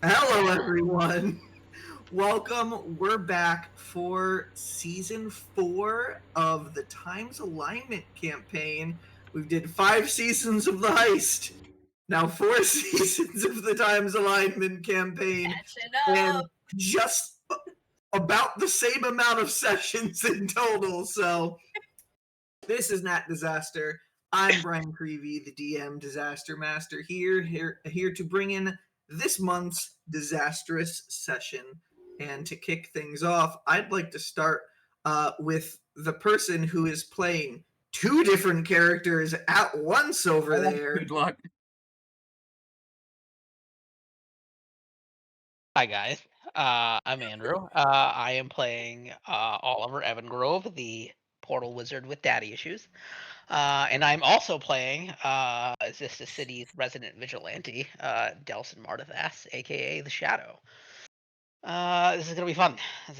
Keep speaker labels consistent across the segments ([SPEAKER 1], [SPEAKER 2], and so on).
[SPEAKER 1] Hello, everyone. Welcome. We're back for season 4 of the Times Alignment campaign. We did 5 seasons of the heist, now 4 seasons of the Times Alignment campaign,
[SPEAKER 2] Catching
[SPEAKER 1] and
[SPEAKER 2] up.
[SPEAKER 1] just about the same amount of sessions in total. So, this is Nat Disaster. I'm Brian Creevy, the DM Disaster Master, here to bring in this month's disastrous session. And to kick things off, I'd like to start with the person who is playing 2 different characters at once over there.
[SPEAKER 3] Good luck.
[SPEAKER 4] Hi guys, I'm Andrew. I am playing Oliver Evangrove, the portal wizard with daddy issues, and I'm also playing Xysta City's resident vigilante, Delson Martithas, aka the Shadow. This is gonna be fun. This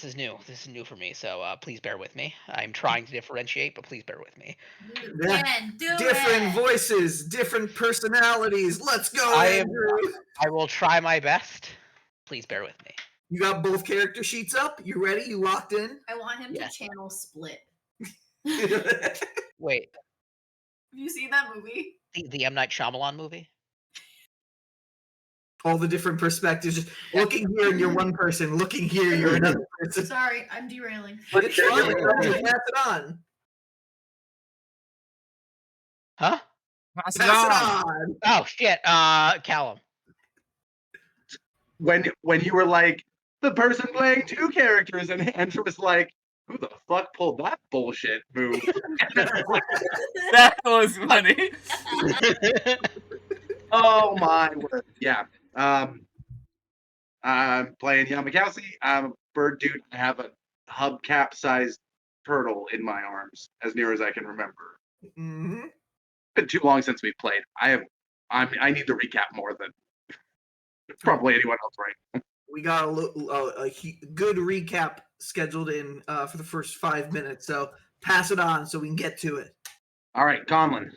[SPEAKER 4] is new. This is new for me. So please bear with me. I'm trying to differentiate, but please bear with me.
[SPEAKER 2] You
[SPEAKER 1] Yeah.
[SPEAKER 2] can do
[SPEAKER 1] Different
[SPEAKER 2] it.
[SPEAKER 1] voices, different personalities. Let's go, Andrew.
[SPEAKER 4] I will try my best. Please bear with me.
[SPEAKER 1] You got both character sheets up? You ready? You locked in?
[SPEAKER 2] I want him
[SPEAKER 4] Yes.
[SPEAKER 2] to channel split.
[SPEAKER 4] Wait,
[SPEAKER 2] Have you seen that movie?
[SPEAKER 4] the M. Night Shyamalan movie?
[SPEAKER 1] All the different perspectives. Just looking here, and you're one person. Looking here, you're another person.
[SPEAKER 2] Sorry, I'm derailing.
[SPEAKER 1] But it's fun. Pass it on.
[SPEAKER 4] Huh?
[SPEAKER 3] Pass it
[SPEAKER 1] Pass it
[SPEAKER 3] on.
[SPEAKER 1] on.
[SPEAKER 4] Oh shit, Callum.
[SPEAKER 5] When you were like, the person playing 2 characters, and Andrew was like, who the fuck pulled that bullshit move?
[SPEAKER 3] That was funny.
[SPEAKER 5] Oh my word. Yeah. I'm playing Llamakausi. I'm a bird dude. I have a hubcap-sized turtle in my arms, as near as I can remember.
[SPEAKER 1] Mm-hmm.
[SPEAKER 5] It's been too long since we played. I need to recap more than probably anyone else, right?
[SPEAKER 1] We got a good recap scheduled in for the first 5 minutes, so pass it on so we can get to it.
[SPEAKER 5] All right, Conlon.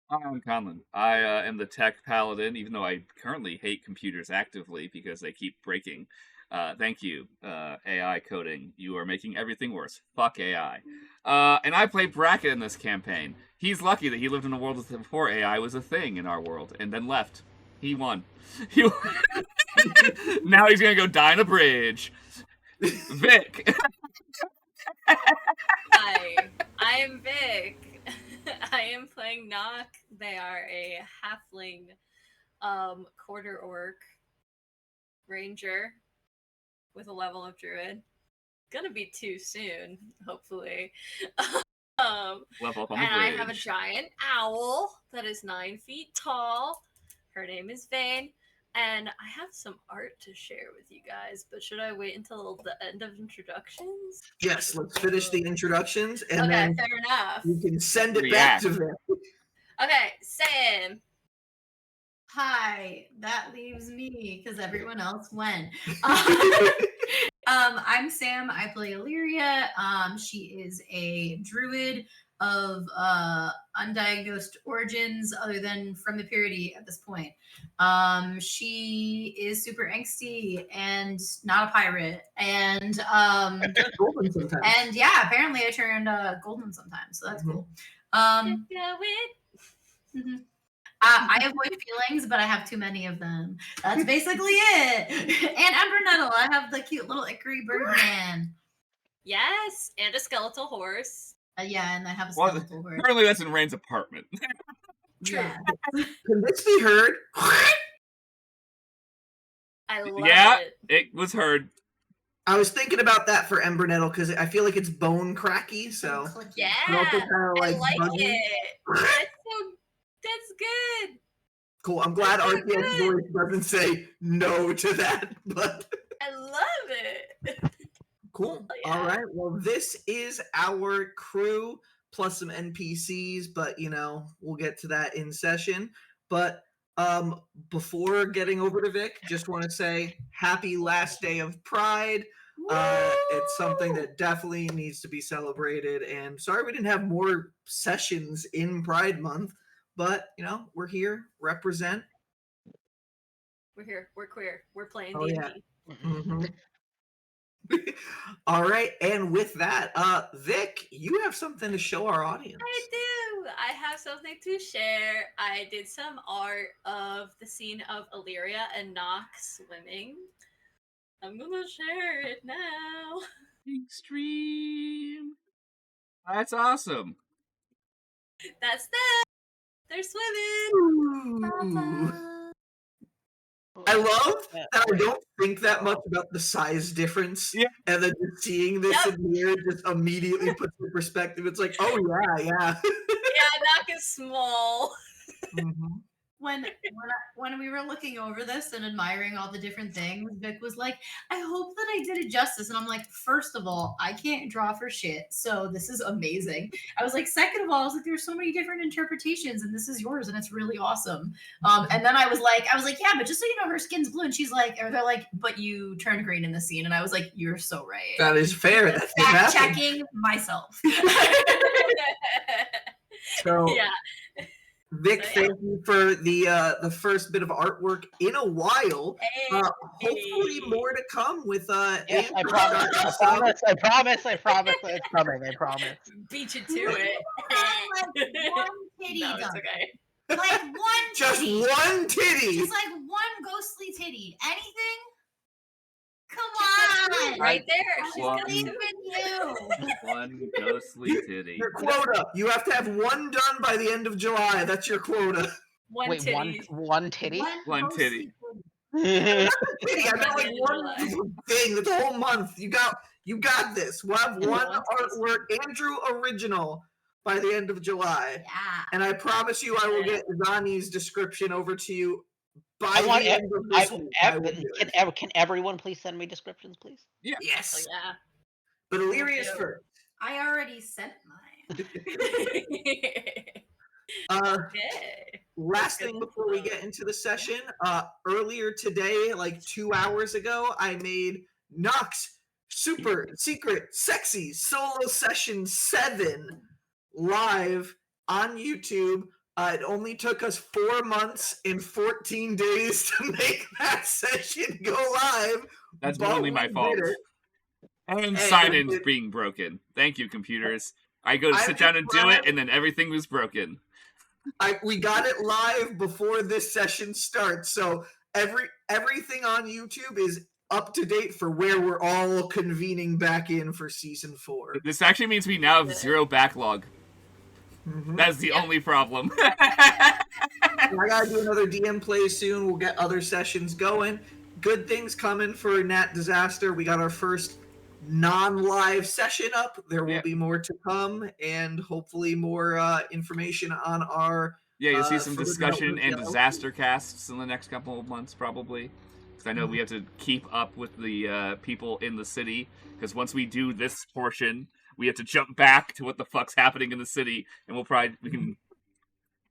[SPEAKER 3] I'm Conlon. I am the tech paladin, even though I currently hate computers actively because they keep breaking. Thank you, AI coding. You are making everything worse. Fuck AI. And I play Bracket in this campaign. He's lucky that he lived in a world before AI was a thing in our world, and then left. He won. Now he's gonna go die on a bridge. Vic.
[SPEAKER 2] Hi, I am Vic. I am playing Nock. They are a halfling, quarter orc ranger with a level of druid. Gonna be too soon, hopefully.
[SPEAKER 3] Level up on
[SPEAKER 2] and
[SPEAKER 3] the
[SPEAKER 2] I
[SPEAKER 3] bridge.
[SPEAKER 2] have a giant owl that is 9 feet tall. Her name is Vane. And I have some art to share with you guys, but should I wait until the end of introductions?
[SPEAKER 1] Yes, let's finish the introductions, and
[SPEAKER 2] Okay,
[SPEAKER 1] then
[SPEAKER 2] fair enough.
[SPEAKER 1] you can send it back to them.
[SPEAKER 2] Okay, Sam. Hi, that leaves me because everyone else went. I'm Sam. I play Illyria. She is a druid of undiagnosed origins other than from the purity at this point. She is super angsty and not a pirate. And
[SPEAKER 1] Golden sometimes.
[SPEAKER 2] and yeah, apparently I turned golden sometimes, so that's cool. I avoid feelings, but I have too many of them. That's basically it. And Embernettle, I have the cute little Ickary Birdman. Yes, and a skeletal horse. Yeah, and I have a skeletal horse.
[SPEAKER 3] Currently, that's in Rain's apartment.
[SPEAKER 2] Yeah.
[SPEAKER 1] Can this be heard?
[SPEAKER 2] I love it.
[SPEAKER 3] It was heard.
[SPEAKER 1] I was thinking about that for Embernettle because I feel like it's bone cracky, so
[SPEAKER 2] Yeah,
[SPEAKER 1] I like
[SPEAKER 2] it. That's good.
[SPEAKER 1] Cool. I'm glad RPS voice doesn't say no to that, but
[SPEAKER 2] I love it.
[SPEAKER 1] cool.
[SPEAKER 2] Oh, yeah.
[SPEAKER 1] All right. Well, this is our crew plus some NPCs, but we'll get to that in session. But before getting over to Vic, just want to say happy last day of Pride. It's something that definitely needs to be celebrated. And sorry we didn't have more sessions in Pride Month, but we're here, represent.
[SPEAKER 6] We're here. We're queer. We're playing
[SPEAKER 1] Oh,
[SPEAKER 6] D&D.
[SPEAKER 1] yeah. Mm-hmm. All right, and with that, Vic, you have something to show our audience.
[SPEAKER 6] I do. I have something to share. I did some art of the scene of Illyria and Nox swimming. I'm gonna share it now.
[SPEAKER 3] Extreme. That's awesome.
[SPEAKER 6] That's them. They're swimming.
[SPEAKER 1] Ooh.
[SPEAKER 6] Ta-ta.
[SPEAKER 1] I love
[SPEAKER 4] Yeah,
[SPEAKER 1] that I
[SPEAKER 4] wait.
[SPEAKER 1] don't think that much about the size difference,
[SPEAKER 3] Yeah.
[SPEAKER 1] and then just seeing this
[SPEAKER 6] Yep.
[SPEAKER 1] in here just immediately puts in perspective. It's like, oh yeah, yeah.
[SPEAKER 6] Yeah, Nox is small.
[SPEAKER 1] Mhm.
[SPEAKER 2] When we were looking over this and admiring all the different things, Vic was like, I hope that I did it justice. And I'm like, first of all, I can't draw for shit. So this is amazing. I was like, second of all, I was like, there's so many different interpretations, and this is yours, and it's really awesome. And then I was like, yeah, but just so you know, her skin's blue. And she's like, or they're like, but you turned green in the scene. And I was like, you're so right.
[SPEAKER 1] That is fair. That's what
[SPEAKER 2] Fact
[SPEAKER 1] happened.
[SPEAKER 2] checking myself.
[SPEAKER 1] So,
[SPEAKER 6] Yeah.
[SPEAKER 1] Vic,
[SPEAKER 6] So, yeah.
[SPEAKER 1] thank you for the first bit of artwork in a while.
[SPEAKER 6] Hey,
[SPEAKER 1] Hopefully, more to come with
[SPEAKER 4] Yes, I
[SPEAKER 1] Andrew
[SPEAKER 4] promise.
[SPEAKER 1] starting
[SPEAKER 4] I
[SPEAKER 1] us out.
[SPEAKER 4] promise. I promise. I promise. It's coming. I promise.
[SPEAKER 6] beat you to it.
[SPEAKER 2] Like one titty
[SPEAKER 6] No, it's
[SPEAKER 2] done.
[SPEAKER 6] okay.
[SPEAKER 2] Like one
[SPEAKER 1] Just
[SPEAKER 2] titty.
[SPEAKER 1] one titty.
[SPEAKER 2] Just like one ghostly titty. Anything? Come
[SPEAKER 6] She's
[SPEAKER 2] on.
[SPEAKER 6] right there. She's
[SPEAKER 3] One-
[SPEAKER 6] got
[SPEAKER 2] Believe
[SPEAKER 6] two.
[SPEAKER 2] in you.
[SPEAKER 3] One ghostly titty.
[SPEAKER 1] Your quota. You have to have one done by the end of July. That's your quota.
[SPEAKER 6] One
[SPEAKER 4] Wait,
[SPEAKER 6] titty.
[SPEAKER 4] one titty?
[SPEAKER 3] One
[SPEAKER 2] ghostly
[SPEAKER 3] titty.
[SPEAKER 1] Titty. I
[SPEAKER 6] By
[SPEAKER 1] got
[SPEAKER 6] the
[SPEAKER 1] like
[SPEAKER 6] end of
[SPEAKER 1] one
[SPEAKER 6] July.
[SPEAKER 1] thing. That's a whole month. You got this. We'll have one
[SPEAKER 6] One taste.
[SPEAKER 1] artwork, Andrew original, by the end of July.
[SPEAKER 2] Yeah.
[SPEAKER 1] And I promise you, I will get Zani's description over to you by
[SPEAKER 4] I want
[SPEAKER 1] the end of this week. I will do it.
[SPEAKER 4] can everyone please send me descriptions, please?
[SPEAKER 6] Oh,
[SPEAKER 1] Yes.
[SPEAKER 6] yeah.
[SPEAKER 1] But Illyria's
[SPEAKER 6] Yeah.
[SPEAKER 1] first.
[SPEAKER 2] I already sent mine.
[SPEAKER 6] Okay.
[SPEAKER 1] Last thing before we get into the session, earlier today, like 2 hours ago, I made Nox Super Secret Sexy Solo Session 7 live on YouTube. It only took us 4 months and 14 days to make that session go live.
[SPEAKER 3] That's
[SPEAKER 1] but
[SPEAKER 3] only
[SPEAKER 1] we
[SPEAKER 3] my
[SPEAKER 1] did
[SPEAKER 3] fault.
[SPEAKER 1] it.
[SPEAKER 3] And
[SPEAKER 1] Hey,
[SPEAKER 3] sign-ins
[SPEAKER 1] it-
[SPEAKER 3] being broken. Thank you, computers. I go to
[SPEAKER 1] I'm
[SPEAKER 3] sit down and do it,
[SPEAKER 1] glad-
[SPEAKER 3] and then everything was broken.
[SPEAKER 1] We got it live before this session starts, so everything on YouTube is up to date for where we're all convening back in for season 4.
[SPEAKER 3] This actually means we now have 0 backlog.
[SPEAKER 1] Mhm.
[SPEAKER 3] That's the only problem.
[SPEAKER 1] I gotta do another DM play soon. We'll get other sessions going. Good things coming for Nat Disaster. We got our first non-live session up. There will
[SPEAKER 3] Yeah.
[SPEAKER 1] be more to come, and hopefully more information on our.
[SPEAKER 3] Yeah, you'll see some
[SPEAKER 1] further
[SPEAKER 3] discussion
[SPEAKER 1] development
[SPEAKER 3] and
[SPEAKER 1] of the
[SPEAKER 3] disaster casts in the next couple of months, probably. Because I know we have to keep up with the people in the city. Because once we do this portion, we have to jump back to what the fuck's happening in the city, and we can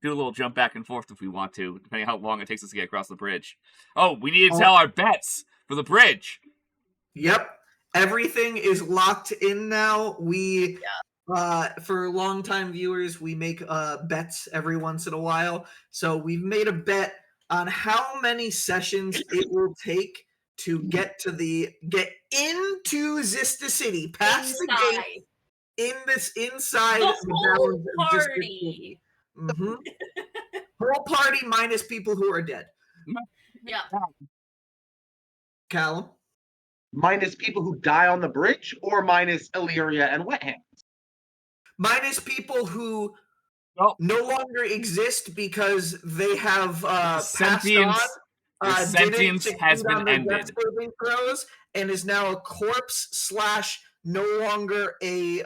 [SPEAKER 3] do a little jump back and forth if we want to, depending on how long it takes us to get across the bridge. Oh, we need to tell our bets for the bridge.
[SPEAKER 1] Yep. Everything is locked in now. We, for longtime viewers, we make bets every once in a while. So we've made a bet on how many sessions it will take to get into Xysta City, past the gate, inside
[SPEAKER 6] The
[SPEAKER 1] the
[SPEAKER 6] whole
[SPEAKER 1] bounds of Xysta
[SPEAKER 6] party.
[SPEAKER 1] City. Mhm. Whole party minus people who are dead.
[SPEAKER 6] Yeah.
[SPEAKER 1] Callum?
[SPEAKER 5] Minus people who die on the bridge, or minus Illyria and Wet Hands?
[SPEAKER 1] Minus people who
[SPEAKER 3] Well-
[SPEAKER 1] no longer exist because they have passed
[SPEAKER 3] Sentience-
[SPEAKER 1] on.
[SPEAKER 3] their
[SPEAKER 1] Didn't
[SPEAKER 3] sentience
[SPEAKER 1] succeed
[SPEAKER 3] has been
[SPEAKER 1] on their
[SPEAKER 3] ended.
[SPEAKER 1] death saving throws and is now a corpse / no longer a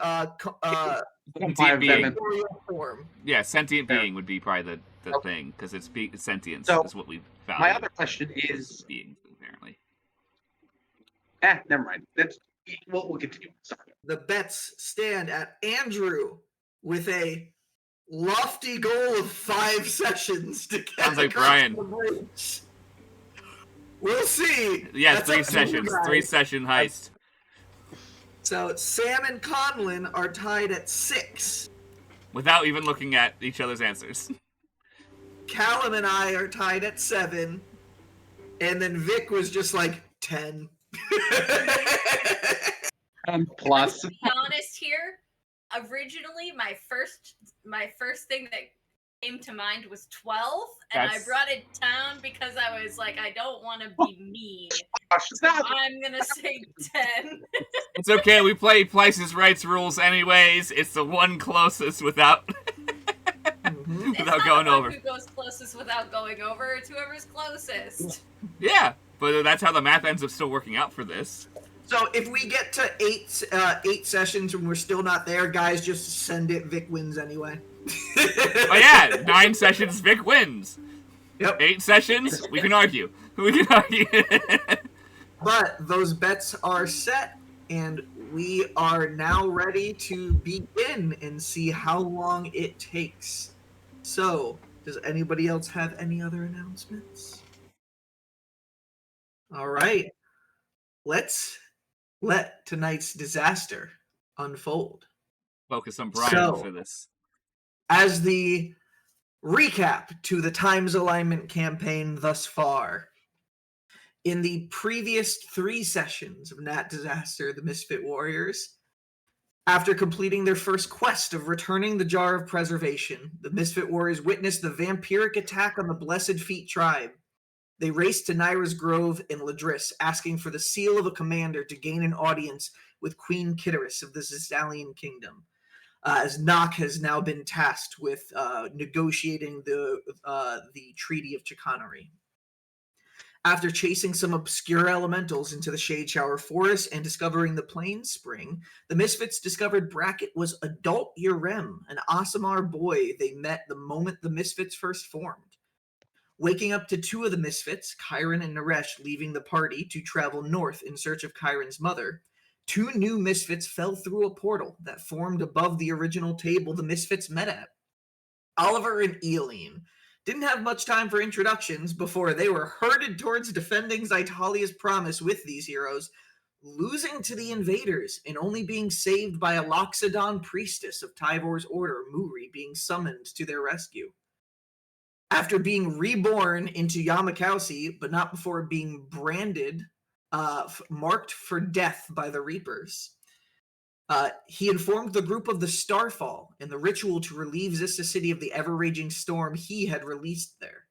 [SPEAKER 3] Sentient being.
[SPEAKER 1] corporeal form.
[SPEAKER 3] Yeah, sentient
[SPEAKER 5] Fair.
[SPEAKER 3] being would be probably the
[SPEAKER 5] Okay.
[SPEAKER 3] thing, because it's sentience
[SPEAKER 5] So,
[SPEAKER 3] is what we've found.
[SPEAKER 5] My other question is,
[SPEAKER 3] beings, apparently.
[SPEAKER 5] never mind. We'll continue. Sorry.
[SPEAKER 1] The bets stand at Andrew with a lofty goal of 5 sessions to get
[SPEAKER 3] Sounds like
[SPEAKER 1] across
[SPEAKER 3] Brian.
[SPEAKER 1] the bridge. We'll see.
[SPEAKER 3] Yeah,
[SPEAKER 1] That's
[SPEAKER 3] 3
[SPEAKER 1] up to you
[SPEAKER 3] sessions,
[SPEAKER 1] guys.
[SPEAKER 3] 3-session heist.
[SPEAKER 1] So Sam and Conlon are tied at 6.
[SPEAKER 3] Without even looking at each other's answers.
[SPEAKER 1] Callum and I are tied at 7. And then Vic was just like 10.
[SPEAKER 5] Plus.
[SPEAKER 6] To be honest here, originally my first thing that came to mind was 12, and I
[SPEAKER 3] That's-
[SPEAKER 6] brought it down because I was like, I don't want to be mean. So
[SPEAKER 5] Stop.
[SPEAKER 6] I'm gonna say 10.
[SPEAKER 3] It's okay. We play Price's Rights rules anyways. It's the one closest without
[SPEAKER 1] Mhm.
[SPEAKER 6] It's
[SPEAKER 3] without
[SPEAKER 6] not
[SPEAKER 3] going
[SPEAKER 6] the one
[SPEAKER 3] over.
[SPEAKER 6] who goes closest without going over. It's whoever's closest.
[SPEAKER 3] Yeah, but that's how the math ends up still working out for this.
[SPEAKER 1] So if we get to eight sessions and we're still not there, guys, just send it. Vic wins anyway.
[SPEAKER 3] Oh yeah, 9 sessions, Vic wins.
[SPEAKER 1] Yep.
[SPEAKER 3] 8 sessions, we can argue. We can argue.
[SPEAKER 1] But those bets are set, and we are now ready to begin and see how long it takes. So, does anybody else have any other announcements? All right. Let's let tonight's disaster unfold.
[SPEAKER 3] Focus on Brian
[SPEAKER 1] So-
[SPEAKER 3] for this.
[SPEAKER 1] As the recap to the Times Alignment campaign thus far, in the previous 3 sessions of Nat Disaster, the Misfit Warriors, after completing their first quest of returning the Jar of Preservation, the Misfit Warriors witnessed the vampiric attack on the Blessed Feet tribe. They raced to Nyra's Grove in Ladris, asking for the seal of a commander to gain an audience with Queen Kittiriss of the Zistalian Kingdom, as Nock has now been tasked with negotiating the Treaty of Chicanery. After chasing some obscure elementals into the Shade Shower Forest and discovering the Plains Spring, the Misfits discovered Brackett was Adult Yurem, an Aasimar boy they met the moment the Misfits first formed. Waking up to 2 of the Misfits, Kyron and Naresh, leaving the party to travel north in search of Kyron's mother, 2 new Misfits fell through a portal that formed above the original table the Misfits met at. Oliver and Eileen didn't have much time for introductions before they were herded towards defending Zytalia's promise with these heroes, losing to the invaders and only being saved by a Loxodon priestess of Tyvor's order, Muri, being summoned to their rescue. After being reborn into Llamakausi, but not before being branded, marked for death by the Reapers, he informed the group of the Starfall and the ritual to relieve Xysta City of the ever-raging storm he had released there.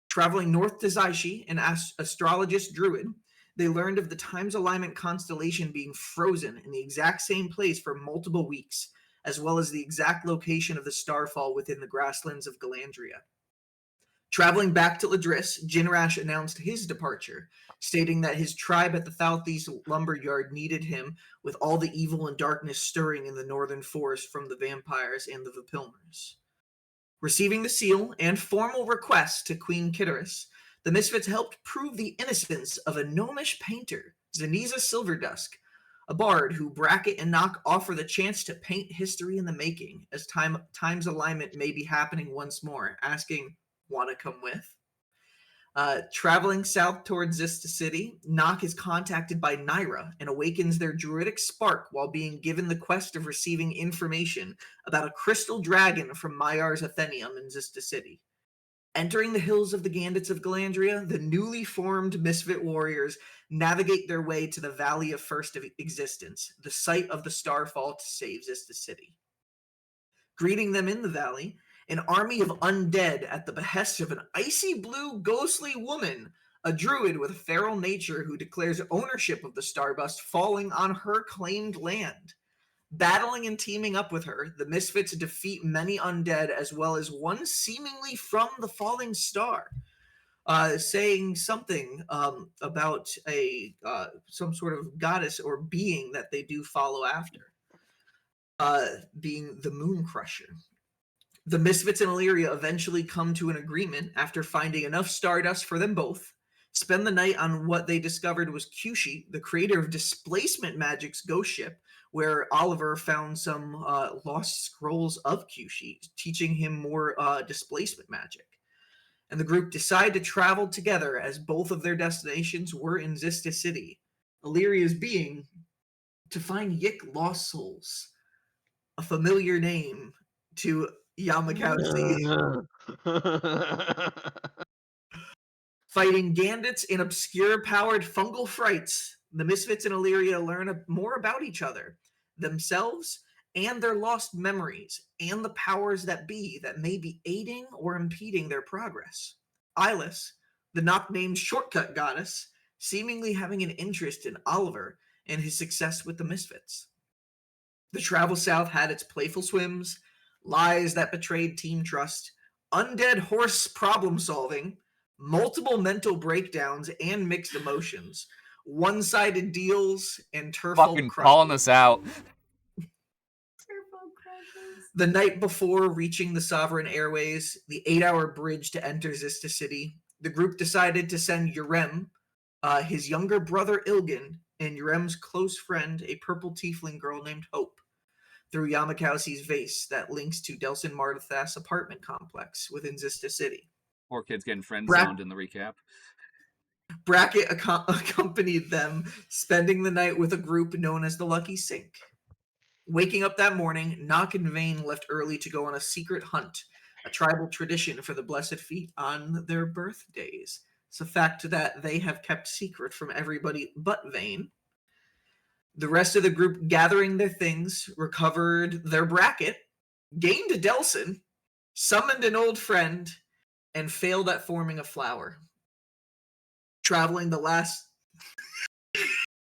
[SPEAKER 1] Traveling north to Zyshi, an astrologist druid, they learned of the Times Alignment constellation being frozen in the exact same place for multiple weeks, as well as the exact location of the Starfall within the grasslands of Galandria. Traveling back to Ladris, Jinrash announced his departure, stating that his tribe at the Southeast Lumberyard needed him with all the evil and darkness stirring in the northern forest from the vampires and the Vapilmers. Receiving the seal and formal request to Queen Kittiriss, the Misfits helped prove the innocence of a gnomish painter, Zaniza Silverdusk, a bard who Brackett and Nock offer the chance to paint history in the making, as Time's Alignment may be happening once more, asking, "Want to come with?" Traveling south towards Xysta City, Nock is contacted by Nyra and awakens their druidic spark while being given the quest of receiving information about a crystal dragon from Myar's Athenium in Xysta City. Entering the hills of the Gandits of Galandria, the newly formed Misfit Warriors navigate their way to the Valley of First Existence, the site of the Starfall, to save Xysta City. Greeting them in the valley, an army of undead at the behest of an icy blue ghostly woman, a druid with a feral nature who declares ownership of the Starbust falling on her claimed land. Battling and teaming up with her, the Misfits defeat many undead as well as one seemingly from the falling star, saying something about some sort of goddess or being that they do follow after, being the Moon Crusher. The Misfits and Illyria eventually come to an agreement after finding enough stardust for them both, spend the night on what they discovered was Kyushi, the creator of Displacement Magic's ghost ship, where Oliver found some lost scrolls of Kyushi, teaching him more displacement magic. And the group decide to travel together as both of their destinations were in Xysta City. Illyria's being to find Yik Lost Souls, a familiar name to Llamakausi. Fighting Gandits and obscure-powered fungal frights, the Misfits and Illyria learn more about each other, themselves, and their lost memories, and the powers that be that may be aiding or impeding their progress. Eyeless, the not-named shortcut goddess, seemingly having an interest in Oliver and his success with the Misfits. The travel south had its playful swims, lies that betrayed team trust, undead horse problem solving, multiple mental breakdowns and mixed emotions, one-sided deals, and turfolk
[SPEAKER 3] Fucking calling us out.
[SPEAKER 2] Turbo crushes.
[SPEAKER 1] The night before reaching the Sovereign Airways, the 8-hour bridge to enter Xysta City, the group decided to send Urem, his younger brother Ilgan, and Urem's close friend, a purple tiefling girl named Hope, through Llamakausi's vase that links to Delson Marthas' apartment complex within Xysta City.
[SPEAKER 3] Poor kids getting friend-zoned in the recap.
[SPEAKER 1] Brackett accompanied them, spending the night with a group known as the Lucky Sink. Waking up that morning, Nock and Vane left early to go on a secret hunt, a tribal tradition for the Blessed Feet on their birthdays. It's a fact that they have kept secret from everybody but Vane. The rest of the group gathering their things, recovered their bracket, gained a Delson, summoned an old friend, and failed at forming a flower. Traveling the last...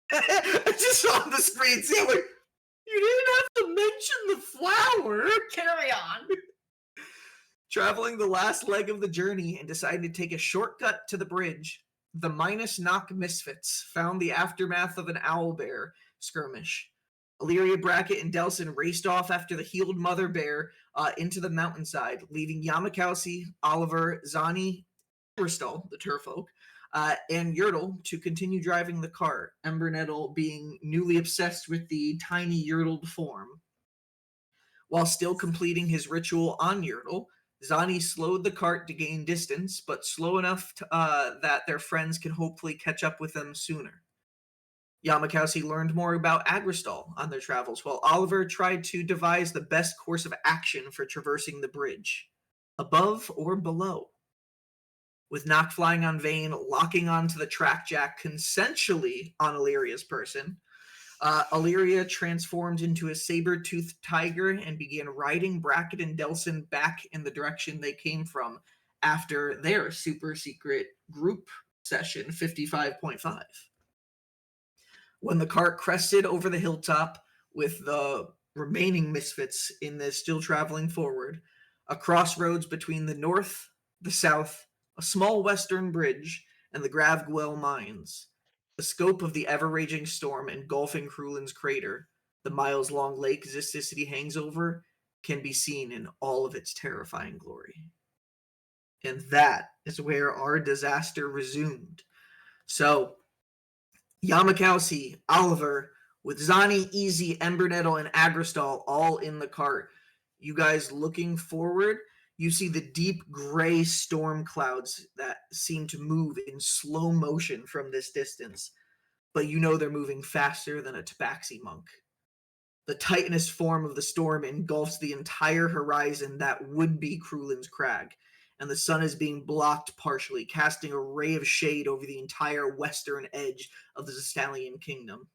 [SPEAKER 1] I just saw on the screen, see, I'm like, you didn't have to mention the flower.
[SPEAKER 2] Carry on.
[SPEAKER 1] Traveling the last leg of the journey and deciding to take a shortcut to the bridge, the Knock Misfits found the aftermath of an owlbear skirmish. Illyria, Brackett, and Delson raced off after the healed mother bear into the mountainside, leaving Llamakausi, Oliver, Zani, Bristol, the turfolk, and Yertle to continue driving the cart, Embernettle being newly obsessed with the tiny Yertled form. While still completing his ritual on Yertle, Zani slowed the cart to gain distance, but slow enough that their friends can hopefully catch up with them sooner. Llamakausi learned more about Agristal on their travels, while Oliver tried to devise the best course of action for traversing the bridge, above or below. With Nock flying on Vane, locking onto the track jack consensually on Illyria's person, Illyria transformed into a saber-toothed tiger and began riding Brackett and Delson back in the direction they came from after their super secret group session 55.5. When the cart crested over the hilltop with the remaining Misfits in this still traveling forward, a crossroads between the north, the south, a small western bridge, and the Gravguel mines. The scope of the ever-raging storm engulfing Krulin's crater, the miles-long lake Xysta City hangs over, can be seen in all of its terrifying glory. And that is where our disaster resumed. So, Llamakausi, Oliver, with Zani, Easy, Embernettle, and Agristal all in the cart. You guys looking forward, you see the deep gray storm clouds that seem to move in slow motion from this distance, but you know they're moving faster than a tabaxi monk. The titanous form of the storm engulfs the entire horizon that would be Krulin's Crag, and the sun is being blocked partially, casting a ray of shade over the entire western edge of the Zestalian kingdom.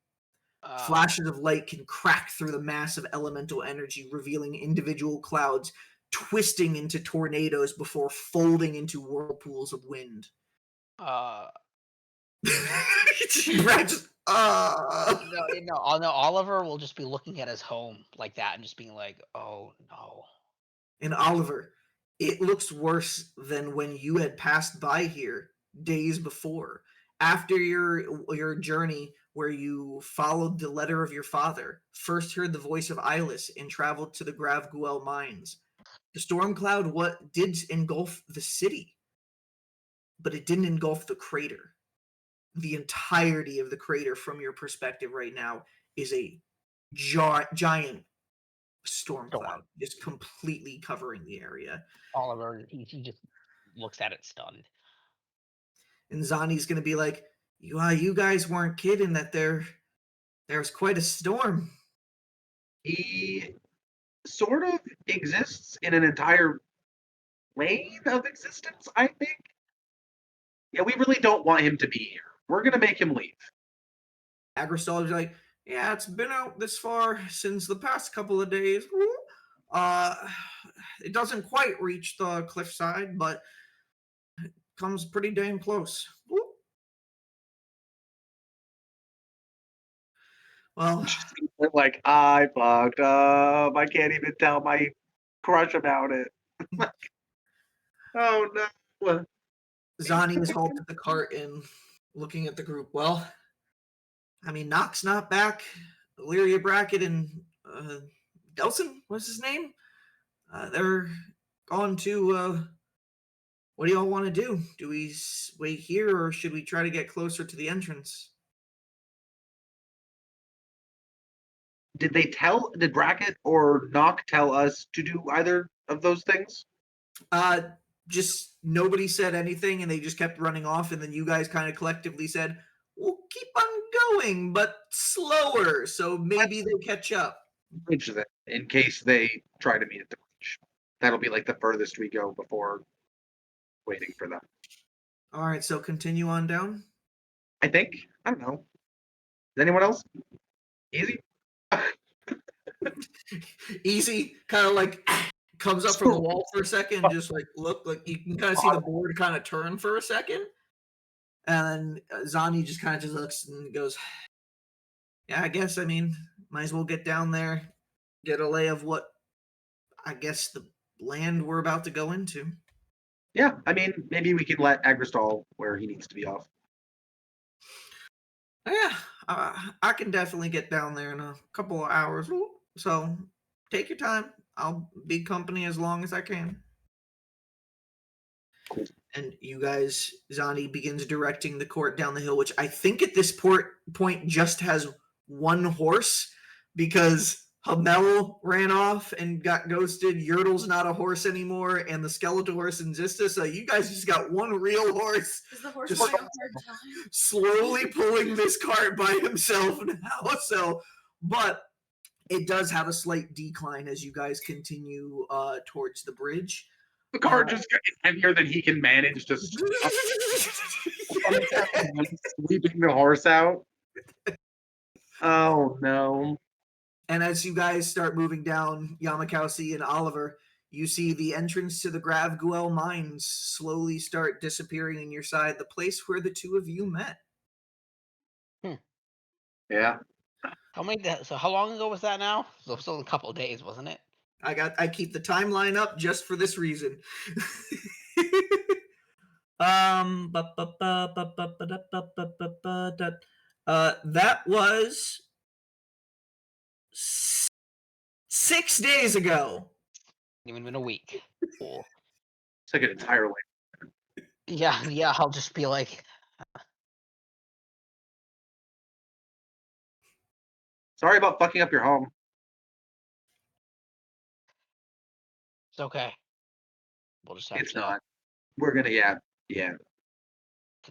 [SPEAKER 1] Flashes of light can crack through the mass of elemental energy, revealing individual clouds twisting into tornadoes before folding into whirlpools of wind. Brad just,
[SPEAKER 4] No, Oliver will just be looking at his home like that and just being like, "Oh no."
[SPEAKER 1] And Oliver, it looks worse than when you had passed by here days before. After your journey where you followed the letter of your father, first heard the voice of Eyeless, and traveled to the Gravguel mines. The storm cloud did engulf the city, but it didn't engulf the crater. The entirety of the crater from your perspective right now is a giant storm cloud, just completely covering the area.
[SPEAKER 4] Oliver, he just looks at it stunned.
[SPEAKER 1] And Zani's going to be like, you guys weren't kidding that there's quite a storm.
[SPEAKER 5] He sort of exists in an entire plane of existence, I think. Yeah, we really don't want him to be here. We're gonna make him leave.
[SPEAKER 1] Agristol is like, yeah, it's been out this far since the past couple of days. Uh, it doesn't quite reach the cliffside, but it comes pretty damn close. Well,
[SPEAKER 5] We're like, I fucked up. I can't even tell my crush about it. Oh no.
[SPEAKER 1] Zani has halted the cart and looking at the group. Well, I mean, Nock's not back. Illyria Brackett and Delson, what's his name? They're gone to. What do y'all want to do? Do we wait here or should we try to get closer to the entrance?
[SPEAKER 5] Did Brackett or Nock tell us to do either of those things?
[SPEAKER 1] Just nobody said anything and they just kept running off. And then you guys kind of collectively said, we'll keep on going, but slower. So maybe they'll catch up.
[SPEAKER 5] Bridge them in case they try to meet at the bridge. That'll be like the furthest we go before waiting for them.
[SPEAKER 1] All right, so continue on down.
[SPEAKER 5] I think. I don't know. Is anyone else? Easy?
[SPEAKER 1] Easy, kind of like comes up from the wall for a second, just like look, like you can kind of see the board kind of turn for a second. And then Zani just kind of just looks and goes, yeah, I guess, I mean, might as well get down there, get a lay of what I guess the land we're about to go into.
[SPEAKER 5] Yeah, I mean, maybe we can let Agristol where he needs to be off.
[SPEAKER 1] Yeah, I can definitely get down there in a couple of hours. So take your time. I'll be company as long as I can.
[SPEAKER 5] Cool.
[SPEAKER 1] And you guys, Zani begins directing the court down the hill, which I think at this point just has one horse because Hamel ran off and got ghosted. Yertle's not a horse anymore, and the skeletal horse in Xysta. So you guys just got one real horse.
[SPEAKER 6] Is the horse
[SPEAKER 1] Just
[SPEAKER 6] having a hard time?
[SPEAKER 1] slowly pulling this cart by himself now. So, but it does have a slight decline as you guys continue towards the bridge.
[SPEAKER 5] The car just gets heavier than he can manage to sweeping the horse out. Oh no.
[SPEAKER 1] And as you guys start moving down Llamakausi and Oliver, you see the entrance to the Gravguel mines slowly start disappearing in your side, the place where the two of you met.
[SPEAKER 5] Yeah.
[SPEAKER 4] So how long ago was that now? So still a couple of days, wasn't it?
[SPEAKER 1] I keep the timeline up just for this reason. That was 6 days ago.
[SPEAKER 4] Even been a week. Cool.
[SPEAKER 5] It's like an entire life.
[SPEAKER 4] Yeah, I'll just be like,
[SPEAKER 5] Sorry about fucking up your home.
[SPEAKER 4] it's okay. We'll just have
[SPEAKER 5] It's
[SPEAKER 4] to
[SPEAKER 5] not. We're gonna yeah.
[SPEAKER 4] gonna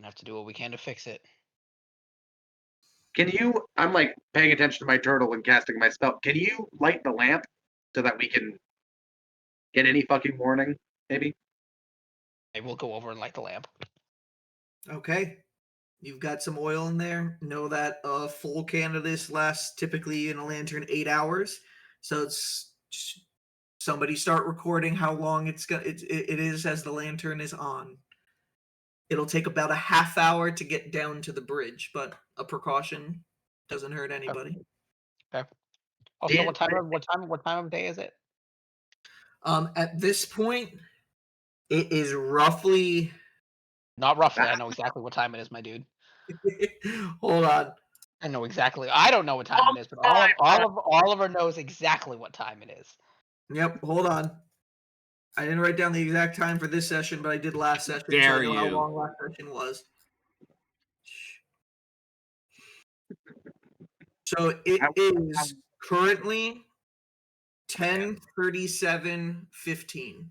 [SPEAKER 4] have to do what we can to fix it.
[SPEAKER 5] Can you I'm like paying attention to my turtle and casting my spell. Can you light the lamp so that we can get any fucking warning, maybe?
[SPEAKER 4] Maybe we'll go over and light the lamp.
[SPEAKER 1] Okay. You've got some oil in there. Know that a full can of this lasts typically in a lantern 8 hours. So it's just somebody start recording how long it is as the lantern is on. It'll take about a half hour to get down to the bridge, but a precaution doesn't hurt anybody.
[SPEAKER 4] Okay. Also, what time of day is it?
[SPEAKER 1] At this point, it is roughly.
[SPEAKER 4] Not roughly. I know exactly what time it is, my dude.
[SPEAKER 1] Hold on.
[SPEAKER 4] I know exactly. I don't know what time it is, but Oliver knows exactly what time it is.
[SPEAKER 1] Yep. Hold on. I didn't write down the exact time for this session, but I did last session.
[SPEAKER 3] Dare
[SPEAKER 1] so I know
[SPEAKER 3] you.
[SPEAKER 1] how long last session was. So it is currently 10:37:15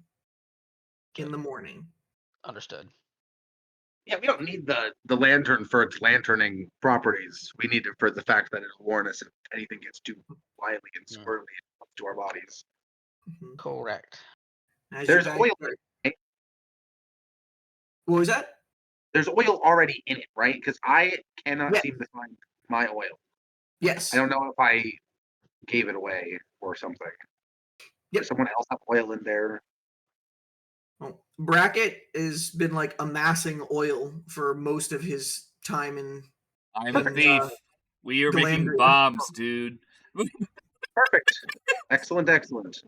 [SPEAKER 1] in the morning.
[SPEAKER 4] Understood.
[SPEAKER 5] Yeah, we don't need the lantern for its lanterning properties. We need it for the fact that it'll warn us if anything gets too wily and squirrely to our bodies.
[SPEAKER 1] Mhm.
[SPEAKER 4] Correct.
[SPEAKER 1] As
[SPEAKER 5] There's
[SPEAKER 1] you guys
[SPEAKER 5] oil.
[SPEAKER 1] start- What was that?
[SPEAKER 5] there's oil already in it, right? Because I cannot
[SPEAKER 1] Yeah.
[SPEAKER 5] seem to find my oil.
[SPEAKER 1] Yes.
[SPEAKER 5] I don't know if I gave it away or something.
[SPEAKER 1] Yep.
[SPEAKER 5] Or someone else have oil in there.
[SPEAKER 1] Well, Brackett has been like amassing oil for most of his time in.
[SPEAKER 3] I'm a thief. We are making
[SPEAKER 1] Glandria.
[SPEAKER 3] bombs, dude.
[SPEAKER 5] Perfect. Excellent, excellent.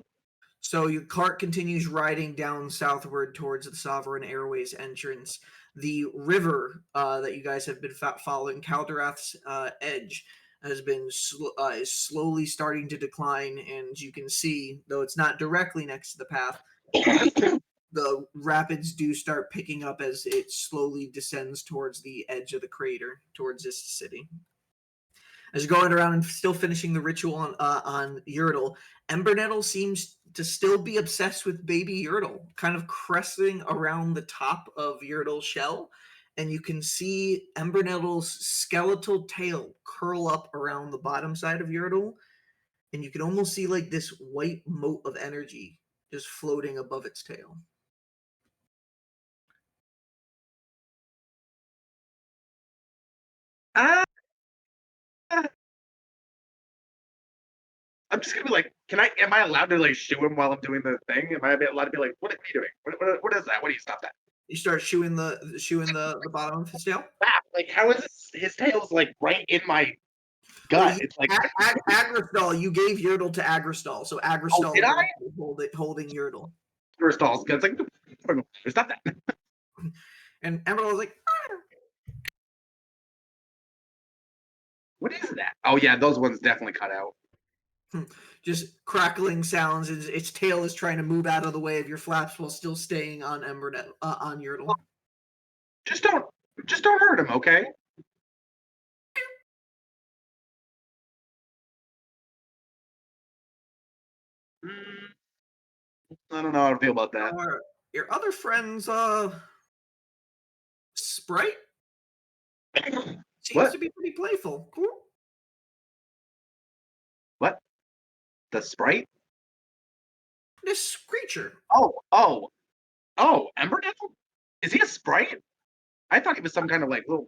[SPEAKER 1] So your cart continues riding down southward towards the Sovereign Airways entrance. The river that you guys have been following, Calderath's edge, has been is slowly starting to decline, and you can see, though it's not directly next to the path, the rapids do start picking up as it slowly descends towards the edge of the crater, towards Xysta City. As you're going around and still finishing the ritual on Yurtle, Embernettle seems to still be obsessed with baby Yurtle, kind of cresting around the top of Yurtle's shell, and you can see Embernettle's skeletal tail curl up around the bottom side of Yurtle, and you can almost see like this white mote of energy just floating above its tail.
[SPEAKER 5] Ah. I'm just gonna be like, am I allowed to like shoo him while I'm doing the thing? Am I allowed to be like, what are you doing? What is that? What do you stop that?
[SPEAKER 1] You start shooing the bottom of his tail.
[SPEAKER 5] Wow, like how is his tail's like right in my gut?
[SPEAKER 1] Well,
[SPEAKER 5] It's like
[SPEAKER 1] Agristol. You gave Yurtle to Agristol, so Agristol
[SPEAKER 5] did I?
[SPEAKER 1] holding Yurtle.
[SPEAKER 5] First all, it's like stop that.
[SPEAKER 1] And Emerald was like,
[SPEAKER 5] What is that? Oh yeah, those ones definitely cut out.
[SPEAKER 1] just crackling sounds. Its tail is trying to move out of the way of your flaps while still staying on on Yurtle.
[SPEAKER 5] Just don't hurt him, okay? I don't know how to feel about that.
[SPEAKER 1] Your other friends, Sprite seems
[SPEAKER 5] What?
[SPEAKER 1] to be pretty playful. Cool.
[SPEAKER 5] What? The Sprite?
[SPEAKER 1] This creature.
[SPEAKER 5] Oh, Embernettle? Is he a Sprite? I thought he was some kind of like little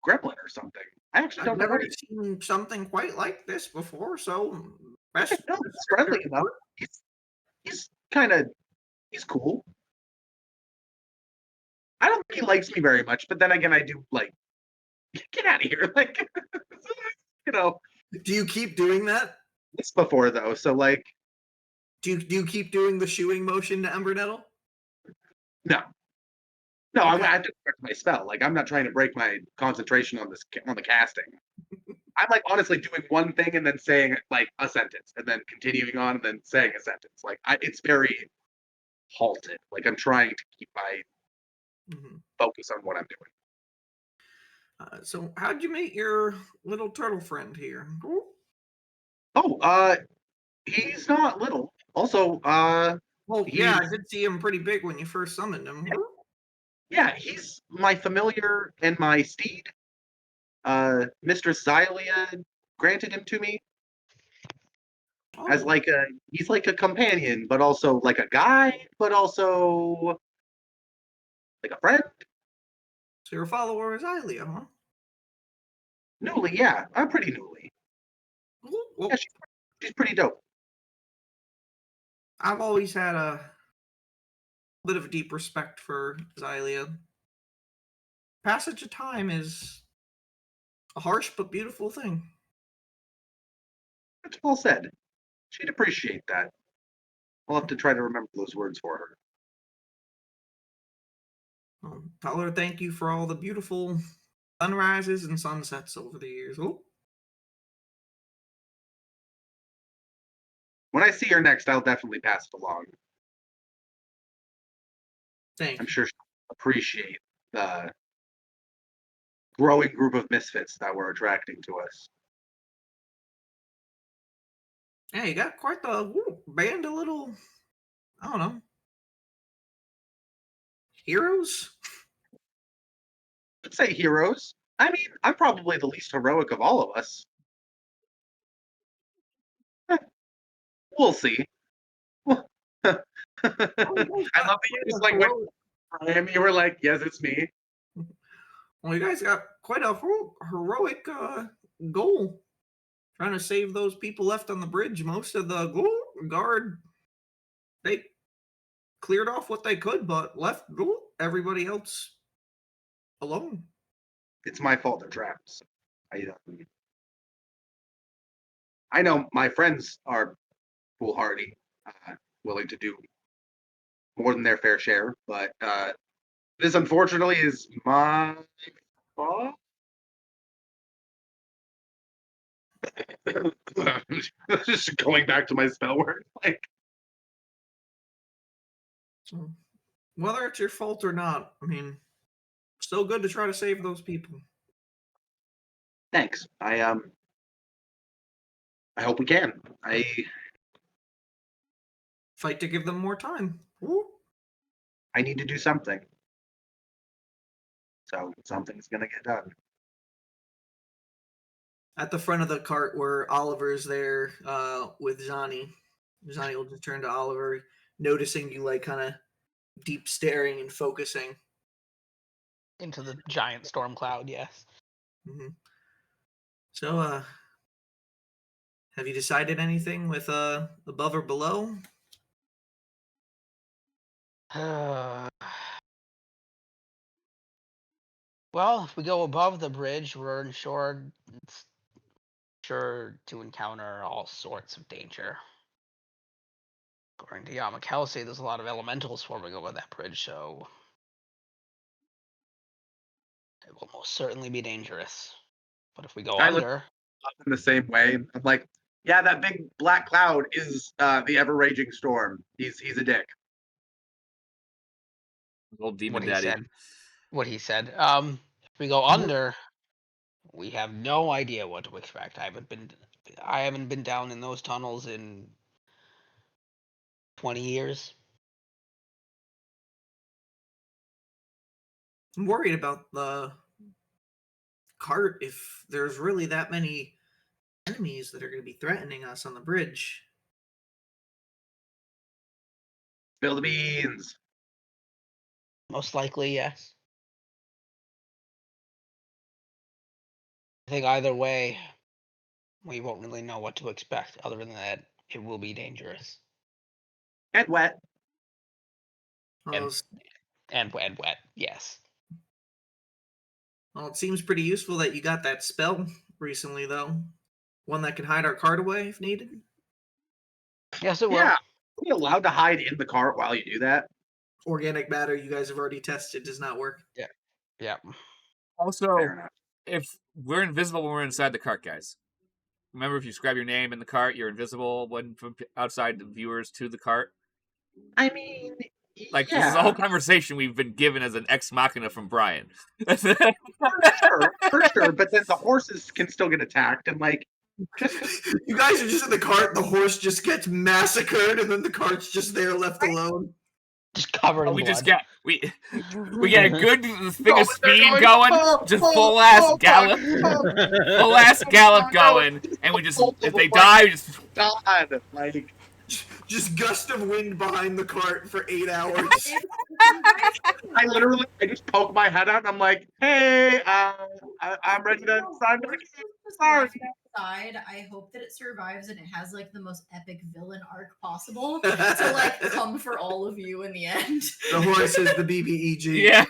[SPEAKER 5] gremlin or something. I actually
[SPEAKER 1] I've
[SPEAKER 5] don't know
[SPEAKER 1] never
[SPEAKER 5] what he is.
[SPEAKER 1] seen something quite like this before, so best.
[SPEAKER 5] No, he's friendly enough. He's kind of cool. I don't think he likes me very much, but then again, I do like get out of here. Like, you know,
[SPEAKER 1] Do you keep doing that?
[SPEAKER 5] it's before though, so like,
[SPEAKER 1] Do you keep doing the shooing motion to Embernettle?
[SPEAKER 5] no,
[SPEAKER 1] Okay.
[SPEAKER 5] I have to correct my spell. Like, I'm not trying to break my concentration on the casting. I'm like honestly doing one thing and then saying like a sentence, and then continuing on and then saying a sentence. Like, it's very halted. Like, I'm trying to keep my focus on what I'm doing.
[SPEAKER 1] So, how'd you meet your little turtle friend here?
[SPEAKER 5] Oh, he's not little. Also,
[SPEAKER 1] Well,
[SPEAKER 5] he's
[SPEAKER 1] yeah, I did see him pretty big when you first summoned him.
[SPEAKER 5] yeah, he's my familiar and my steed. Mistress Xylia granted him to me as
[SPEAKER 1] Oh,
[SPEAKER 5] like he's like a companion, but also like a guy, but also like a friend.
[SPEAKER 1] so you're a follower of Xylia, huh?
[SPEAKER 5] Newly, yeah, I'm pretty newly.
[SPEAKER 1] Well,
[SPEAKER 5] Yeah, she's pretty dope.
[SPEAKER 1] I've always had a bit of a deep respect for Xylia. Passage of time is a harsh but beautiful thing.
[SPEAKER 5] That's well said. She'd appreciate that. I'll have to try to remember those words for her.
[SPEAKER 1] Tell her thank you for all the beautiful sunrises and sunsets over the years. Oh,
[SPEAKER 5] When I see her next, I'll definitely pass it along.
[SPEAKER 1] thank
[SPEAKER 5] I'm
[SPEAKER 1] you.
[SPEAKER 5] sure she'll appreciate the growing group of misfits that we're attracting to us.
[SPEAKER 1] Yeah, you got quite the band of little, I don't know, heroes?
[SPEAKER 5] I'd say heroes. I mean, I'm probably the least heroic of all of us. We'll see. I love that you just like went, you were like, yes, it's me.
[SPEAKER 1] Well, you guys got quite a heroic goal. Trying to save those people left on the bridge. Most of the guard, they cleared off what they could, but left everybody else alone.
[SPEAKER 5] It's my fault they're trapped. So I know my friends are foolhardy, willing to do more than their fair share, but this unfortunately is my fault. Just going back to my spell work, like
[SPEAKER 1] So, whether it's your fault or not, I mean, still good to try to save those people.
[SPEAKER 5] thanks. I hope we can.
[SPEAKER 1] Fight to give them more time. Woo.
[SPEAKER 5] I need to do something. So something's gonna get done.
[SPEAKER 1] At the front of the cart where Oliver's there with Zani. Zani will just turn to Oliver, noticing you like kind of deep staring and focusing.
[SPEAKER 4] Into the giant storm cloud, yes.
[SPEAKER 1] Mm-hmm. So, have you decided anything with above or below?
[SPEAKER 4] Well, if we go above the bridge, we're sure to encounter all sorts of danger. According to Llamakausi, there's a lot of elementals swarming over that bridge, so it will most certainly be dangerous. But if we go
[SPEAKER 5] I look
[SPEAKER 4] under,
[SPEAKER 5] up in the same way. I'm like, yeah, that big black cloud is the ever raging storm. He's a dick.
[SPEAKER 3] Old demon
[SPEAKER 4] what he
[SPEAKER 3] daddy.
[SPEAKER 4] said. What he said. If we go under, we have no idea what to expect. I haven't been down in those tunnels in 20 years.
[SPEAKER 1] I'm worried about the cart if there's really that many enemies that are going to be threatening us on the bridge.
[SPEAKER 5] Spill the beans.
[SPEAKER 4] Most likely, yes. I think either way, we won't really know what to expect. Other than that, it will be dangerous
[SPEAKER 5] And wet.
[SPEAKER 1] Well,
[SPEAKER 4] and wet. Yes.
[SPEAKER 1] well, it seems pretty useful that you got that spell recently, though. One that can hide our cart away if needed.
[SPEAKER 4] Yes, it will.
[SPEAKER 5] Yeah. Are we allowed to hide in the cart while you do that?
[SPEAKER 1] Organic matter you guys have already tested does not work.
[SPEAKER 4] Yeah.
[SPEAKER 3] Also,
[SPEAKER 5] Fair enough.
[SPEAKER 3] if we're invisible when we're inside the cart, guys. Remember, if you scribe your name in the cart, you're invisible when from outside the viewers to the cart.
[SPEAKER 5] I mean,
[SPEAKER 3] Like,
[SPEAKER 5] yeah,
[SPEAKER 3] this is a whole conversation we've been given as an ex machina from Brian.
[SPEAKER 5] for sure. But then the horses can still get attacked, and like, just
[SPEAKER 1] You guys are just in the cart, the horse just gets massacred, and then the cart's just there left alone.
[SPEAKER 4] Just covered in
[SPEAKER 3] we
[SPEAKER 4] blood.
[SPEAKER 3] just get we get a good thing of
[SPEAKER 5] they're
[SPEAKER 3] speed
[SPEAKER 5] going,
[SPEAKER 3] going, just full ass gallop, full ass gallop going, and we just if they die, we just
[SPEAKER 5] God, like,
[SPEAKER 1] Just gust of wind behind the cart for 8 hours.
[SPEAKER 5] I just poke my head out, and I'm like, hey, I'm ready to sign the Sorry.
[SPEAKER 2] Side, I hope that it survives and it has like the most epic villain arc possible to like come for all of you in the end.
[SPEAKER 1] The horse is the BBEG.
[SPEAKER 3] yeah.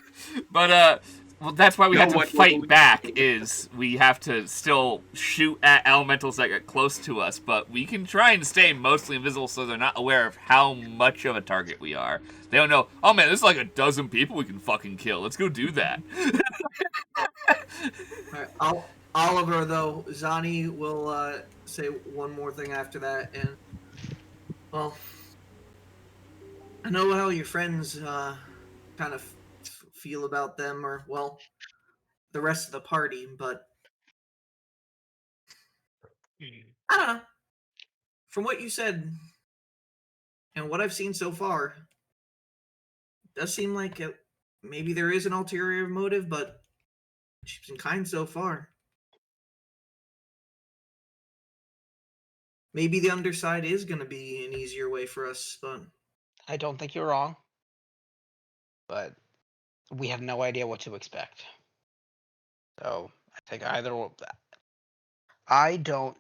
[SPEAKER 3] But well, that's why we
[SPEAKER 5] No
[SPEAKER 3] have to
[SPEAKER 5] one will
[SPEAKER 3] fight
[SPEAKER 5] believe
[SPEAKER 3] back.
[SPEAKER 5] it.
[SPEAKER 3] Is we have to still shoot at elementals that get close to us, but we can try and stay mostly invisible so they're not aware of how much of a target we are. They don't know. Oh man, there's like a dozen people we can fucking kill. Let's go do that.
[SPEAKER 1] All right, Oliver, though, Zani will say one more thing after that, and well, I know how your friends kind of feel about them, or well, the rest of the party, but I don't know. From what you said and what I've seen so far, it does seem like maybe there is an ulterior motive, but she's been kind so far. Maybe the underside is going to be an easier way for us, but
[SPEAKER 4] I don't think you're wrong. But we have no idea what to expect. So I think either of that. I don't.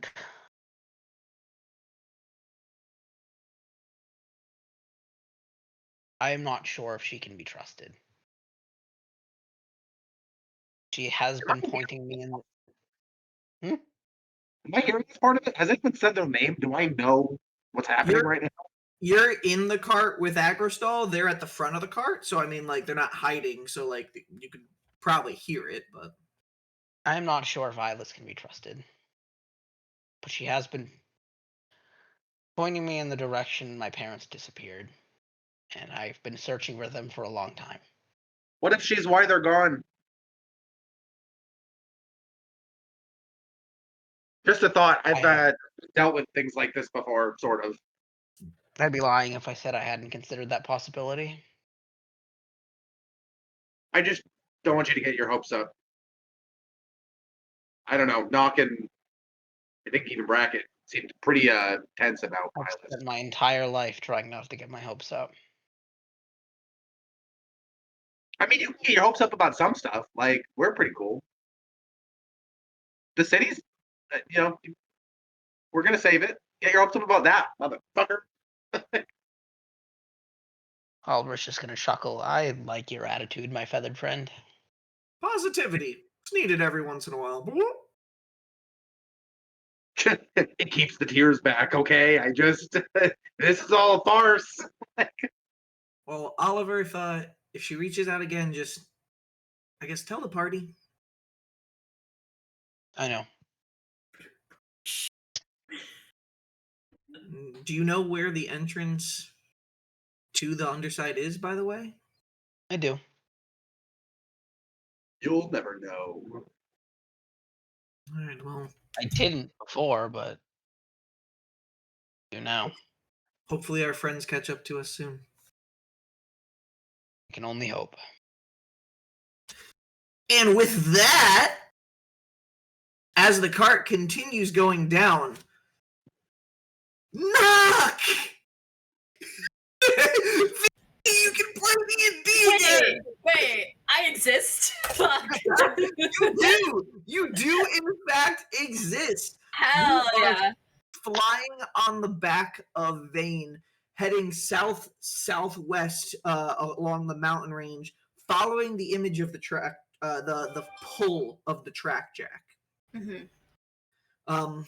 [SPEAKER 4] I am not sure if she can be trusted. She has been pointing me in.
[SPEAKER 5] Am I hearing this part of it? Has anyone said their name? Do I know what's happening
[SPEAKER 1] You're-
[SPEAKER 5] right now?
[SPEAKER 1] You're in the cart with Agrostal. They're at the front of the cart, so I mean, like they're not hiding. So like you could probably hear it, but
[SPEAKER 4] I am not sure if Violet can be trusted, but she has been pointing me in the direction my parents disappeared, and I've been searching for them for a long time.
[SPEAKER 5] What if she's why they're gone? Just a thought. I've dealt with things like this before, sort of.
[SPEAKER 4] I'd be lying if I said I hadn't considered that possibility.
[SPEAKER 5] I just don't want you to get your hopes up. I don't know. Knocking, I think even Bracket seemed pretty tense about
[SPEAKER 4] I've
[SPEAKER 5] Violet.
[SPEAKER 4] spent my entire life trying not to get my hopes up.
[SPEAKER 5] I mean, you can get your hopes up about some stuff. Like, we're pretty cool. The city's, we're going to save it. Get your hopes up about that, motherfucker.
[SPEAKER 4] Oliver's just gonna chuckle. I like your attitude, my feathered friend.
[SPEAKER 1] positivity. It's needed every once in a while.
[SPEAKER 5] It keeps the tears back, okay? This is all a farce.
[SPEAKER 1] Well, Oliver, if she reaches out again, just I guess tell the party.
[SPEAKER 4] I know.
[SPEAKER 1] Do you know where the entrance to the underside is, by the way?
[SPEAKER 4] I do.
[SPEAKER 5] You'll never know.
[SPEAKER 1] All right, well,
[SPEAKER 4] I didn't before, but I do now.
[SPEAKER 1] hopefully our friends catch up to us soon.
[SPEAKER 4] I can only hope.
[SPEAKER 1] And with that, as the cart continues going down, knock! You can play D&D again!
[SPEAKER 6] Wait, I exist. Fuck.
[SPEAKER 1] You do in fact exist.
[SPEAKER 6] Hell
[SPEAKER 1] You are
[SPEAKER 6] yeah.
[SPEAKER 1] flying on the back of Vane, heading southwest along the mountain range, following the image of the track, the pull of the track jack.
[SPEAKER 6] Mm-hmm.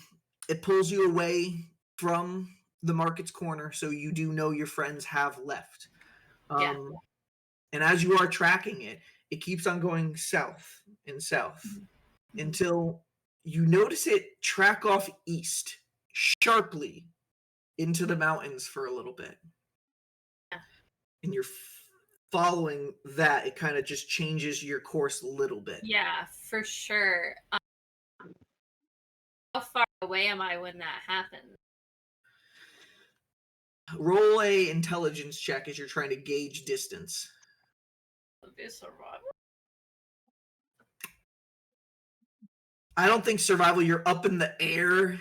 [SPEAKER 1] It pulls you away from the market's corner, so you do know your friends have left.
[SPEAKER 6] Yeah.
[SPEAKER 1] And as you are tracking it, it keeps on going south and south until you notice it track off east sharply into the mountains for a little bit.
[SPEAKER 6] Yeah.
[SPEAKER 1] And you're following that, it kind of just changes your course a little bit.
[SPEAKER 6] Yeah, for sure. How far away am I when that happens?
[SPEAKER 1] Roll a intelligence check as you're trying to gauge distance.
[SPEAKER 6] It'll be survival.
[SPEAKER 1] I don't think survival, you're up in the air.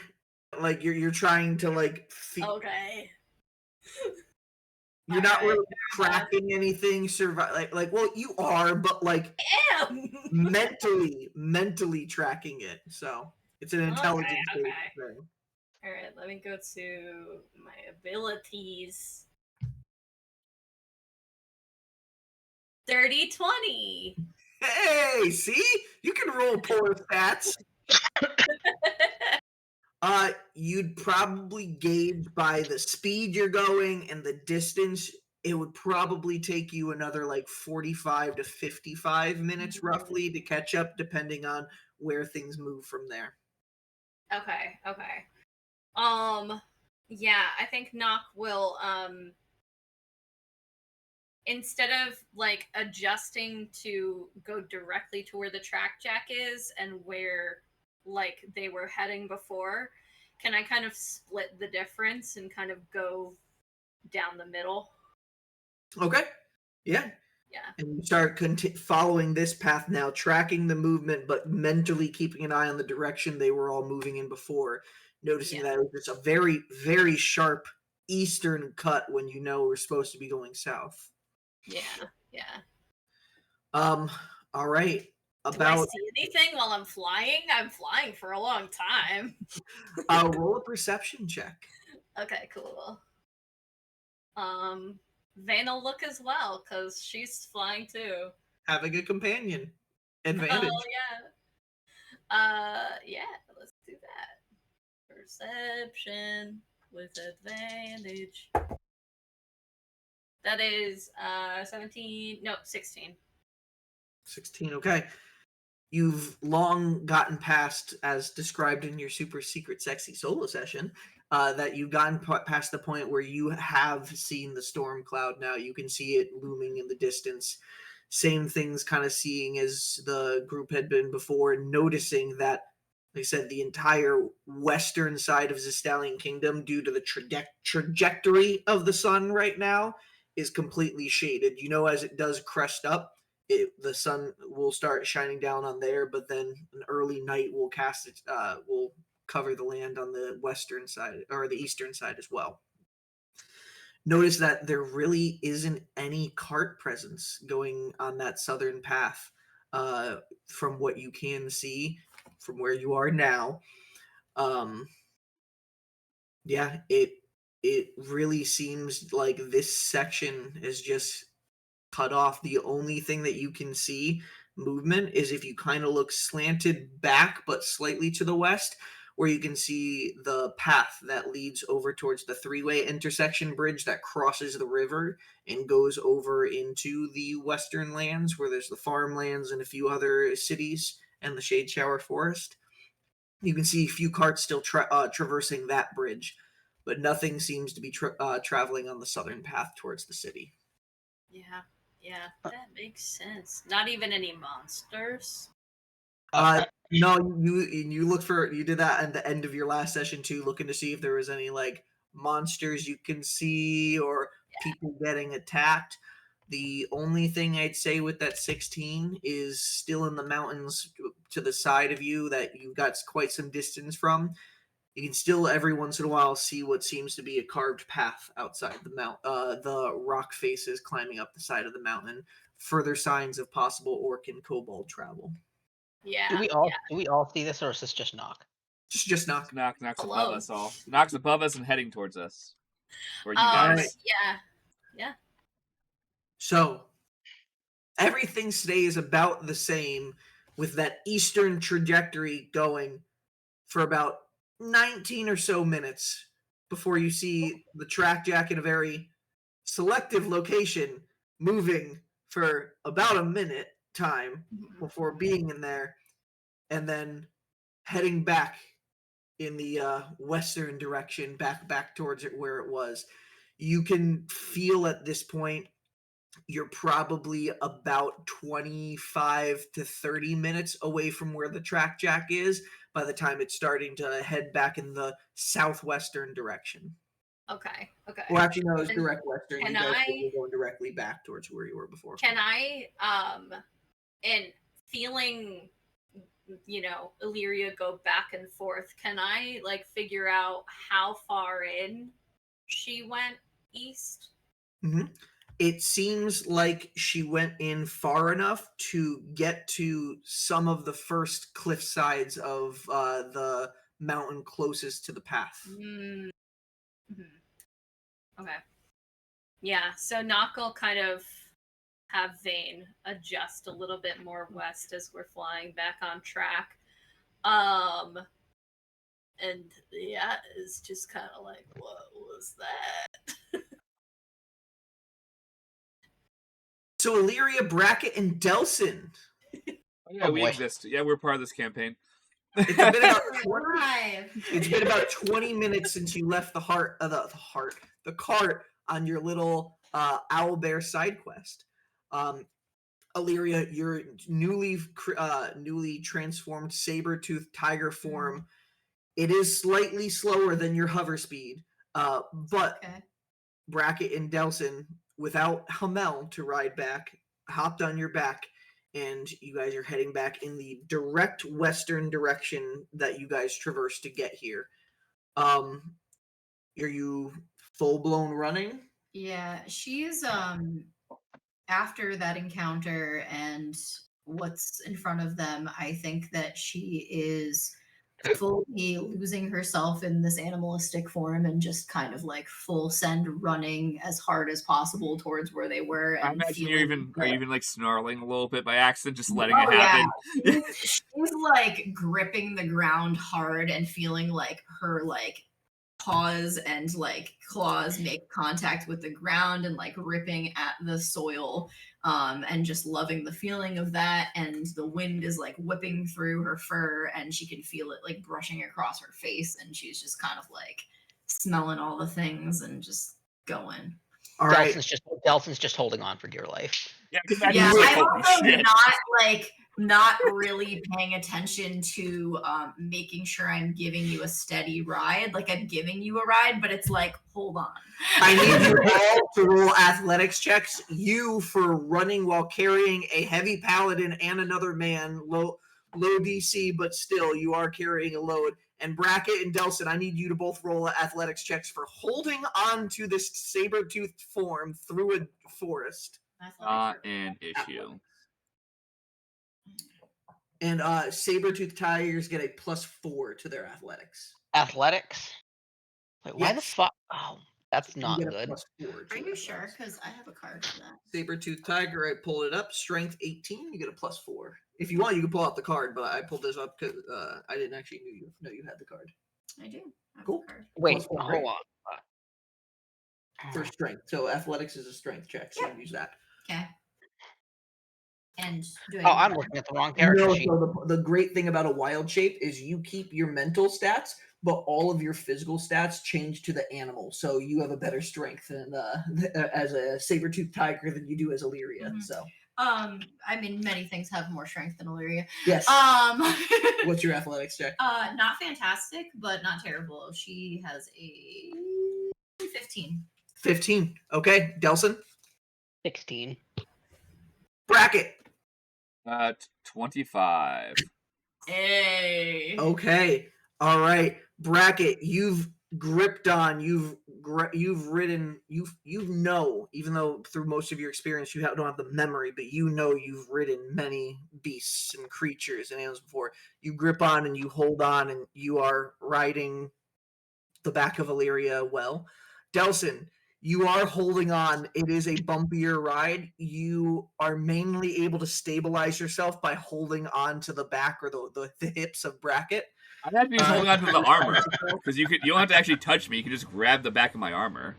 [SPEAKER 1] Like you're trying to like
[SPEAKER 6] Okay.
[SPEAKER 1] You're not really
[SPEAKER 6] Alright.
[SPEAKER 1] cracking anything. Like well, you are, but like
[SPEAKER 6] I am.
[SPEAKER 1] mentally tracking it. So it's an intelligence based thing.
[SPEAKER 6] All right, let me go to my abilities. 30-20.
[SPEAKER 1] Hey, see, you can roll polar stats. You'd probably gauge by the speed you're going and the distance. It would probably take you another like 45 to 55 minutes roughly to catch up, depending on where things move from there.
[SPEAKER 6] Okay. Yeah, I think Nock will instead of like adjusting to go directly to where the track jack is and where like they were heading before, can I kind of split the difference and kind of go down the middle?
[SPEAKER 1] Okay. Yeah. And you start following this path now, tracking the movement, but mentally keeping an eye on the direction they were all moving in before, noticing that it was just a very, very sharp eastern cut when you know we're supposed to be going south.
[SPEAKER 6] Yeah.
[SPEAKER 1] All right.
[SPEAKER 6] Do I
[SPEAKER 1] about
[SPEAKER 6] see anything while I'm flying? I'm flying for a long time.
[SPEAKER 1] roll a perception check.
[SPEAKER 6] Okay, cool. Vane will look as well because she's flying too.
[SPEAKER 1] Having a companion. Advantage.
[SPEAKER 6] Oh yeah, let's do that. Perception with advantage. That is 17. No, 16.
[SPEAKER 1] 16. Okay. You've long gotten past, as described in your super secret sexy solo session, that you've gotten past the point where you have seen the storm cloud now. You can see it looming in the distance. Same things kind of seeing as the group had been before, noticing that, like I said, the entire western side of Zestalian Kingdom, due to the trajectory of the sun right now, is completely shaded. You know, as it does crest up, the sun will start shining down on there, but then an early night will will cover the land on the western side or the eastern side as well. Notice that there really isn't any cart presence going on that southern path, from what you can see from where you are now. Yeah, it really seems like this section is just cut off. The only thing that you can see movement is if you kind of look slanted back but slightly to the west, where you can see the path that leads over towards the three-way intersection bridge that crosses the river and goes over into the western lands, where there's the farmlands and a few other cities and the Shade Shower Forest. You can see a few carts still traversing that bridge, but nothing seems to be traveling on the southern path towards the city.
[SPEAKER 6] Yeah, that makes sense. Not even any monsters.
[SPEAKER 1] No, you did that at the end of your last session too, looking to see if there was any like monsters you can see or people getting attacked. The only thing I'd say with that 16 is still in the mountains to the side of you that you've got quite some distance from. You can still every once in a while see what seems to be a carved path outside the rock faces climbing up the side of the mountain. Further signs of possible orc and kobold travel.
[SPEAKER 6] Yeah.
[SPEAKER 4] Do we all see this, or is this just Knock?
[SPEAKER 1] Just knock.
[SPEAKER 3] Knocks
[SPEAKER 6] Hello.
[SPEAKER 3] above us all. Knocks above us and heading towards us. Where you guys?
[SPEAKER 6] Yeah.
[SPEAKER 1] So everything stays about the same, with that eastern trajectory going for about 19 or so minutes before you see the track jack in a very selective location moving for about a minute time before being in there and then heading back in the western direction, back towards it where it was. You can feel at this point you're probably about 25 to 30 minutes away from where the track jack is by the time it's starting to head back in the southwestern direction.
[SPEAKER 6] Okay.
[SPEAKER 1] Well, actually, no, it's
[SPEAKER 6] And
[SPEAKER 1] direct western. You
[SPEAKER 6] can
[SPEAKER 1] guys
[SPEAKER 6] I-
[SPEAKER 1] were going directly back towards where you were before.
[SPEAKER 6] Can I, and feeling, Illyria go back and forth, can I, like, figure out how far in she went east?
[SPEAKER 1] Mm-hmm. It seems like she went in far enough to get to some of the first cliff sides of the mountain closest to the path.
[SPEAKER 6] Mm-hmm. Okay. Yeah, so Knock will kind of have Vane adjust a little bit more west as we're flying back on track. And yeah, it's just kind of like, what was that?
[SPEAKER 1] So Illyria, Brackett, and Delson.
[SPEAKER 3] Oh, yeah, we
[SPEAKER 4] boy.
[SPEAKER 3] exist. Yeah, we're part of this campaign.
[SPEAKER 1] It's been about
[SPEAKER 2] We're alive.
[SPEAKER 1] It's been about 20 minutes since you left the cart on your little owlbear side quest. Illyria, your newly transformed saber-toothed tiger form, it is slightly slower than your hover speed, but
[SPEAKER 2] Okay.
[SPEAKER 1] Brackett and Delson, without Hamel to ride back, hopped on your back, and you guys are heading back in the direct western direction that you guys traversed to get here. Are you full-blown running?
[SPEAKER 2] Yeah, she's after that encounter and what's in front of them. I think that she is fully losing herself in this animalistic form and just kind of like full send running as hard as possible towards where they were.
[SPEAKER 3] I
[SPEAKER 2] And
[SPEAKER 3] imagine
[SPEAKER 2] feeling
[SPEAKER 3] are you even like snarling a little bit by accident, just letting
[SPEAKER 2] Oh
[SPEAKER 3] it
[SPEAKER 2] yeah,
[SPEAKER 3] happen?
[SPEAKER 2] she's like gripping the ground hard and feeling like her like paws and like claws make contact with the ground and like ripping at the soil, and just loving the feeling of that. And the wind is like whipping through her fur and she can feel it like brushing across her face, and she's just kind of like smelling all the things and just going.
[SPEAKER 1] All right.
[SPEAKER 4] Delson's just holding on for dear life.
[SPEAKER 3] Yeah, I can imagine
[SPEAKER 2] Yeah,
[SPEAKER 3] he's like,
[SPEAKER 2] I'm
[SPEAKER 3] holy
[SPEAKER 2] also
[SPEAKER 3] shit.
[SPEAKER 2] not really paying attention to making sure I'm giving you a steady ride. Like I'm giving you a ride, but it's like, hold on.
[SPEAKER 1] I need you all to roll athletics checks. You for running while carrying a heavy paladin and another man, low DC, but still you are carrying a load. And Brackett and Delson, I need you to both roll athletics checks for holding on to this saber-toothed form through a forest.
[SPEAKER 3] Not an issue.
[SPEAKER 1] And saber-toothed tigers get a +4 to their athletics.
[SPEAKER 4] Athletics? Wait, why the
[SPEAKER 1] Yes.
[SPEAKER 4] fuck? Oh, that's
[SPEAKER 1] You
[SPEAKER 4] not
[SPEAKER 1] get a
[SPEAKER 4] good.
[SPEAKER 1] +4 to
[SPEAKER 2] Are you
[SPEAKER 1] athletics.
[SPEAKER 2] sure? Because I have a card for that.
[SPEAKER 1] Saber-toothed tiger, I pulled it up. Strength 18, you get a +4. If you want, you can pull out the card, but I pulled this up because I didn't actually know you had the card.
[SPEAKER 2] I do. I have
[SPEAKER 1] Cool.
[SPEAKER 2] a card.
[SPEAKER 4] Wait,
[SPEAKER 1] +4,
[SPEAKER 4] hold
[SPEAKER 1] right?
[SPEAKER 4] on.
[SPEAKER 1] For strength. So athletics is a strength check, so you use that.
[SPEAKER 2] Okay. And do
[SPEAKER 4] Oh, I'm looking at the wrong character
[SPEAKER 1] No,
[SPEAKER 4] sheet.
[SPEAKER 1] so the great thing about a wild shape is you keep your mental stats, but all of your physical stats change to the animal. So you have a better strength than as a saber-toothed tiger than you do as Illyria.
[SPEAKER 2] Mhm.
[SPEAKER 1] So
[SPEAKER 2] I mean, many things have more strength than Illyria.
[SPEAKER 1] yes.
[SPEAKER 2] Um,
[SPEAKER 1] What's your athletics check?
[SPEAKER 2] not fantastic, but not terrible. She has a 15.
[SPEAKER 1] 15. Okay, Delson.
[SPEAKER 4] 16.
[SPEAKER 1] Bracket.
[SPEAKER 3] 25.
[SPEAKER 2] Hey.
[SPEAKER 1] Okay. All right. Bracket, you've gripped on, you've ridden, you know, even though through most of your experience you don't have the memory, but you know you've ridden many beasts and creatures and animals before. You grip on and you hold on and you are riding the back of Illyria well. Delson, you are holding on. It is a bumpier ride. You are mainly able to stabilize yourself by holding on to the back or the hips of Bracket.
[SPEAKER 3] I imagine he's holding on to the armor because you don't have to actually touch me. You can just grab the back of my armor.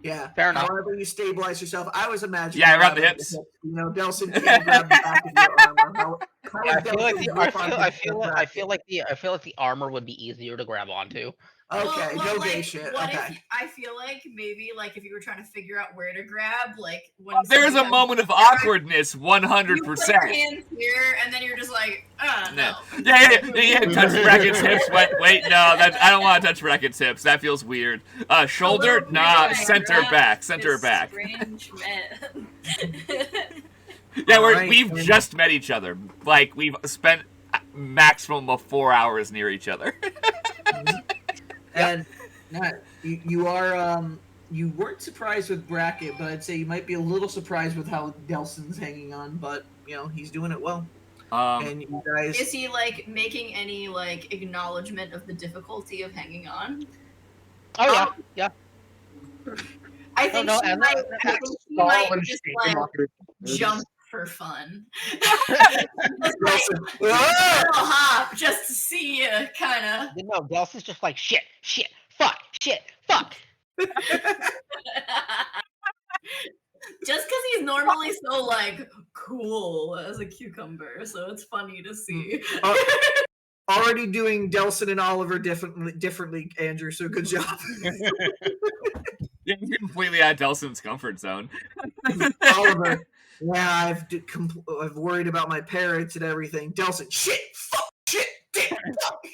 [SPEAKER 1] Yeah.
[SPEAKER 4] Fair enough.
[SPEAKER 1] However you stabilize yourself, I was imagining.
[SPEAKER 3] Yeah, around the
[SPEAKER 1] grabbing
[SPEAKER 3] hips.
[SPEAKER 1] You know, Delson can't grab the back of your armor.
[SPEAKER 4] Yeah, I feel like the armor would be easier to grab onto.
[SPEAKER 1] Okay,
[SPEAKER 2] well,
[SPEAKER 1] no
[SPEAKER 2] like,
[SPEAKER 1] gay shit.
[SPEAKER 2] What
[SPEAKER 1] Okay.
[SPEAKER 2] if I feel like maybe like if you were trying to figure out where to grab, like when
[SPEAKER 3] There's a
[SPEAKER 2] somebody
[SPEAKER 3] moment of
[SPEAKER 2] comes-
[SPEAKER 3] awkwardness,
[SPEAKER 2] you
[SPEAKER 3] 100%.
[SPEAKER 2] put your hands here, and then you're just like, no.
[SPEAKER 3] Yeah. Touch Bracket's hips. Wait, no, I don't want to touch Bracket's hips. That feels weird. Shoulder,
[SPEAKER 2] little
[SPEAKER 3] nah,
[SPEAKER 2] bit,
[SPEAKER 3] center
[SPEAKER 2] right?
[SPEAKER 3] back.
[SPEAKER 6] Strange man.
[SPEAKER 3] Yeah,
[SPEAKER 1] Alright,
[SPEAKER 3] we've
[SPEAKER 1] and-
[SPEAKER 3] just met each other. Like, we've spent a maximum of 4 hours near each other.
[SPEAKER 1] And you are you weren't surprised with Bracket, but I'd say you might be a little surprised with how Delson's hanging on, but you know, he's doing it well. And you guys
[SPEAKER 2] Is he like making any like acknowledgement of the difficulty of hanging on?
[SPEAKER 4] Oh yeah.
[SPEAKER 2] I think
[SPEAKER 4] no,
[SPEAKER 2] she might. I think she might just like jump for fun. Just like a little hop just to see you, kind of.
[SPEAKER 4] No, Delson's just like shit, fuck.
[SPEAKER 2] Just because he's normally so like cool as a cucumber, so it's funny to see.
[SPEAKER 1] already doing Delson and Oliver differently, Andrew. So good job.
[SPEAKER 3] Yeah, you're completely out of Delson's comfort zone.
[SPEAKER 1] Oliver, yeah, I've worried about my parents and everything. Delson, shit, fuck, shit, damn, fuck.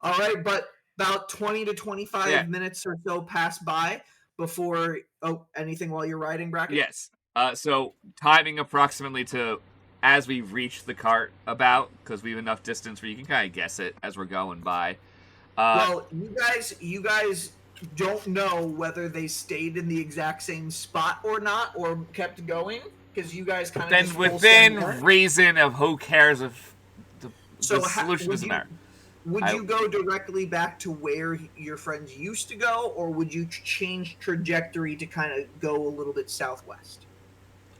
[SPEAKER 1] All right, but about 20 to 25 minutes or so pass by before anything while you're riding, Bracket?
[SPEAKER 3] Yes. So timing approximately to as we reach the cart because we have enough distance where you can kind of guess it as we're going by.
[SPEAKER 1] Well, you guys don't know whether they stayed in the exact same spot or not, or kept going. Because you guys kind of
[SPEAKER 3] Then within reason of who cares if the solution doesn't matter.
[SPEAKER 1] Would you go directly back to where your friends used to go, or would you change trajectory to kind of go a little bit southwest?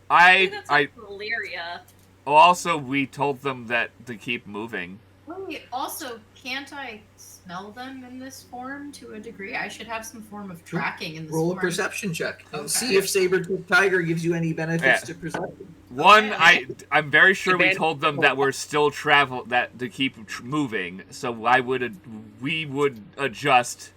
[SPEAKER 6] That's Illyria.
[SPEAKER 3] Also, we told them that to keep moving.
[SPEAKER 2] Wait, also, can't I smell them in this form to a degree? I should have some form of tracking in this form.
[SPEAKER 1] Roll a perception check and
[SPEAKER 2] Okay.
[SPEAKER 1] see if saber-toothed tiger gives you any benefits to perception.
[SPEAKER 3] One,
[SPEAKER 2] Okay.
[SPEAKER 3] I'm very sure we told them that we're still that to keep moving, so we would adjust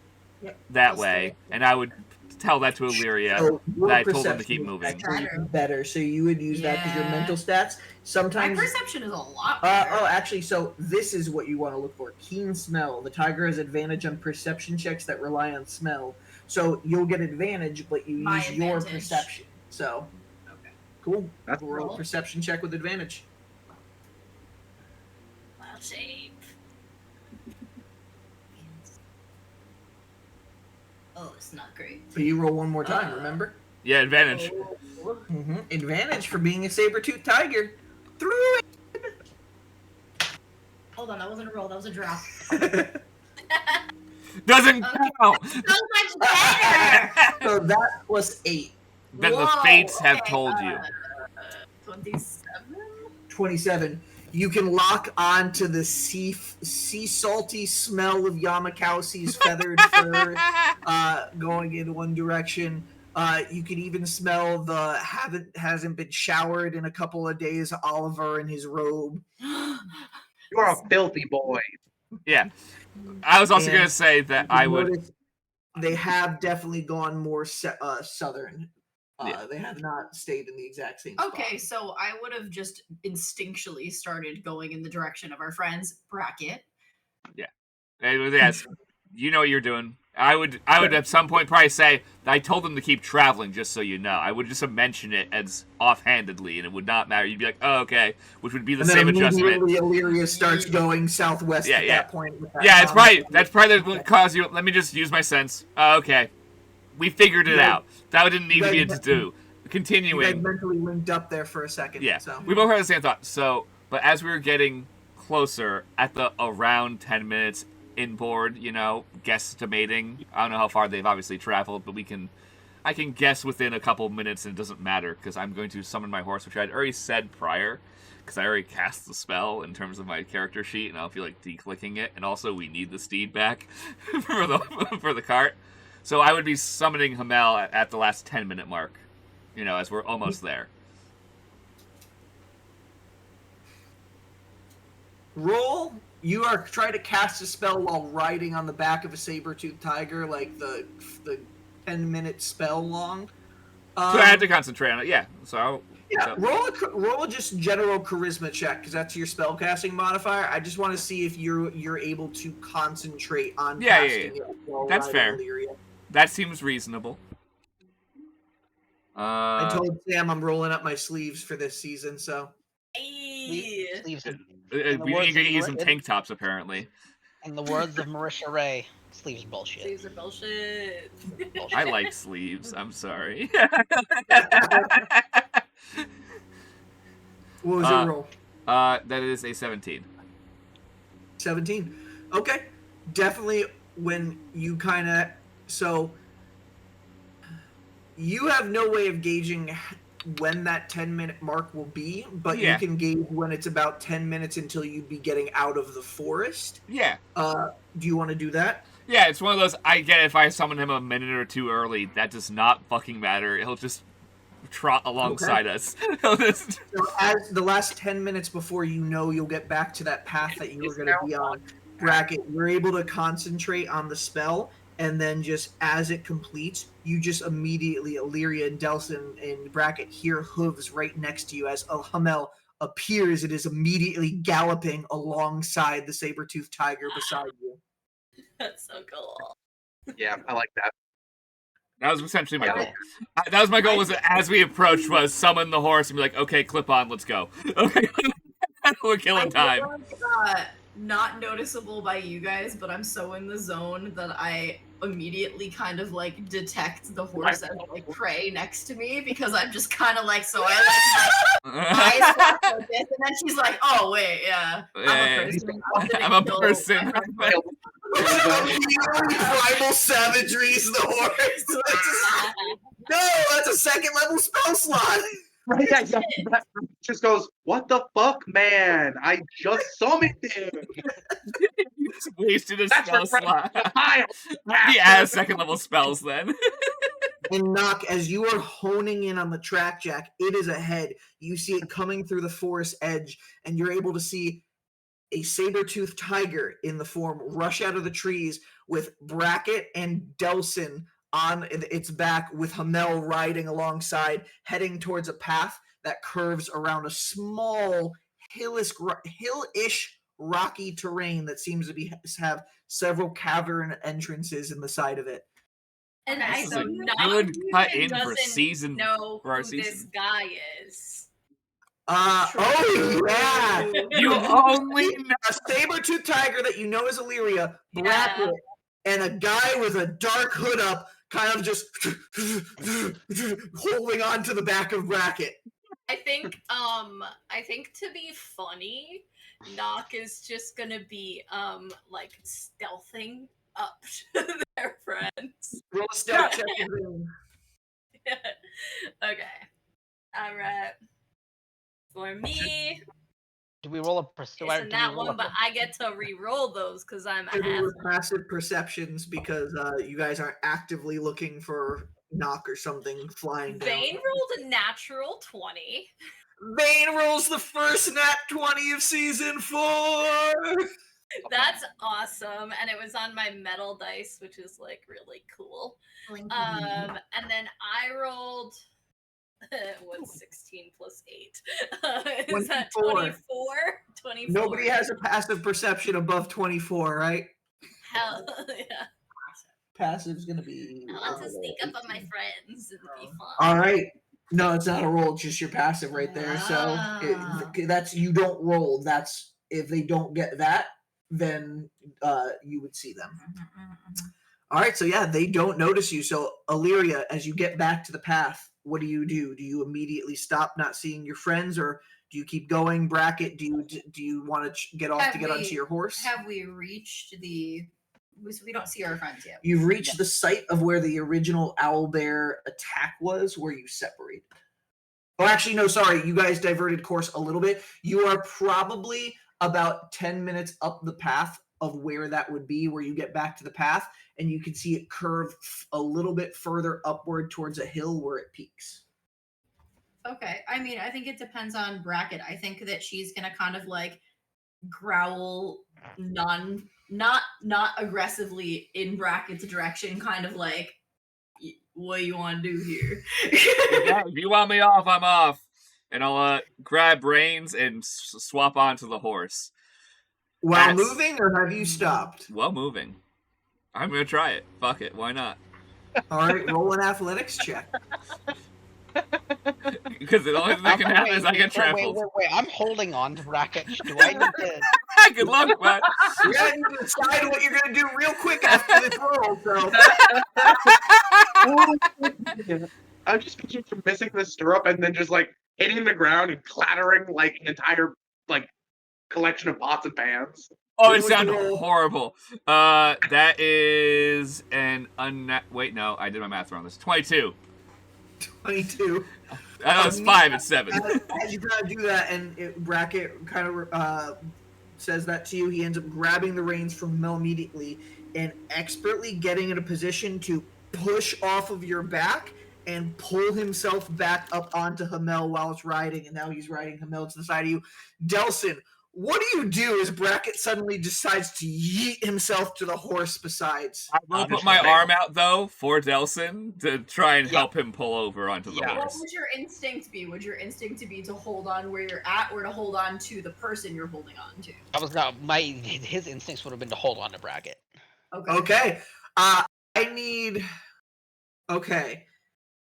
[SPEAKER 3] that way, and I would tell that to Illyria.
[SPEAKER 1] So your
[SPEAKER 3] that I told them to keep
[SPEAKER 1] perception is
[SPEAKER 3] moving.
[SPEAKER 1] actually better, so you would use that as your
[SPEAKER 2] Yeah.
[SPEAKER 1] mental stats. Sometimes
[SPEAKER 2] My perception is a lot better.
[SPEAKER 1] actually, so this is what you want to look for. Keen smell. The tiger has advantage on perception checks that rely on smell. So you'll get advantage, but you
[SPEAKER 2] My
[SPEAKER 1] use your
[SPEAKER 2] advantage.
[SPEAKER 1] perception. So,
[SPEAKER 2] Okay.
[SPEAKER 1] cool.
[SPEAKER 5] That's
[SPEAKER 1] We'll roll a perception check with advantage.
[SPEAKER 6] Wild shape.
[SPEAKER 2] Oh, it's not great.
[SPEAKER 1] But you roll one more time, remember?
[SPEAKER 3] Yeah, advantage.
[SPEAKER 1] Mm-hmm. Advantage for being a saber-toothed tiger. Through
[SPEAKER 2] Hold on, that wasn't a roll, that was a drop.
[SPEAKER 1] it!
[SPEAKER 3] Doesn't count.
[SPEAKER 2] So much better!
[SPEAKER 1] So that plus 8.
[SPEAKER 3] Then the
[SPEAKER 2] Whoa,
[SPEAKER 3] fates have
[SPEAKER 2] okay,
[SPEAKER 3] told you.
[SPEAKER 2] 27?
[SPEAKER 1] 27. You can lock on to the sea salty smell of Llamakausi's feathered fur going in one direction. You can even smell the hasn't been showered in a couple of days Oliver in his robe.
[SPEAKER 5] You are a filthy boy.
[SPEAKER 3] Yeah. I was also
[SPEAKER 1] And
[SPEAKER 3] going to say that
[SPEAKER 1] you
[SPEAKER 3] I would...
[SPEAKER 1] notice they have definitely gone more southern.
[SPEAKER 3] Yeah.
[SPEAKER 1] They have not stayed in the exact same spot.
[SPEAKER 2] Okay, so I would have just instinctually started going in the direction of our friends. Bracket.
[SPEAKER 3] Yes, you know what you're doing. I would at some point probably say, I told them to keep traveling, just so you know. I would just mention it as offhandedly, and it would not matter. You'd be like, oh, okay, which would be the
[SPEAKER 1] And
[SPEAKER 3] same
[SPEAKER 1] then
[SPEAKER 3] adjustment.
[SPEAKER 1] immediately Illyria starts going southwest
[SPEAKER 3] Yeah,
[SPEAKER 1] at
[SPEAKER 3] yeah.
[SPEAKER 1] that point. with that
[SPEAKER 3] Yeah, it's
[SPEAKER 1] comment.
[SPEAKER 3] that's probably what caused you. Let me just use my sense. Oh, okay. We figured it out. That didn't need to be a to-do.
[SPEAKER 1] You guys
[SPEAKER 3] Continuing.
[SPEAKER 1] mentally linked up there for a second.
[SPEAKER 3] Yeah,
[SPEAKER 1] So.
[SPEAKER 3] we both had the same thought. So, but as we were getting closer, at the around 10 minutes inboard, guesstimating. I don't know how far they've obviously traveled, but I can guess within a couple minutes, and it doesn't matter because I'm going to summon my horse, which I'd already said prior, because I already cast the spell in terms of my character sheet, and I'll feel like declicking it. And also, we need the steed back for the cart, so I would be summoning Hamel at the last 10-minute mark. As we're almost there.
[SPEAKER 1] Roll. You are trying to cast a spell while riding on the back of a saber-toothed tiger, like the 10-minute spell long.
[SPEAKER 3] So I had to concentrate on it. Yeah. So
[SPEAKER 1] roll a just general charisma check because that's your spell casting modifier. I just want to see if you're able to concentrate on casting it while
[SPEAKER 3] That's
[SPEAKER 1] riding
[SPEAKER 3] fair.
[SPEAKER 1] Illyria.
[SPEAKER 3] That seems reasonable.
[SPEAKER 1] I told Sam I'm rolling up my sleeves for this season, so.
[SPEAKER 6] Hey.
[SPEAKER 4] Sleeves of,
[SPEAKER 3] We need to use some tank tops, apparently.
[SPEAKER 4] in the words of Marisha Ray, sleeves bullshit.
[SPEAKER 6] Sleeves are bullshit.
[SPEAKER 4] Bullshit.
[SPEAKER 3] I like sleeves. I'm sorry.
[SPEAKER 1] What was your roll?
[SPEAKER 3] That is a 17.
[SPEAKER 1] 17. Okay. Definitely when you kind of... So, you have no way of gauging when that 10-minute mark will be, but you can gauge when it's about 10 minutes until you'd be getting out of the forest.
[SPEAKER 3] Yeah.
[SPEAKER 1] Do you want to do that?
[SPEAKER 3] Yeah, it's one of those, I get it, if I summon him a minute or two early, that does not fucking matter. He'll just trot alongside us.
[SPEAKER 1] So as the last 10 minutes before you'll get back to that path that you were going to be on, Bracket, you're able to concentrate on the spell, and then just as it completes, you just immediately, Illyria and Delson and Bracket, hear hooves right next to you as Hamel appears. It is immediately galloping alongside the saber-toothed tiger beside you.
[SPEAKER 6] That's so cool.
[SPEAKER 5] Yeah, I like that.
[SPEAKER 3] That was essentially my goal. That was my goal, was that as we approached, was summon the horse and be like, okay, clip on, let's go. Okay, we're killing time.
[SPEAKER 2] Not noticeable by you guys, but I'm so in the zone that I immediately kind of like detect the horse as like prey next to me because I'm just kind of like, so I like my eyes flash like this, and then she's like, oh wait, yeah, I'm a person.
[SPEAKER 3] I'm a person.
[SPEAKER 1] Primal savagery's the horse. No, that's a second level spell slot.
[SPEAKER 5] Right, yeah, just goes, what the fuck, man? I just summoned him.
[SPEAKER 3] You just wasted a
[SPEAKER 5] That's
[SPEAKER 3] spell slot.
[SPEAKER 5] Yeah,
[SPEAKER 3] second level spells then.
[SPEAKER 1] And Knock, as you are honing in on the track jack, it is ahead. You see it coming through the forest edge, and you're able to see a saber-toothed tiger in the form rush out of the trees with Brackett and Delson on its back, with Hamel riding alongside, heading towards a path that curves around a small hill-ish rocky terrain that seems to have several cavern entrances in the side of it.
[SPEAKER 6] And
[SPEAKER 2] Okay,
[SPEAKER 6] I
[SPEAKER 3] This is
[SPEAKER 2] so
[SPEAKER 3] a
[SPEAKER 6] not
[SPEAKER 3] good cut in for
[SPEAKER 6] doesn't
[SPEAKER 3] season.
[SPEAKER 6] know
[SPEAKER 3] for our
[SPEAKER 6] who this
[SPEAKER 3] season.
[SPEAKER 6] guy is.
[SPEAKER 1] Oh yeah!
[SPEAKER 3] You only know.
[SPEAKER 1] A saber-toothed tiger that you know is Illyria, Brackett, and a guy with a dark hood up, kind of just holding on to the back of Brackett.
[SPEAKER 6] I think to be funny, Knock is just gonna be like stealthing up to their friends.
[SPEAKER 1] Roll a stealth check.
[SPEAKER 6] Okay. Alright. For me,
[SPEAKER 4] Do we roll a perception?
[SPEAKER 6] isn't that one, but I get to re-roll those because I'm a
[SPEAKER 1] They
[SPEAKER 6] half.
[SPEAKER 1] were passive perceptions because you guys aren't actively looking for Knock or something flying down.
[SPEAKER 6] Vane rolled a natural 20.
[SPEAKER 1] Vane rolls the first nat 20 of season 4.
[SPEAKER 6] That's awesome, and it was on my metal dice, which is like really cool. And then I rolled what's 16 plus 8? Is that 24? 24.
[SPEAKER 1] Nobody has a passive perception above 24, right?
[SPEAKER 6] Hell yeah.
[SPEAKER 1] Passive's gonna be.
[SPEAKER 6] I want to sneak up on my friends and be fun.
[SPEAKER 1] All right. No, it's not a roll. It's just your passive right there. So that's you don't roll. That's if they don't get that, then you would see them. All right. So yeah, they don't notice you. So Illyria, as you get back to the path, what do? Do you immediately stop not seeing your friends, or do you keep going? Brackett, do you want to get off to get onto your horse?
[SPEAKER 2] Have we reached the? We don't see our friends yet.
[SPEAKER 1] You've reached the site of where the original owlbear attack was, where you separated. Oh, actually, no, sorry. You guys diverted course a little bit. You are probably about 10 minutes up the path of where that would be, where you get back to the path, and you can see it curve a little bit further upward towards a hill where it peaks.
[SPEAKER 2] Okay. I mean, I think it depends on Brackett. I think that she's going to kind of like growl not aggressively in Brackett's direction, kind of like, what do you want to do here?
[SPEAKER 3] If you want me off, I'm off. And I'll grab reins and swap onto the horse.
[SPEAKER 1] While moving, or have you stopped?
[SPEAKER 3] While moving. I'm going to try it. Fuck it. Why not?
[SPEAKER 1] All right, roll an athletics check.
[SPEAKER 3] Because the only thing that can happen is I get trampled.
[SPEAKER 4] Wait. I'm holding on to Brackett. Do I need to...
[SPEAKER 3] Good luck, bud.
[SPEAKER 1] You gotta need to decide what you're gonna do real quick after this roll. So
[SPEAKER 5] I'm just picturing from missing the stirrup and then just like hitting the ground and clattering like an entire like collection of pots and pans.
[SPEAKER 3] Oh, it sounded horrible. That is an wait, no, I did my math wrong. This 22.
[SPEAKER 1] 22.
[SPEAKER 3] It's 5 and 7.
[SPEAKER 1] As you gotta do that, and Brackett kind of says that to you. He ends up grabbing the reins from Mel immediately and expertly getting in a position to push off of your back and pull himself back up onto Hamel while it's riding, and now he's riding Hamel to the side of you. Delson, what do you do as Brackett suddenly decides to yeet himself to the horse besides?
[SPEAKER 3] I will put my arm out, though, for Delson to try and help him pull over onto the
[SPEAKER 2] What
[SPEAKER 3] horse.
[SPEAKER 2] would your instinct be? Would your instinct to be to hold on where you're at, or to hold on to the person you're holding on to?
[SPEAKER 4] That was not his instincts would have been to hold on to Brackett.
[SPEAKER 1] Okay.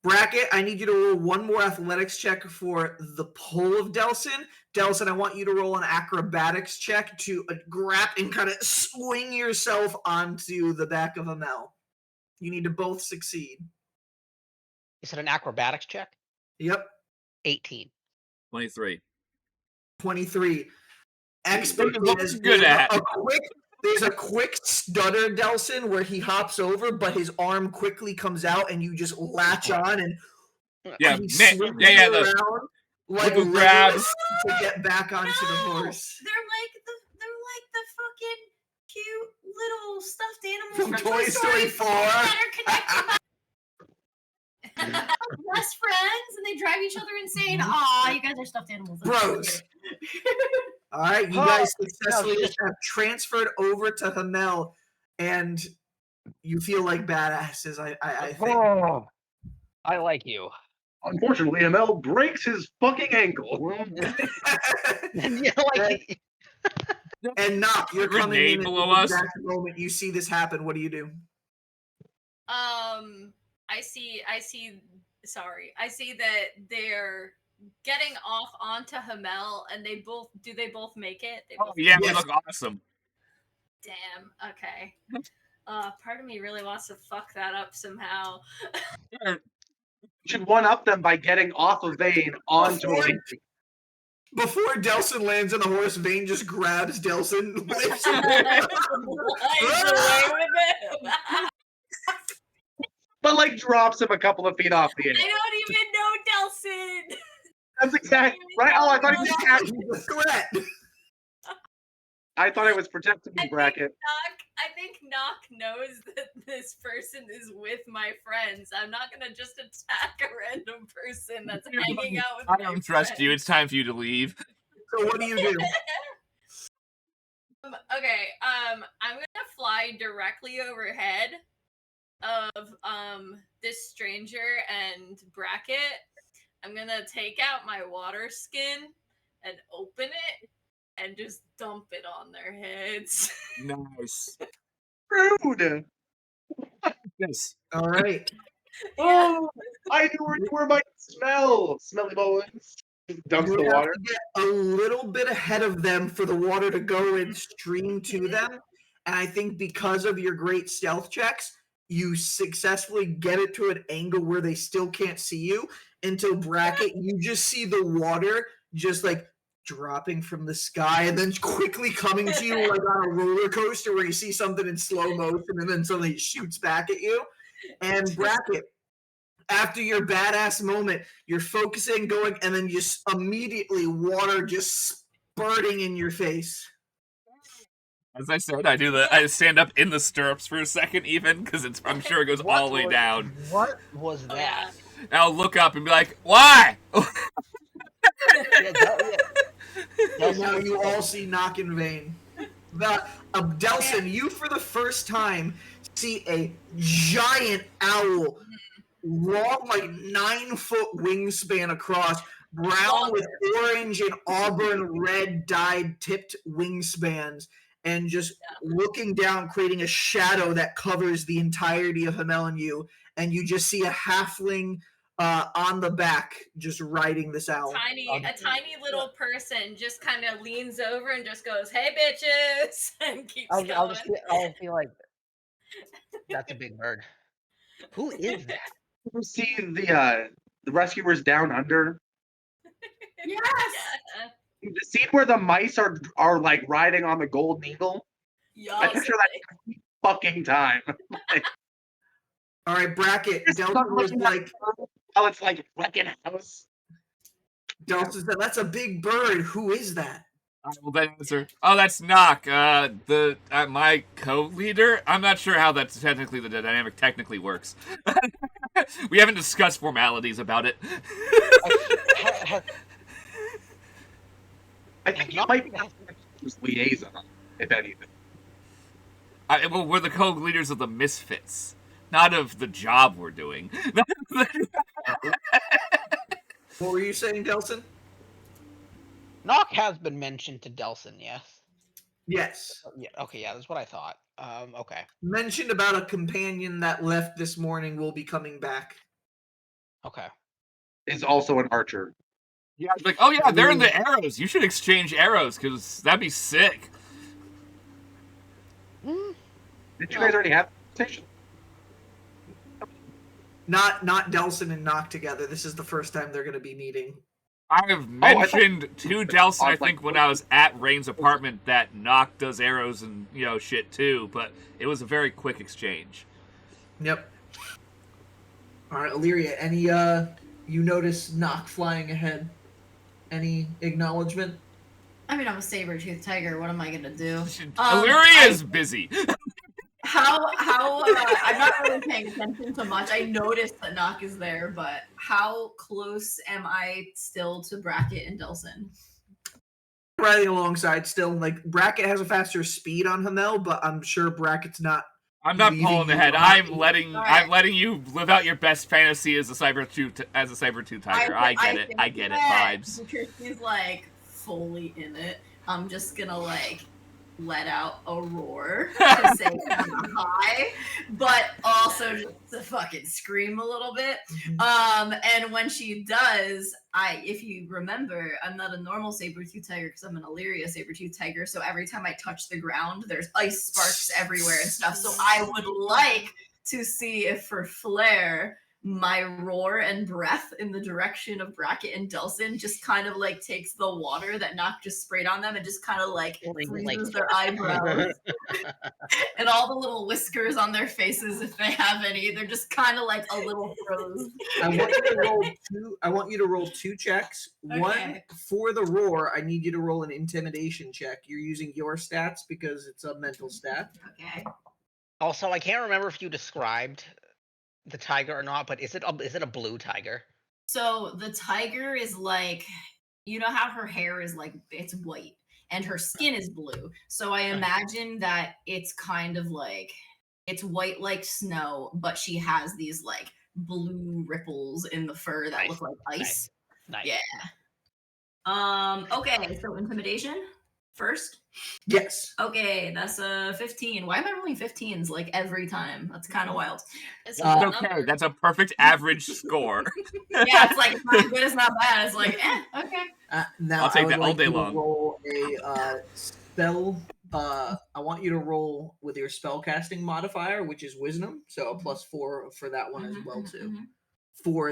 [SPEAKER 1] Brackett, I need you to roll one more athletics check for the pull of Delson. Delson, I want you to roll an acrobatics check to grab and kind of swing yourself onto the back of Hamel. You need to both succeed.
[SPEAKER 4] Is it an acrobatics check?
[SPEAKER 1] Yep.
[SPEAKER 4] 18.
[SPEAKER 3] 23.
[SPEAKER 1] 23. Expert.
[SPEAKER 3] Good at.
[SPEAKER 1] There's a quick stutter, Delson, where he hops over, but his arm quickly comes out, and you just latch on, and he swings you around like
[SPEAKER 3] grabs
[SPEAKER 1] to get back onto the horse.
[SPEAKER 2] They're like the fucking cute little stuffed animals
[SPEAKER 1] From
[SPEAKER 2] from
[SPEAKER 1] Toy Story 4.
[SPEAKER 2] that are connected by best friends, and they drive each other insane. Aw, you guys are stuffed animals.
[SPEAKER 1] Bros. All right, you guys successfully have transferred over to Hamel, and you feel like badasses. I think.
[SPEAKER 4] Oh, I like you.
[SPEAKER 5] Unfortunately, Hamel breaks his fucking ankle.
[SPEAKER 1] And Knock, you're coming in
[SPEAKER 3] below
[SPEAKER 1] at
[SPEAKER 3] us.
[SPEAKER 1] the exact moment you see this happen. What do you do?
[SPEAKER 6] I see that they're getting off onto Hamel, and they both make it? They both
[SPEAKER 3] we look awesome.
[SPEAKER 6] Damn, okay. Part of me really wants to fuck that up somehow.
[SPEAKER 5] You should one-up them by getting off of Vane onto a link.
[SPEAKER 1] Before Delson lands on the horse, Vane just grabs Delson, lifts him
[SPEAKER 6] Flies away with him.
[SPEAKER 5] But like drops him a couple of feet off the air.
[SPEAKER 6] I don't even know Delson.
[SPEAKER 5] That's exactly right. Oh, I thought he was attacking.
[SPEAKER 1] a threat.
[SPEAKER 5] I thought I was protecting the bracket.
[SPEAKER 6] I think Knock knows that this person is with my friends. I'm not gonna just attack a random person that's hanging out with
[SPEAKER 3] I
[SPEAKER 6] my
[SPEAKER 3] don't trust
[SPEAKER 6] friends.
[SPEAKER 3] you. It's time for you to leave.
[SPEAKER 1] So what do you do?
[SPEAKER 6] Okay, I'm gonna fly directly overhead of this stranger and bracket. I'm gonna take out my water skin and open it and just dump it on their heads.
[SPEAKER 3] Nice.
[SPEAKER 5] Rude.
[SPEAKER 3] Yes.
[SPEAKER 1] All right.
[SPEAKER 5] Oh, I knew where you were by smelly bones. Dumps
[SPEAKER 1] You
[SPEAKER 5] the
[SPEAKER 1] have
[SPEAKER 5] water.
[SPEAKER 1] to get a little bit ahead of them for the water to go and stream to them. And I think because of your great stealth checks, you successfully get it to an angle where they still can't see you. Until bracket, you just see the water just like dropping from the sky and then quickly coming to you like on a roller coaster where you see something in slow motion and then suddenly it shoots back at you. And bracket, after your badass moment, you're focusing, going, and then just immediately water just spurting in your face.
[SPEAKER 3] As I said, I do I stand up in the stirrups for a second, even because I'm sure it goes all the way down.
[SPEAKER 4] What was that?
[SPEAKER 3] And I'll look up and be like, "Why?"
[SPEAKER 1] And now you all see Knock in Vain. Delson, you for the first time see a giant owl, long, like 9-foot wingspan across, brown with orange and auburn red dyed tipped wingspans, and just looking down, creating a shadow that covers the entirety of Hamel and you you just see a halfling on the back just riding this owl.
[SPEAKER 6] A tiny little person just kind of leans over and just goes, "Hey, bitches," and keeps going.
[SPEAKER 4] I'll feel like that's a big bird. Who is that?
[SPEAKER 5] You see the rescuers down under.
[SPEAKER 2] Yes.
[SPEAKER 6] Yeah.
[SPEAKER 5] The scene where the mice are like riding on the golden eagle. I picture that every fucking time.
[SPEAKER 1] All right, bracket. Delson was like,
[SPEAKER 5] "Oh, it's like wrecking house."
[SPEAKER 1] Delson said, "That's a big bird. Who is that?"
[SPEAKER 3] I will then answer, "Oh, that's Knock, my co-leader. I'm not sure how that's the dynamic technically works. We haven't discussed formalities about it."
[SPEAKER 5] I think you might be liaison, if anything.
[SPEAKER 3] Well, we're the co-leaders of the Misfits, not of the job we're doing.
[SPEAKER 1] What were you saying, Delson?
[SPEAKER 4] Knock has been mentioned to Delson, yes?
[SPEAKER 1] Yes.
[SPEAKER 4] Yeah, okay, yeah, that's what I thought. Okay.
[SPEAKER 1] Mentioned about a companion that left this morning will be coming back.
[SPEAKER 4] Okay.
[SPEAKER 5] Is also an archer.
[SPEAKER 3] Yeah, like, oh yeah, they're in the arrows. You should exchange arrows, because that'd be sick.
[SPEAKER 5] Did you guys already have a conversation?
[SPEAKER 1] Not Delson and Nock together. This is the first time they're going to be meeting.
[SPEAKER 3] I have mentioned to Delson, I think, when I was at Rain's apartment, that Nock does arrows and shit too, but it was a very quick exchange.
[SPEAKER 1] Yep. All right, Illyria. Any you notice Nock flying ahead? Any acknowledgement?
[SPEAKER 2] I mean, I'm a saber-toothed tiger. What am I gonna do?
[SPEAKER 3] Illyria's busy.
[SPEAKER 2] I'm not really paying attention to much. I noticed that Nock is there, but how close am I still to Bracket and Delson?
[SPEAKER 1] Riding alongside still. Like, Bracket has a faster speed on Hamel, but I'm sure Bracket's not.
[SPEAKER 3] I'm not pulling ahead. I'm letting you live out your best fantasy as a saber-tooth tiger. I get it. Vibes.
[SPEAKER 2] He's like fully in it. I'm just gonna like let out a roar to say hi, but also just to fucking scream a little bit. And when she does, if you remember, I'm not a normal saber-tooth tiger because I'm an Illyria saber-tooth tiger. So every time I touch the ground, there's ice sparks everywhere and stuff. So I would like to see if for flair, my roar and breath in the direction of Bracket and Delson just kind of like takes the water that Nock just sprayed on them and just kind of like freezes their eyebrows and all the little whiskers on their faces, if they have any, they're just kind of like a little froze.
[SPEAKER 1] I want you to roll two checks.
[SPEAKER 2] Okay.
[SPEAKER 1] One for the roar. I need you to roll an intimidation check. You're using your stats because it's a mental stat.
[SPEAKER 2] Okay.
[SPEAKER 4] Also, I can't remember if you described the tiger or not, but is it a blue tiger?
[SPEAKER 2] So the tiger is like, you know how her hair is like, it's white and her skin is blue. So I imagine that it's kind of like, it's white like snow, but she has these like blue ripples in the fur that look like ice.
[SPEAKER 4] Nice.
[SPEAKER 2] Yeah. Okay, so intimidation first.
[SPEAKER 1] Yes.
[SPEAKER 2] Okay, that's a 15. Why am I rolling 15s like every time? That's kind of wild.
[SPEAKER 6] It's
[SPEAKER 3] Okay, that's a perfect average score.
[SPEAKER 2] Yeah, it's like it's not good, it's not bad. It's like, okay.
[SPEAKER 1] Now
[SPEAKER 3] I'll take that all
[SPEAKER 1] like
[SPEAKER 3] day
[SPEAKER 1] you to
[SPEAKER 3] long.
[SPEAKER 1] roll a spell. I want you to roll with your spellcasting modifier, which is Wisdom, so a +4 for that one as well too. For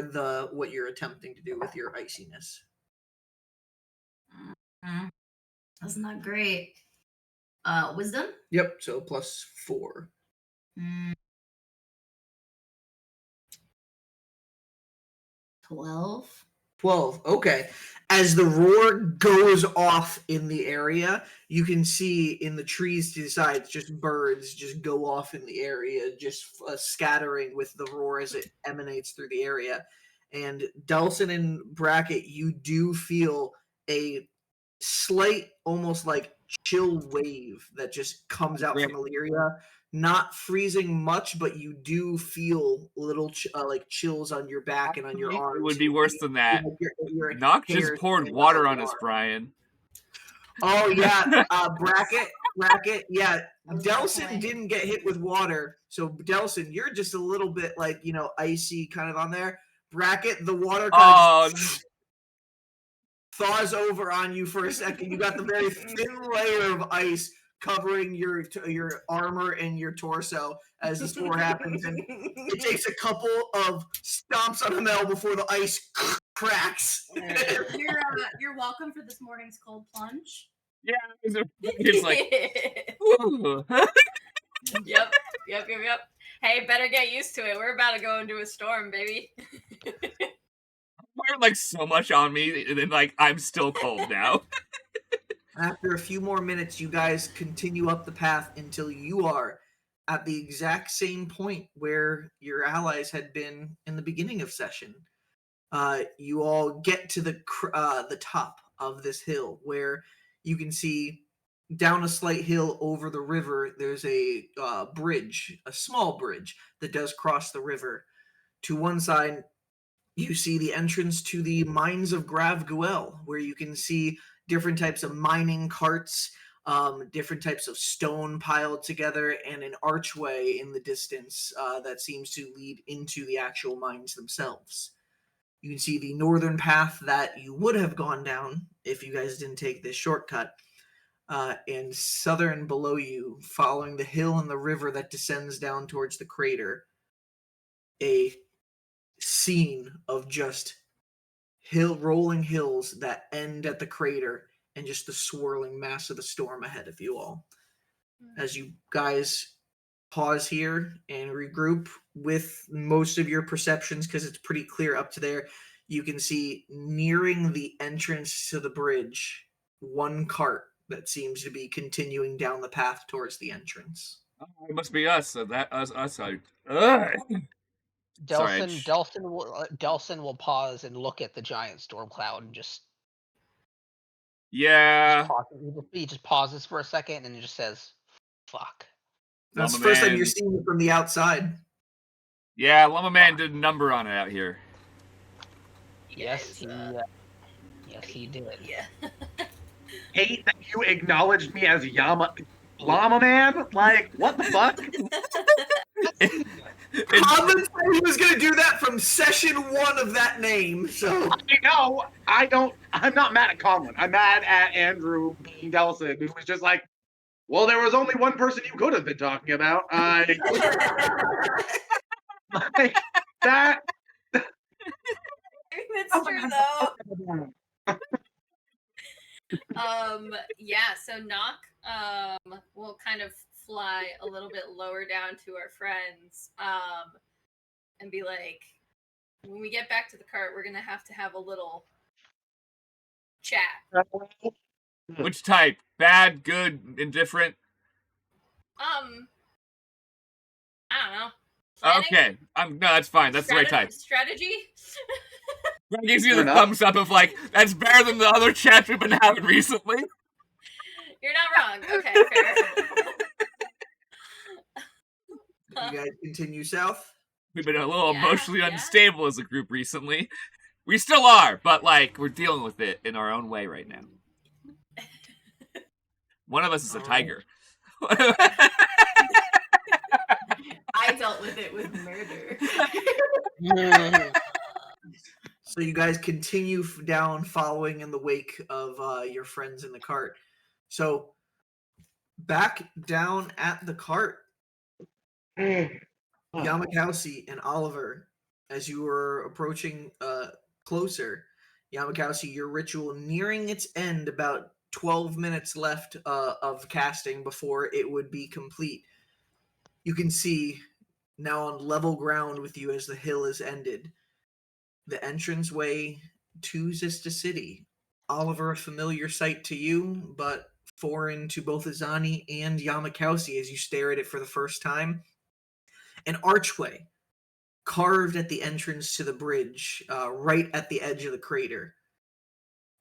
[SPEAKER 1] what you're attempting to do with your iciness.
[SPEAKER 2] That's not great. Wisdom?
[SPEAKER 1] Yep, so +4.
[SPEAKER 2] 12.
[SPEAKER 1] 12. Okay. As the roar goes off in the area, you can see in the trees to the sides just birds just go off in the area, just scattering with the roar as it emanates through the area. And Delson and Bracket, you do feel a slight, almost like chill wave that just comes out from Illyria. Not freezing much, but you do feel little like chills on your back and on your arms.
[SPEAKER 3] It would be worse than that.
[SPEAKER 1] Your
[SPEAKER 3] Nock just poured water on us, Brian.
[SPEAKER 1] Oh yeah, Bracket. Yeah, Delson didn't get hit with water, so Delson, you're just a little bit like icy kind of on there. Bracket, the water kind of thaws over on you for a second. You got the very thin layer of ice covering your armor and your torso as this war happens, and it takes a couple of stomps on Hamel before the ice cracks.
[SPEAKER 2] You're welcome for this morning's cold plunge.
[SPEAKER 3] Yeah, it's like, ooh.
[SPEAKER 6] Yep. Hey, better get used to it. We're about to go into a storm, baby.
[SPEAKER 3] Wearing like so much on me, and then like I'm still cold now.
[SPEAKER 1] After a few more minutes, you guys continue up the path until you are at the exact same point where your allies had been in the beginning of session. You all get to the top of this hill where you can see down a slight hill over the river. There's a bridge, a small bridge that does cross the river. To one side, you see the entrance to the mines of Grav Guel, where you can see different types of mining carts, different types of stone piled together, and an archway in the distance that seems to lead into the actual mines themselves. You can see the northern path that you would have gone down if you guys didn't take this shortcut. And southern below you, following the hill and the river that descends down towards the crater, a scene of just rolling hills that end at the crater and just the swirling mass of the storm ahead of you all. As you guys pause here and regroup with most of your perceptions, because it's pretty clear up to there, you can see nearing the entrance to the bridge one cart that seems to be continuing down the path towards the entrance.
[SPEAKER 3] Oh, it must be us. So that us. Sorry.
[SPEAKER 4] Delson will pause and look at the giant storm cloud and just
[SPEAKER 3] Yeah.
[SPEAKER 4] pause. He just pauses for a second and just says, "Fuck."
[SPEAKER 1] That's the
[SPEAKER 3] Llama
[SPEAKER 1] first time
[SPEAKER 3] Man.
[SPEAKER 1] you're seeing it from the outside.
[SPEAKER 3] Yeah, Llama Man did a number on it out here.
[SPEAKER 4] Yes, he did.
[SPEAKER 6] Yeah.
[SPEAKER 5] Hate that you acknowledged me as Llama Man? Like, what the fuck?
[SPEAKER 1] Common said he was going to do that from session 1 of that name, so...
[SPEAKER 5] I know, I'm not mad at Conlon. I'm mad at Andrew being Delson, who was just like, well, there was only one person you could have been talking about. Like that.
[SPEAKER 6] That's true though. Yeah, so Knock will kind of fly a little bit lower down to our friends and be like, when we get back to the cart, we're gonna have to have a little chat.
[SPEAKER 3] Which type? Bad, good, indifferent?
[SPEAKER 6] I don't know. Planning?
[SPEAKER 3] Okay. No, that's fine. That's the right type.
[SPEAKER 6] Strategy?
[SPEAKER 3] That gives you
[SPEAKER 5] Fair
[SPEAKER 3] the
[SPEAKER 5] enough.
[SPEAKER 3] thumbs up of like, that's better than the other chats we've been having recently.
[SPEAKER 6] You're not wrong. Okay, fair.
[SPEAKER 1] You guys continue south?
[SPEAKER 3] We've been a little
[SPEAKER 6] Yeah,
[SPEAKER 3] emotionally
[SPEAKER 6] yeah.
[SPEAKER 3] unstable as a group recently. We still are, but like, we're dealing with it in our own way right now. One of us is a tiger.
[SPEAKER 2] I dealt with it with murder.
[SPEAKER 1] So you guys continue down, following in the wake of your friends in the cart. So back down at the cart, Llamakausi and Oliver, as you were approaching closer, Llamakausi, your ritual nearing its end, about 12 minutes left of casting before it would be complete. You can see now on level ground with you as the hill is ended, the entranceway to Xysta City. Oliver, a familiar sight to you, but foreign to both Azani and Llamakausi as you stare at it for the first time. An archway carved at the entrance to the bridge, right at the edge of the crater.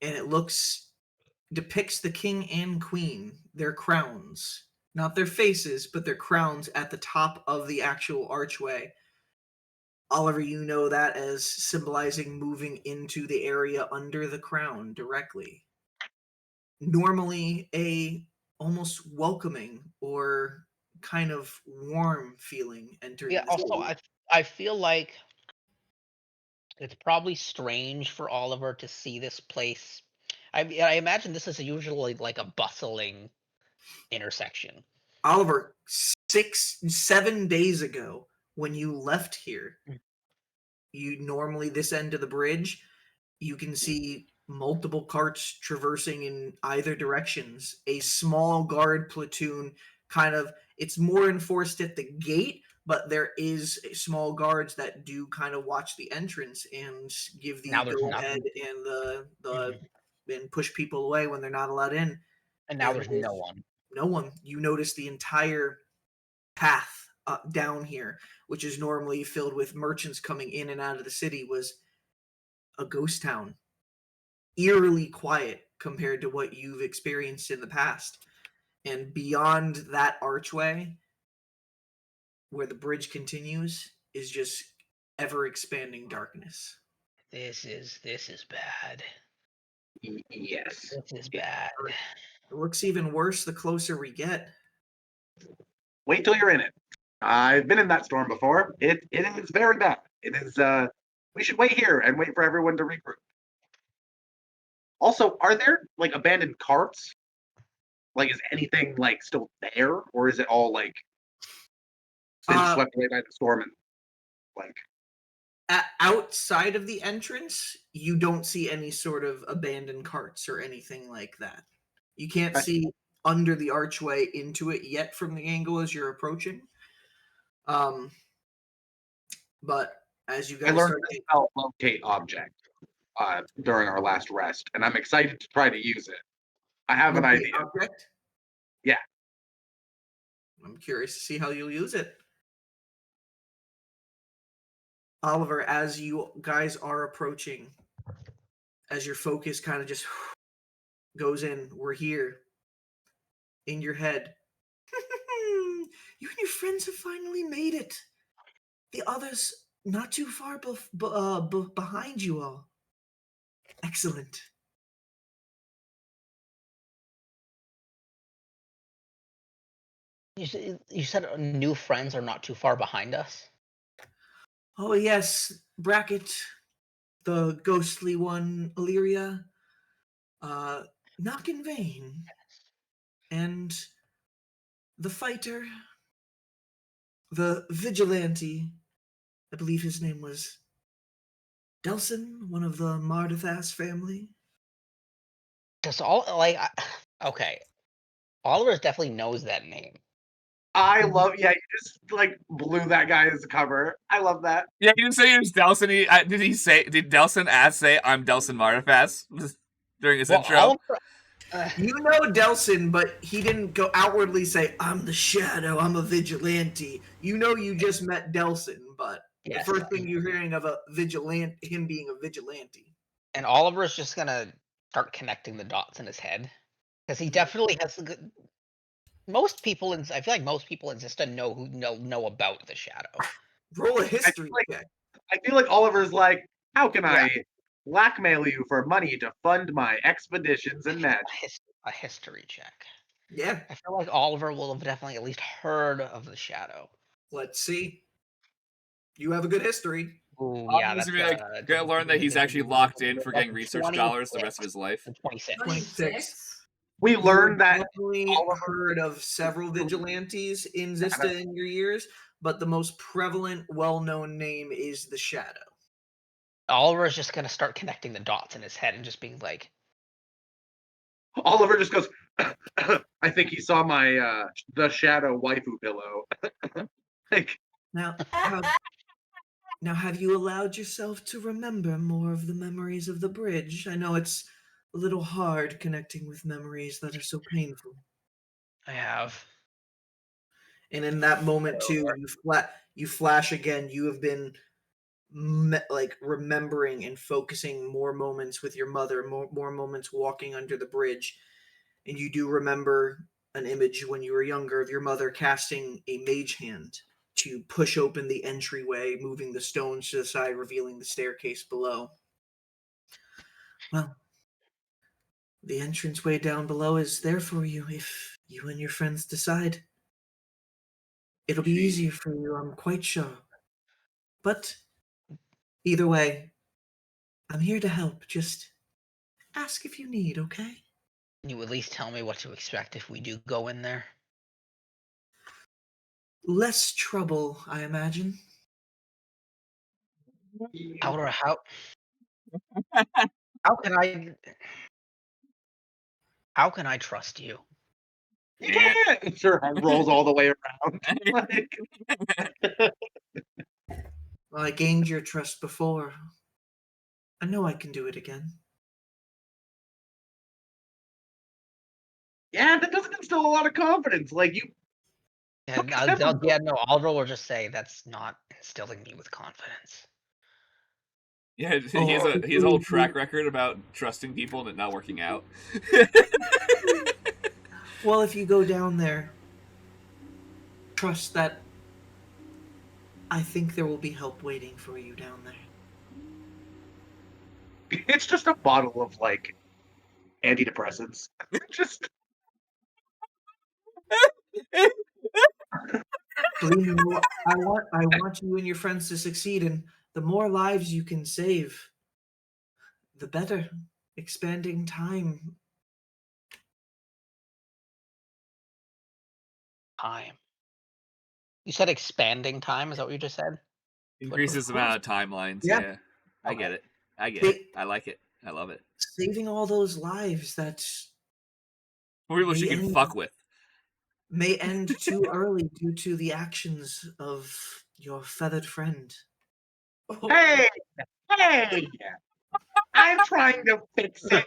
[SPEAKER 1] And it depicts the king and queen, their crowns. Not their faces, but their crowns at the top of the actual archway. Oliver, you know that as symbolizing moving into the area under the crown directly. Normally a almost welcoming or kind of warm feeling entering
[SPEAKER 4] Yeah.
[SPEAKER 1] the
[SPEAKER 4] Also,
[SPEAKER 1] city.
[SPEAKER 4] I feel like it's probably strange for Oliver to see this place. I imagine this is usually like a bustling intersection.
[SPEAKER 1] Oliver, 7 days ago, when you left here, you normally this end of the bridge, you can see multiple carts traversing in either directions. A small guard platoon, kind of, it's more enforced at the gate, but there is small guards that do kind of watch the entrance and give the
[SPEAKER 4] Now there's
[SPEAKER 1] go ahead
[SPEAKER 4] nothing.
[SPEAKER 1] and the
[SPEAKER 4] Mhm.
[SPEAKER 1] and push people away when they're not allowed in.
[SPEAKER 4] And now
[SPEAKER 1] And
[SPEAKER 4] there's no one.
[SPEAKER 1] no one. You notice the entire path down here, which is normally filled with merchants coming in and out of the city, was a ghost town. Eerily quiet compared to what you've experienced in the past. And beyond that archway, where the bridge continues, is just ever expanding darkness.
[SPEAKER 4] This is bad.
[SPEAKER 5] Yes.
[SPEAKER 4] This is bad.
[SPEAKER 1] It looks even worse the closer we get.
[SPEAKER 5] Wait till you're in it. I've been in that storm before. It is very bad. It is. We should wait here and wait for everyone to regroup. Also, are there like abandoned carts? Like, is anything like still there, or is it all like been swept away by the storm and like?
[SPEAKER 1] outside of the entrance, you don't see any sort of abandoned carts or anything like that. You can't
[SPEAKER 5] Okay.
[SPEAKER 1] see under the archway into it yet from the angle as you're approaching. But as you
[SPEAKER 5] I
[SPEAKER 1] guys
[SPEAKER 5] learned
[SPEAKER 1] start,
[SPEAKER 5] the spell locate object during our last rest, and I'm excited to try to use it. I have an
[SPEAKER 1] locate
[SPEAKER 5] idea.
[SPEAKER 1] object.
[SPEAKER 5] Yeah.
[SPEAKER 1] I'm curious to see how you'll use it. Oliver, as you guys are approaching, as your focus kind of just goes in, we're here in your head. You and your friends have finally made it. The others not too far behind you all. Excellent.
[SPEAKER 4] You said new friends are not too far behind us?
[SPEAKER 1] Oh yes, Bracket, the ghostly one, Illyria, Knock in Vain, and the fighter, the vigilante, I believe his name was Delson, one of the Mardathas family.
[SPEAKER 4] Does okay. Oliver definitely knows that name.
[SPEAKER 5] I love, yeah, you just like blew that guy as a cover. I love that.
[SPEAKER 3] Yeah, you didn't say he was Delson. Did Delson say I'm Delson Martifas during his intro?
[SPEAKER 4] Oliver,
[SPEAKER 1] You know Delson, but he didn't go outwardly say, I'm the Shadow, I'm a vigilante. You know you just met Delson, but
[SPEAKER 4] yes,
[SPEAKER 1] the first thing you're hearing of him being a vigilante.
[SPEAKER 4] and Oliver's just gonna start connecting the dots in his head because he definitely has the good. Most people I feel like most people in Xysta know about the Shadow.
[SPEAKER 1] Roll a history
[SPEAKER 5] like-
[SPEAKER 1] check.
[SPEAKER 5] I feel like Oliver's like, how can
[SPEAKER 4] Yeah.
[SPEAKER 5] I blackmail you for money to fund my expeditions and magic?
[SPEAKER 4] A history check.
[SPEAKER 1] Yeah,
[SPEAKER 4] I feel like Oliver will have definitely at least heard of the Shadow.
[SPEAKER 1] let's see. You have a good history.
[SPEAKER 4] Ooh,
[SPEAKER 3] Yeah, that's gonna learn that he's actually locked in for getting research dollars the rest of his life.
[SPEAKER 4] 26.
[SPEAKER 1] 26.
[SPEAKER 5] We learned that
[SPEAKER 1] Definitely
[SPEAKER 5] Oliver-
[SPEAKER 1] heard of several vigilantes in Xysta in your years, but the most prevalent, well-known name is the Shadow.
[SPEAKER 4] Oliver's just gonna start connecting the dots in his head and just being like,
[SPEAKER 5] Oliver just goes, I think he saw my the shadow waifu pillow. Like,
[SPEAKER 1] Now, have you allowed yourself to remember more of the memories of the bridge? I know it's a little hard connecting with memories that are so painful.
[SPEAKER 4] I have.
[SPEAKER 1] And in that moment too, you flash again. You have been remembering and focusing more moments with your mother, more moments walking under the bridge, and you do remember an image when you were younger of your mother casting a mage hand to push open the entryway, moving the stones to the side, revealing the staircase below. Well, the entranceway down below is there for you if you and your friends decide. It'll be easier for you, I'm quite sure. But either way, I'm here to help. Just ask if you need, okay?
[SPEAKER 4] Can you at least tell me what to expect if we do go in there?
[SPEAKER 1] Less trouble, I imagine.
[SPEAKER 4] How how can I how can I trust you?
[SPEAKER 5] you can't. Sure, head rolls all the way around. Like,
[SPEAKER 1] Well, I gained your trust before. I know I can do it again.
[SPEAKER 5] yeah, that doesn't instill a lot of confidence. Like you,
[SPEAKER 4] No, Oliver will just say that's not instilling me with confidence.
[SPEAKER 3] Yeah, he has a whole track record about trusting people and it not working out.
[SPEAKER 1] Well, if you go down there, trust that I think there will be help waiting for you down there.
[SPEAKER 5] it's just a bottle of like antidepressants. Just
[SPEAKER 1] Believe me, I want you and your friends to succeed, and the more lives you can save, the better. Expanding time.
[SPEAKER 4] Time. You said expanding time, is that what you just said?
[SPEAKER 3] Increases the amount of timelines.
[SPEAKER 1] Yeah.
[SPEAKER 3] Yeah. I get
[SPEAKER 5] Okay.
[SPEAKER 3] it. I get
[SPEAKER 1] They-
[SPEAKER 3] it. I like it. I love it.
[SPEAKER 1] Saving all those lives that
[SPEAKER 3] More people you
[SPEAKER 1] The
[SPEAKER 3] can
[SPEAKER 1] end.
[SPEAKER 3] fuck with.
[SPEAKER 1] may end too early due to the actions of your feathered friend.
[SPEAKER 5] Hey, hey! I'm trying to fix it.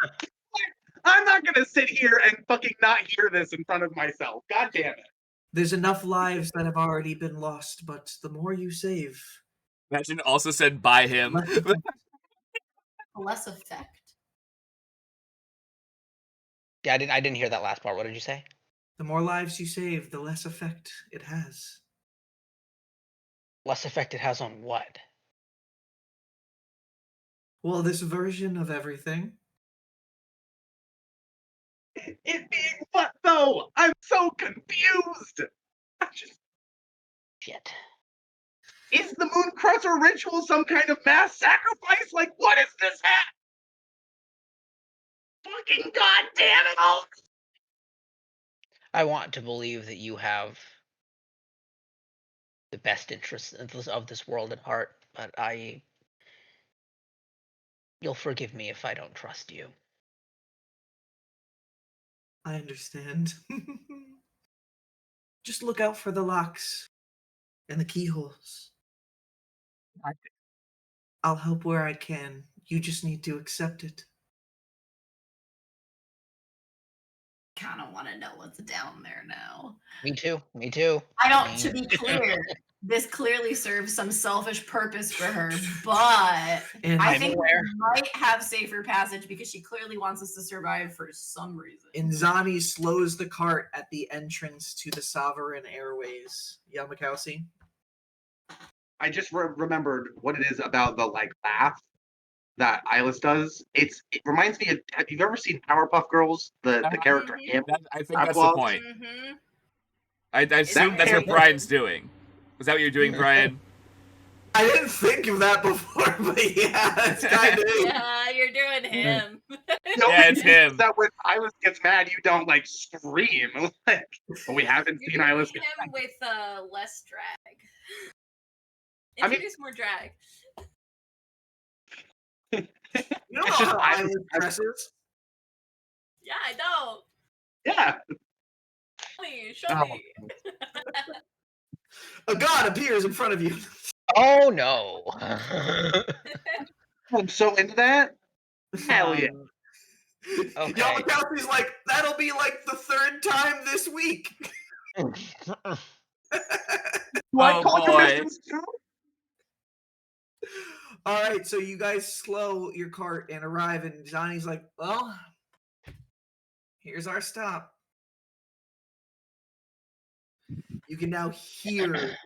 [SPEAKER 5] I'm not gonna sit here and fucking not hear this in front of myself. God damn it.
[SPEAKER 1] There's enough lives that have already been lost, but the more you save,
[SPEAKER 3] Imagine also said by him.
[SPEAKER 1] less effect.
[SPEAKER 2] Less effect.
[SPEAKER 4] Yeah, I didn't hear that last part. What did you say?
[SPEAKER 1] The more lives you save, the less effect it has.
[SPEAKER 4] Less effect it has on what?
[SPEAKER 1] Well, this version of everything.
[SPEAKER 5] It being what though? I'm so confused. I just,
[SPEAKER 4] Shit.
[SPEAKER 5] is the Moon Crusher ritual some kind of mass sacrifice? Like, what is this hat? Fucking goddamn it all!
[SPEAKER 4] I want to believe that you have the best interests of this world at heart, but you'll forgive me if I don't trust you.
[SPEAKER 1] I understand. Just look out for the locks and the keyholes. I'll help where I can. You just need to accept it.
[SPEAKER 2] Kind of want to know what's down there now.
[SPEAKER 4] Me too. Me too.
[SPEAKER 2] I don't.
[SPEAKER 4] Me
[SPEAKER 2] To be clear, this clearly serves some selfish purpose for her, but
[SPEAKER 1] And
[SPEAKER 2] I
[SPEAKER 4] I'm
[SPEAKER 2] think
[SPEAKER 4] aware.
[SPEAKER 2] we might have safer passage because she clearly wants us to survive for some reason.
[SPEAKER 1] Inzani slows the cart at the entrance to the Sovereign Airways. Llamakausi?
[SPEAKER 5] I just remembered what it is about the like laugh that Ilis does. It reminds me of. Have you ever seen Powerpuff Girls? The character
[SPEAKER 6] Mhm.
[SPEAKER 5] him.
[SPEAKER 3] I think that's the point.
[SPEAKER 6] Mm-hmm.
[SPEAKER 3] I assume that's what
[SPEAKER 5] character-
[SPEAKER 3] Brian's doing. Is that what you're doing, Brian?
[SPEAKER 1] I didn't think of that before, but yeah, it's kind of.
[SPEAKER 6] Yeah, you're doing him.
[SPEAKER 5] The
[SPEAKER 3] Yeah,
[SPEAKER 5] only
[SPEAKER 3] it's
[SPEAKER 5] thing is
[SPEAKER 3] him.
[SPEAKER 5] that when Ilis gets mad, you don't like scream. Like, but we haven't
[SPEAKER 6] You're
[SPEAKER 5] seen
[SPEAKER 6] doing
[SPEAKER 5] Ilis get
[SPEAKER 6] him with less drag.
[SPEAKER 5] I mean-
[SPEAKER 6] Introduce more drag.
[SPEAKER 1] You don't
[SPEAKER 5] It's
[SPEAKER 1] know
[SPEAKER 5] just
[SPEAKER 1] how
[SPEAKER 5] Ilis.
[SPEAKER 1] Iris dresses.
[SPEAKER 6] Yeah, I know.
[SPEAKER 5] Yeah.
[SPEAKER 6] Please show
[SPEAKER 5] Oh.
[SPEAKER 6] me.
[SPEAKER 1] A god appears in front of you.
[SPEAKER 4] Oh no.
[SPEAKER 5] I'm so into that. Hell yeah.
[SPEAKER 4] Okay.
[SPEAKER 1] Yamakausi's like, that'll be like the third time this week.
[SPEAKER 5] Do I
[SPEAKER 3] Oh,
[SPEAKER 5] call
[SPEAKER 3] boy.
[SPEAKER 5] commissions too?
[SPEAKER 1] All right, so you guys slow your cart and arrive, and Johnny's like, well, here's our stop. You can now hear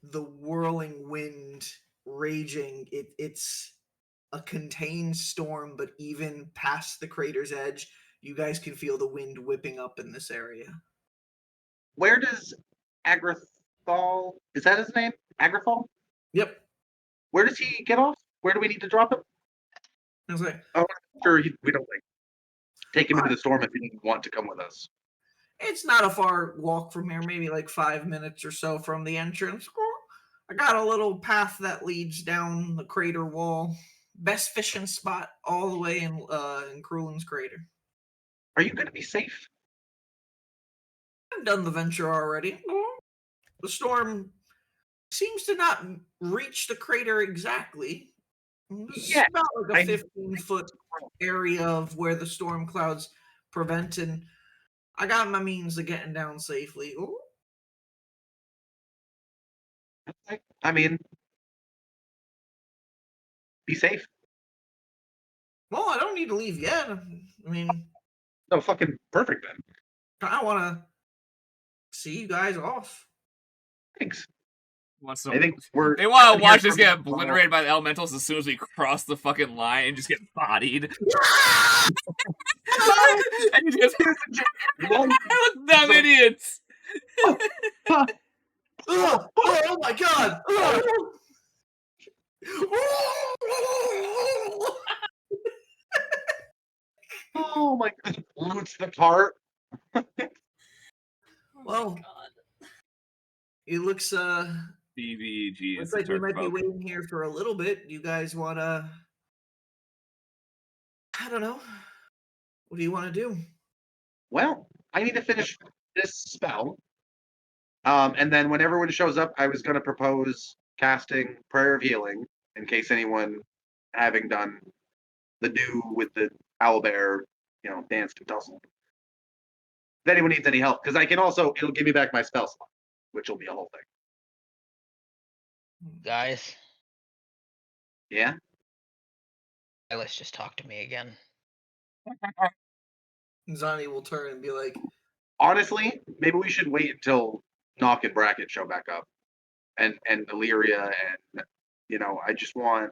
[SPEAKER 1] the whirling wind raging. It's a contained storm, but even past the crater's edge, you guys can feel the wind whipping up in this area.
[SPEAKER 5] Where does Agrithal, is that his name? Agrithal?
[SPEAKER 1] Yep.
[SPEAKER 5] Where does he get off? Where do we need to drop him?
[SPEAKER 1] I was like,
[SPEAKER 5] Sure, we don't like take him into the storm if he didn't want to come with us.
[SPEAKER 1] it's not a far walk from here, maybe like 5 minutes or so from the entrance. I got a little path that leads down the crater wall. Best fishing spot all the way in Krulin's crater.
[SPEAKER 5] Are you going to be safe?
[SPEAKER 1] I've done the venture already. The storm seems to not reach the crater exactly. It's
[SPEAKER 5] Yeah,
[SPEAKER 1] about like a
[SPEAKER 5] I-
[SPEAKER 1] 15-foot area of where the storm clouds prevent, and I got my means of getting down safely. Ooh.
[SPEAKER 5] I mean, be safe.
[SPEAKER 1] Well, I don't need to leave yet. I mean,
[SPEAKER 5] No, fucking perfect then.
[SPEAKER 1] I want to see you guys off.
[SPEAKER 5] Thanks.
[SPEAKER 3] Wants
[SPEAKER 5] I
[SPEAKER 3] to-
[SPEAKER 5] think we're.
[SPEAKER 3] They want to watch
[SPEAKER 5] here
[SPEAKER 3] us get
[SPEAKER 5] from-
[SPEAKER 3] obliterated by the elementals as soon as we cross the fucking line and just get bodied. And you just dumb idiots.
[SPEAKER 1] Oh my god!
[SPEAKER 5] Oh my god. Loots the cart.
[SPEAKER 6] Oh
[SPEAKER 1] Well,
[SPEAKER 6] my god.
[SPEAKER 1] it looks
[SPEAKER 3] BVG is
[SPEAKER 1] Looks
[SPEAKER 3] the
[SPEAKER 1] like we might be
[SPEAKER 3] turfolk.
[SPEAKER 1] waiting here for a little bit. You guys want to? I don't know. What do you want to do?
[SPEAKER 5] Well, I need to finish this spell. And then when everyone shows up, I was going to propose casting Prayer of Healing in case anyone, having done the do with the owlbear, dance to tussle. If anyone needs any help, because I can also, it'll give me back my spell slot, which will be a whole thing.
[SPEAKER 4] Guys,
[SPEAKER 5] Yeah?
[SPEAKER 4] let's just talk to me again.
[SPEAKER 1] Zani will turn and be like,
[SPEAKER 5] Honestly, maybe we should wait until Knock and Bracket show back up. And Illyria and, I just want...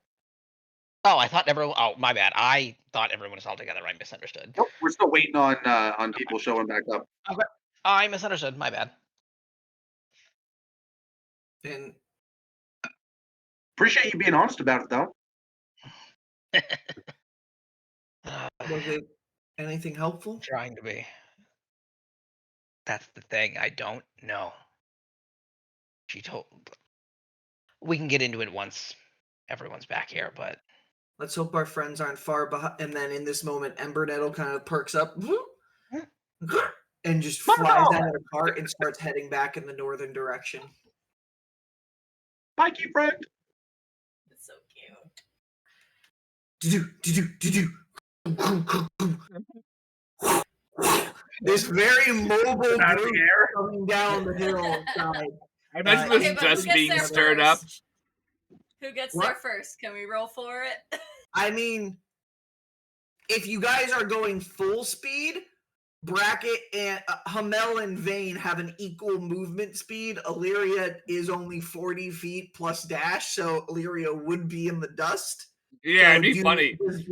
[SPEAKER 4] Oh, I thought everyone. Oh, my bad. I thought everyone was all together. I misunderstood.
[SPEAKER 5] Nope, we're still waiting on people showing back up.
[SPEAKER 4] Okay. I misunderstood. My bad.
[SPEAKER 1] and
[SPEAKER 5] Appreciate you being honest about it, though.
[SPEAKER 1] was it anything helpful?
[SPEAKER 4] Trying to be. That's the thing. I don't know. She told. We can get into it once everyone's back here, but
[SPEAKER 1] Let's hope our friends aren't far behind. And then in this moment, Ember Nettle kind of perks up and just flies out of the cart and starts heading back in the northern direction.
[SPEAKER 5] Bye, cute friend.
[SPEAKER 6] It's so cute.
[SPEAKER 1] This very mobile group coming down the hillside.
[SPEAKER 3] I imagine this
[SPEAKER 6] Okay,
[SPEAKER 3] is
[SPEAKER 6] but who
[SPEAKER 3] just
[SPEAKER 6] gets
[SPEAKER 3] being
[SPEAKER 6] there
[SPEAKER 3] stirred up.
[SPEAKER 6] first? Who gets
[SPEAKER 1] What?
[SPEAKER 6] there first? Can we roll for it?
[SPEAKER 1] I mean, if you guys are going full speed, Bracket and Hamel and Vane have an equal movement speed. Illyria is only 40 feet plus dash, so Illyria would be in the dust.
[SPEAKER 3] Yeah,
[SPEAKER 1] So
[SPEAKER 3] it'd be funny.
[SPEAKER 1] Does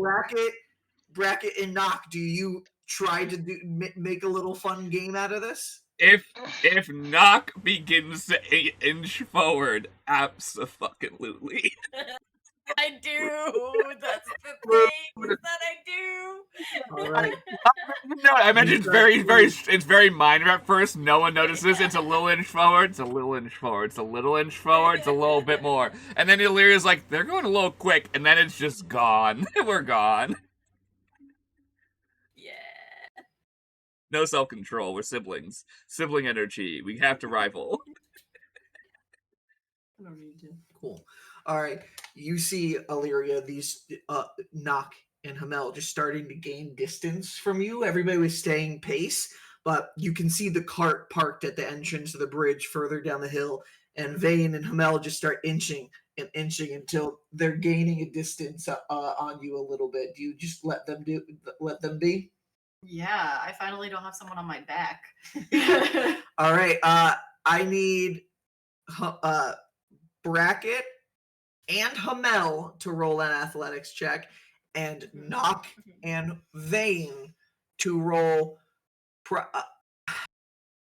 [SPEAKER 1] Bracket and Knock, do you try to make a little fun game out of this?
[SPEAKER 3] If Knock begins to inch forward, abso-fucking-lutely.
[SPEAKER 6] I do. That's the thing is that I do.
[SPEAKER 1] All right.
[SPEAKER 3] No, I imagine it's very minor at first. No one notices. It's a little inch forward. It's a little inch forward. It's a little inch forward. It's a little bit more. And then Illyria's like, they're going a little quick, and then it's just gone. We're gone.
[SPEAKER 6] Yeah.
[SPEAKER 3] No self-control. We're siblings. Sibling energy. We have to rival.
[SPEAKER 1] I don't need to. Cool. All right. You see, Illyria, these Knock and Hamel just starting to gain distance from you. Everybody was staying pace, but you can see the cart parked at the entrance of the bridge further down the hill, and Vane and Hamel just start inching and inching until they're gaining a distance on you a little bit. Do you just let them be?
[SPEAKER 2] Yeah, I finally don't have someone on my back.
[SPEAKER 1] All right. I need Bracket and Hamel to roll an athletics check, and Knock and Vane to roll.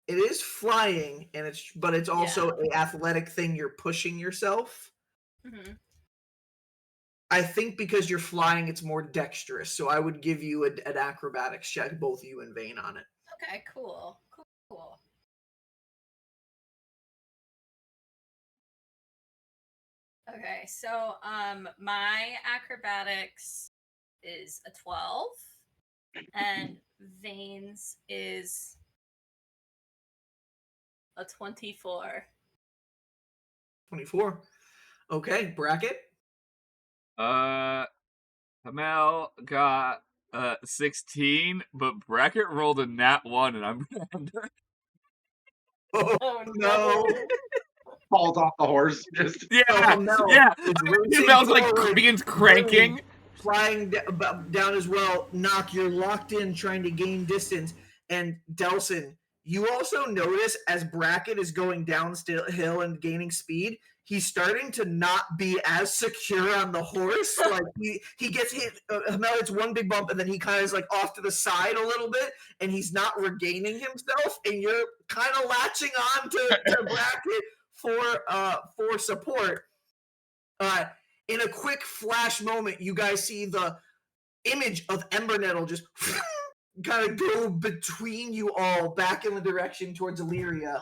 [SPEAKER 1] It is flying, but it's also an athletic thing. You're pushing yourself.
[SPEAKER 6] Mm-hmm.
[SPEAKER 1] I think because you're flying, it's more dexterous. So I would give you an acrobatics check, both you and Vane, on it.
[SPEAKER 6] Okay, cool. Okay, so my acrobatics is a 12 and Vane's is a 24.
[SPEAKER 1] 24. Okay, Bracket.
[SPEAKER 3] Hamel got 16, but Bracket rolled a nat 1, and I'm under.
[SPEAKER 1] Oh no.
[SPEAKER 5] Falls off the horse. Just
[SPEAKER 3] Hamel's like begins cranking.
[SPEAKER 1] Flying down as well. Knock, you're locked in trying to gain distance. And Delson, you also notice as Bracket is going downhill and gaining speed, he's starting to not be as secure on the horse. Like he gets hit. Hamel hits one big bump, and then he kind of is like off to the side a little bit, and he's not regaining himself. And you're kind of latching on to Bracket for support. In a quick flash moment, you guys see the image of Ember Nettle just kind of go between you all back in the direction towards Illyria.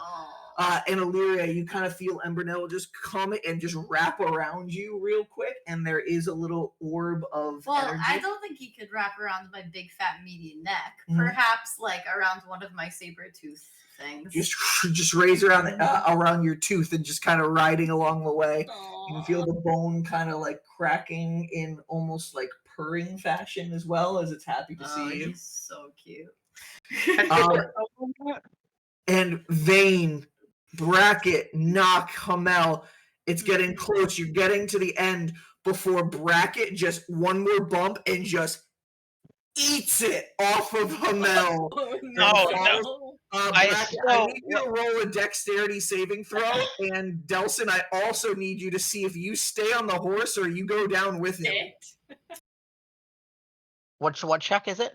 [SPEAKER 1] And Illyria, you kind of feel Embernell just come and just wrap around you real quick, and there is a little orb of
[SPEAKER 2] Well,
[SPEAKER 1] energy.
[SPEAKER 2] I don't think he could wrap around my big fat meaty neck.
[SPEAKER 1] Mhm.
[SPEAKER 2] Perhaps like around one of my saber tooth things.
[SPEAKER 1] Just raise around around your tooth and just kind of riding along the way. You can feel the bone kind of like cracking in almost like purring fashion as well as it's happy to see you.
[SPEAKER 2] He's so cute.
[SPEAKER 1] And Vane, Bracket, Knock, Hamel. It's getting close. You're getting to the end before Bracket just one more bump and just eats it off of Hamel.
[SPEAKER 6] Oh,
[SPEAKER 4] no.
[SPEAKER 1] Bracket, I need you to roll a dexterity saving throw. And Delson, I also need you to see if you stay on the horse or you go down with him.
[SPEAKER 4] What check is it?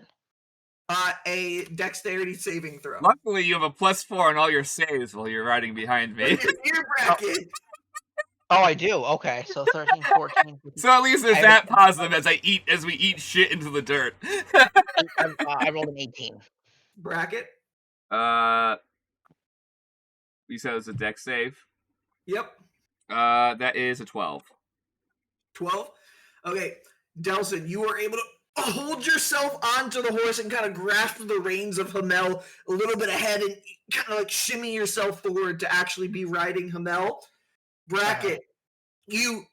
[SPEAKER 1] A dexterity saving throw.
[SPEAKER 3] Luckily, you have a +4 on all your saves while you're riding behind me.
[SPEAKER 1] Your Bracket.
[SPEAKER 4] Oh, I do. Okay, so 13, 14. 15.
[SPEAKER 3] So at least there's that positive as we eat shit into the dirt.
[SPEAKER 4] I rolled an 18.
[SPEAKER 1] Bracket.
[SPEAKER 3] You said it was a dex save?
[SPEAKER 1] Yep.
[SPEAKER 3] That is a 12.
[SPEAKER 1] 12? Okay. Delson, you were able to hold yourself onto the horse and kind of grasp the reins of Hamel a little bit ahead and kind of like shimmy yourself forward to actually be riding Hamel. Bracket, you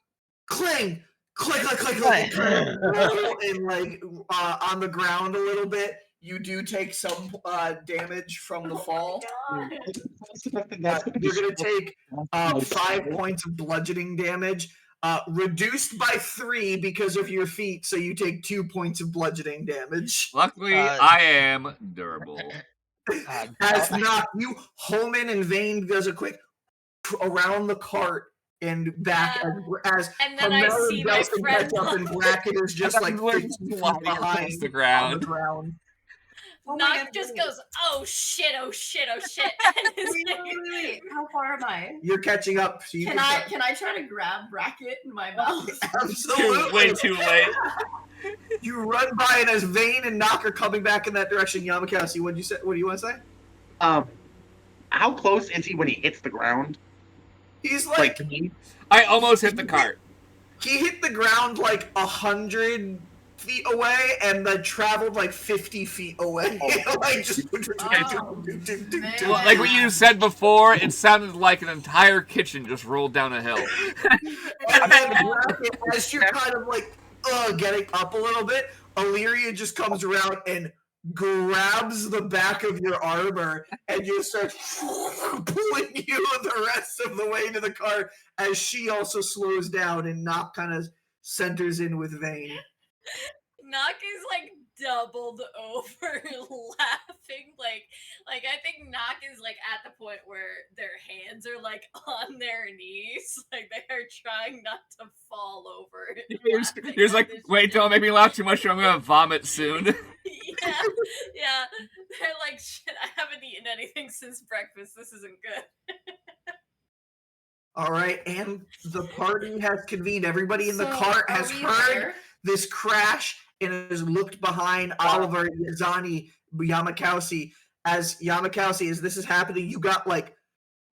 [SPEAKER 1] cling, click, and kind of roll and like on the ground a little bit. You do take some damage from the fall. You're going to take 5 points of bludgeoning damage. Reduced by 3 because of your feet, so you take 2 points of bludgeoning damage.
[SPEAKER 3] Luckily, I am durable.
[SPEAKER 1] As not, you Holman and Vane does a quick around the cart and back as
[SPEAKER 6] and then I see my friend
[SPEAKER 1] catch up and Bracket is just like 15 feet behind
[SPEAKER 3] the ground.
[SPEAKER 1] on the ground.
[SPEAKER 6] Knock just goes, oh shit. And
[SPEAKER 2] Wait. How far am I?
[SPEAKER 1] You're catching up. So you
[SPEAKER 2] Can I try to grab Bracket in my mouth?
[SPEAKER 1] Absolutely.
[SPEAKER 3] Way too late.
[SPEAKER 1] You run by it as Vane and Knock are coming back in that direction. Llamakausi, what do you want to say?
[SPEAKER 5] How close is he when he hits the ground?
[SPEAKER 1] He's like
[SPEAKER 3] I almost hit the cart.
[SPEAKER 1] He hit the ground like 100 feet away and then traveled like 50 feet away. Like just
[SPEAKER 3] like what you said before, it sounded like an entire kitchen just rolled down a hill.
[SPEAKER 1] And then as you're kind of like getting up a little bit, Illyria just comes around and grabs the back of your armor and just starts pulling you the rest of the way to the car as she also slows down and Knock kind of centers in with Vane.
[SPEAKER 6] Knock is like doubled over laughing. Like I think Knock is like at the point where their hands are like on their knees. Like they are trying not to fall over.
[SPEAKER 3] You're just like, wait, don't make me laugh too much or I'm gonna vomit soon.
[SPEAKER 6] Yeah. They're like, shit, I haven't eaten anything since breakfast. This isn't good.
[SPEAKER 1] All right, and the party has convened. Everybody in the cart has heard this crash and has looked behind Oliver, Yazani, Llamakausi. As Llamakausi, as this is happening, you got like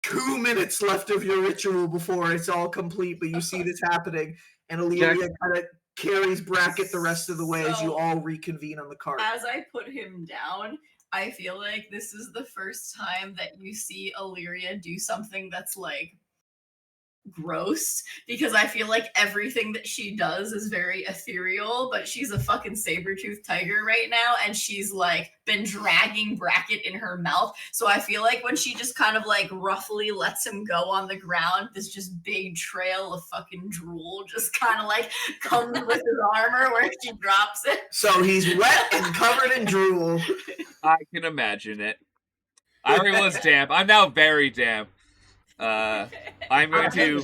[SPEAKER 1] 2 minutes left of your ritual before it's all complete, but you see this happening, and Illyria kind of carries Bracket the rest of the way as you all reconvene on the cart.
[SPEAKER 2] As I put him down, I feel like this is the first time that you see Illyria do something that's like gross, because I feel like everything that she does is very ethereal, but she's a fucking saber-toothed tiger right now, and she's like been dragging Bracket in her mouth. So I feel like when she just kind of like roughly lets him go on the ground, this just big trail of fucking drool just kind of like comes with his armor where she drops it.
[SPEAKER 1] So he's wet and covered in drool.
[SPEAKER 3] I can imagine it. I already was damp. I'm now very damp. I'm going to.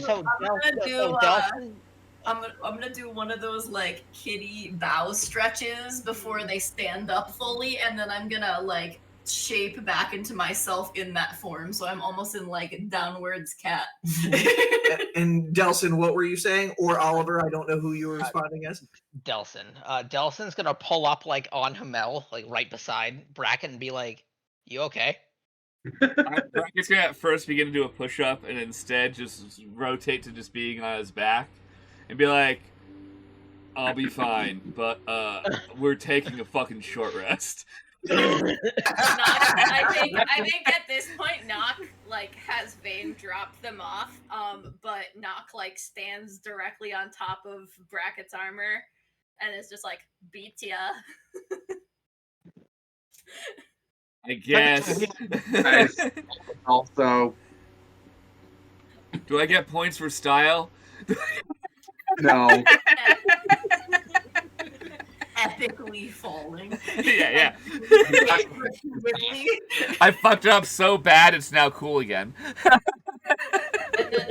[SPEAKER 2] I'm gonna do one of those like kitty bow stretches before they stand up fully, and then I'm gonna like shape back into myself in that form, so I'm almost in like downwards cat.
[SPEAKER 1] And Delson, what were you saying? Or Oliver, I don't know who you were responding as.
[SPEAKER 4] Delson. Delson's gonna pull up like on Hamel, like right beside Bracken, and be like, "You okay?"
[SPEAKER 3] Bracket's gonna at first begin to do a push-up and instead just rotate to just being on his back and be like, I'll be fine, but we're taking a fucking short rest.
[SPEAKER 6] I think at this point Knock like has Vane drop them off, but Knock like stands directly on top of Bracket's armor and is just like, beat ya.
[SPEAKER 3] I guess.
[SPEAKER 5] Nice. Also,
[SPEAKER 3] Do I get points for style?
[SPEAKER 5] no.
[SPEAKER 2] Epically falling.
[SPEAKER 3] Yeah.
[SPEAKER 2] Repeatedly.
[SPEAKER 3] I fucked up so bad it's now cool again.
[SPEAKER 6] And then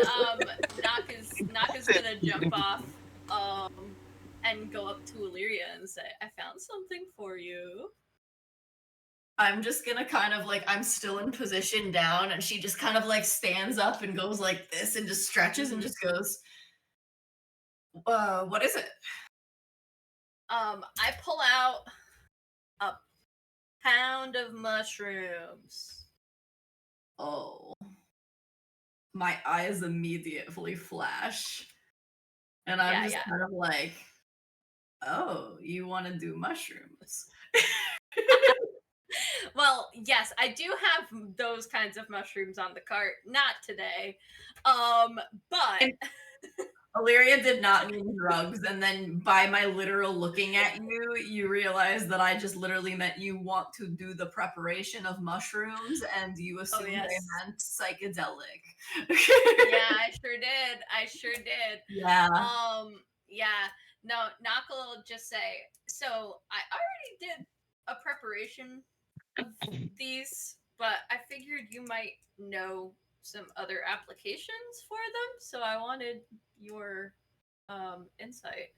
[SPEAKER 6] Knock is gonna jump off and go up to Illyria and say, I found something for you.
[SPEAKER 2] I'm just gonna kind of like, I'm still in position down, and she just kind of like stands up and goes like this and just stretches and just goes, what is it?
[SPEAKER 6] I pull out a pound of mushrooms.
[SPEAKER 2] Oh. My eyes immediately flash. And I'm just kind of like, oh, you want to do mushrooms?
[SPEAKER 6] Well, yes, I do have those kinds of mushrooms on the cart. Not today. But
[SPEAKER 2] Illyria did not mean drugs, and then by my literal looking at you, you realize that I just literally meant you want to do the preparation of mushrooms, and you assumed I meant psychedelic.
[SPEAKER 6] Yeah, I sure did.
[SPEAKER 2] Yeah.
[SPEAKER 6] Yeah. No, Knock will just say, so I already did a preparation of these, but I figured you might know some other applications for them, so I wanted your insight.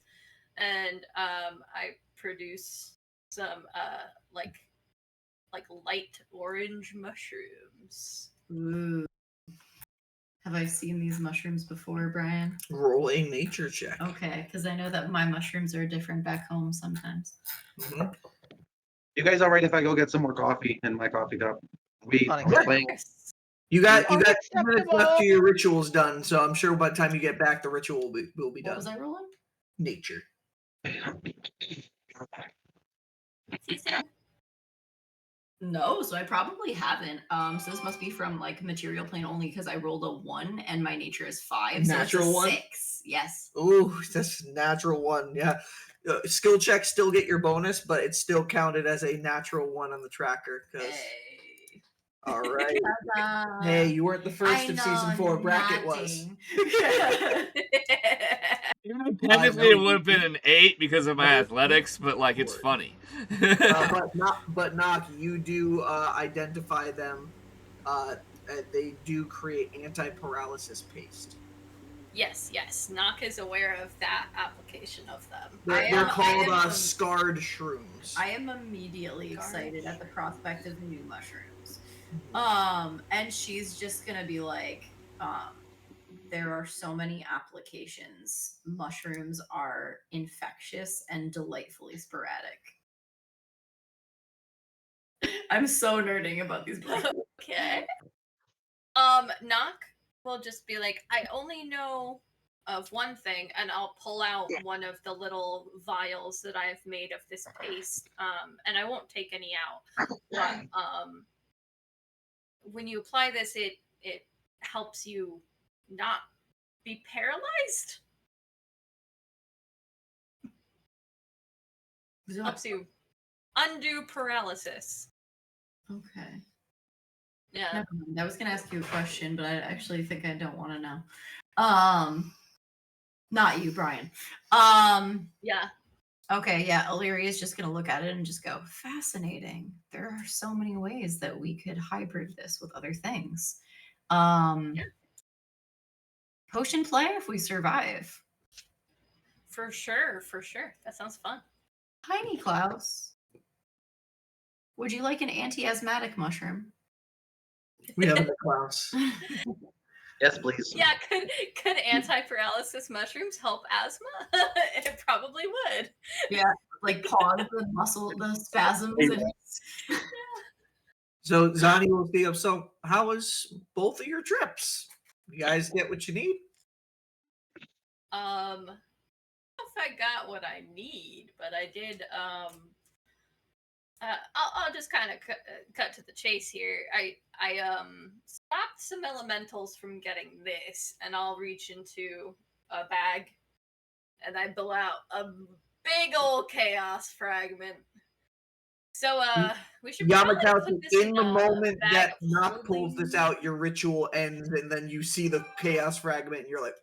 [SPEAKER 6] And I produce some like light orange mushrooms.
[SPEAKER 2] Ooh. Have I seen these mushrooms before, Brian?
[SPEAKER 1] Roll a nature check.
[SPEAKER 2] Okay, because I know that my mushrooms are different back home sometimes.
[SPEAKER 1] Mm-hmm.
[SPEAKER 5] You guys all right if I go get some more coffee in my coffee cup? We playing.
[SPEAKER 1] You got 2 minutes left to your rituals done, so I'm sure by the time you get back, the ritual will be done.
[SPEAKER 2] What was I rolling?
[SPEAKER 1] Nature.
[SPEAKER 2] No, so I probably haven't. So this must be from like material plane only because I rolled a 1 and my nature is 5.
[SPEAKER 1] Natural
[SPEAKER 2] so
[SPEAKER 1] 1?
[SPEAKER 2] 6. Yes.
[SPEAKER 1] Ooh, that's natural 1. Yeah. Skill checks still get your bonus, but it's still counted as a natural 1 on the tracker.
[SPEAKER 2] Hey.
[SPEAKER 1] All right. Hey, you weren't the first of season 4. Bracket was.
[SPEAKER 3] Technically, it would have been an 8 because of my athletics, but like it's funny.
[SPEAKER 1] but Knock, you do identify them. They do create anti-paralysis paste.
[SPEAKER 6] Yes. Knock is aware of that application of them.
[SPEAKER 1] They're called scarred shrooms.
[SPEAKER 2] I am immediately excited at the prospect of new mushrooms. And she's just gonna be like, there are so many applications. Mushrooms are infectious and delightfully sporadic. I'm so nerding about these mushrooms.
[SPEAKER 6] Okay. Knock will just be like, I only know of one thing, and I'll pull out one of the little vials that I've made of this paste. And I won't take any out. But when you apply this, it helps you not be paralyzed. Helps you undo paralysis.
[SPEAKER 2] Okay.
[SPEAKER 6] Yeah.
[SPEAKER 2] I was gonna ask you a question, but I actually think I don't want to know. Not you, Brian.
[SPEAKER 6] Yeah.
[SPEAKER 2] Okay, yeah. Illyria is just gonna look at it and just go, fascinating. There are so many ways that we could hybrid this with other things. Potion play if we survive.
[SPEAKER 6] For sure. That sounds fun.
[SPEAKER 2] Tiny Klaus. Would you like an anti-asthmatic mushroom?
[SPEAKER 1] We have the Klaus.
[SPEAKER 5] Yes, please.
[SPEAKER 6] Yeah, could anti-paralysis mushrooms help asthma? It probably would.
[SPEAKER 2] Yeah, like pause the spasms.
[SPEAKER 1] So Zani will be up. So how was both of your trips? You guys get what you need?
[SPEAKER 6] I don't know if I got what I need, but I did. I'll just kind of cut to the chase here. I stopped some elementals from getting this, and I'll reach into a bag, and I pull out a big old chaos fragment. So we should probably
[SPEAKER 1] Llamakausi,
[SPEAKER 6] put this
[SPEAKER 1] in
[SPEAKER 6] in
[SPEAKER 1] the
[SPEAKER 6] a
[SPEAKER 1] moment
[SPEAKER 6] bag
[SPEAKER 1] that
[SPEAKER 6] of
[SPEAKER 1] Nock pulls this
[SPEAKER 6] holding.
[SPEAKER 1] out, your ritual ends, and then you see the chaos fragment, and you're like,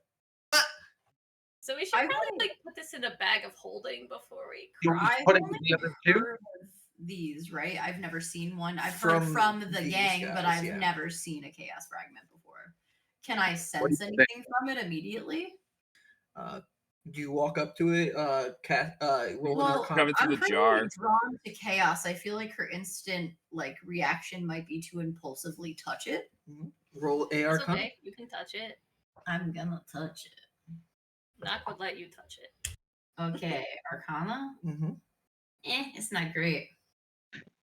[SPEAKER 6] So we should
[SPEAKER 2] I've
[SPEAKER 6] probably
[SPEAKER 2] only-
[SPEAKER 6] put this in a bag of holding before we.
[SPEAKER 5] You
[SPEAKER 2] I've
[SPEAKER 5] put it
[SPEAKER 2] only
[SPEAKER 5] with the other two?
[SPEAKER 2] heard of these, right? I've never seen one. I've heard from the
[SPEAKER 1] these
[SPEAKER 2] gang, but
[SPEAKER 1] guys,
[SPEAKER 2] I've
[SPEAKER 1] yeah.
[SPEAKER 2] never seen a chaos fragment before. Can I
[SPEAKER 5] do
[SPEAKER 2] sense
[SPEAKER 5] you think?
[SPEAKER 2] anything from it immediately?
[SPEAKER 1] you walk up to it, roll an
[SPEAKER 2] Well,
[SPEAKER 1] arcana.
[SPEAKER 3] Coming through
[SPEAKER 2] I'm
[SPEAKER 3] the
[SPEAKER 2] pretty
[SPEAKER 3] jar.
[SPEAKER 2] drawn to chaos. I feel like her instant reaction might be to impulsively touch it.
[SPEAKER 1] Roll a
[SPEAKER 6] It's
[SPEAKER 1] arcana.
[SPEAKER 6] okay. You can touch it.
[SPEAKER 2] I'm gonna touch it.
[SPEAKER 6] Knock would let you touch it.
[SPEAKER 2] Okay, Arcana.
[SPEAKER 1] Mm-hmm.
[SPEAKER 2] It's not great.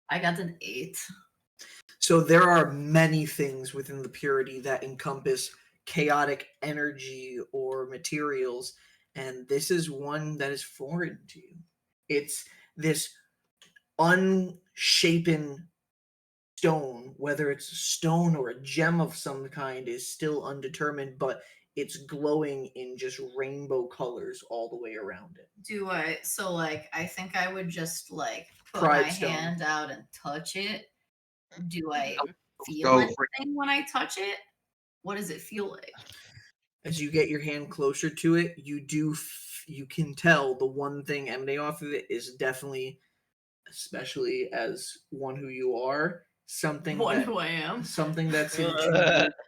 [SPEAKER 2] I got an 8.
[SPEAKER 1] So there are many things within the purity that encompass chaotic energy or materials, and this is one that is foreign to you. It's this unshapen stone, whether it's a stone or a gem of some kind, is still undetermined, but it's glowing in just rainbow colors all the way around it.
[SPEAKER 2] Do I? So I think I would just put
[SPEAKER 1] Pride
[SPEAKER 2] my
[SPEAKER 1] stone.
[SPEAKER 2] hand out and touch it. Do I feel
[SPEAKER 5] Go
[SPEAKER 2] anything
[SPEAKER 5] for
[SPEAKER 2] when I touch it? What does it feel like?
[SPEAKER 1] As you get your hand closer to it, you can tell the one thing emanating off of it is definitely, especially as one who you are, something
[SPEAKER 2] One
[SPEAKER 1] that
[SPEAKER 2] who I am.
[SPEAKER 1] something that's in tune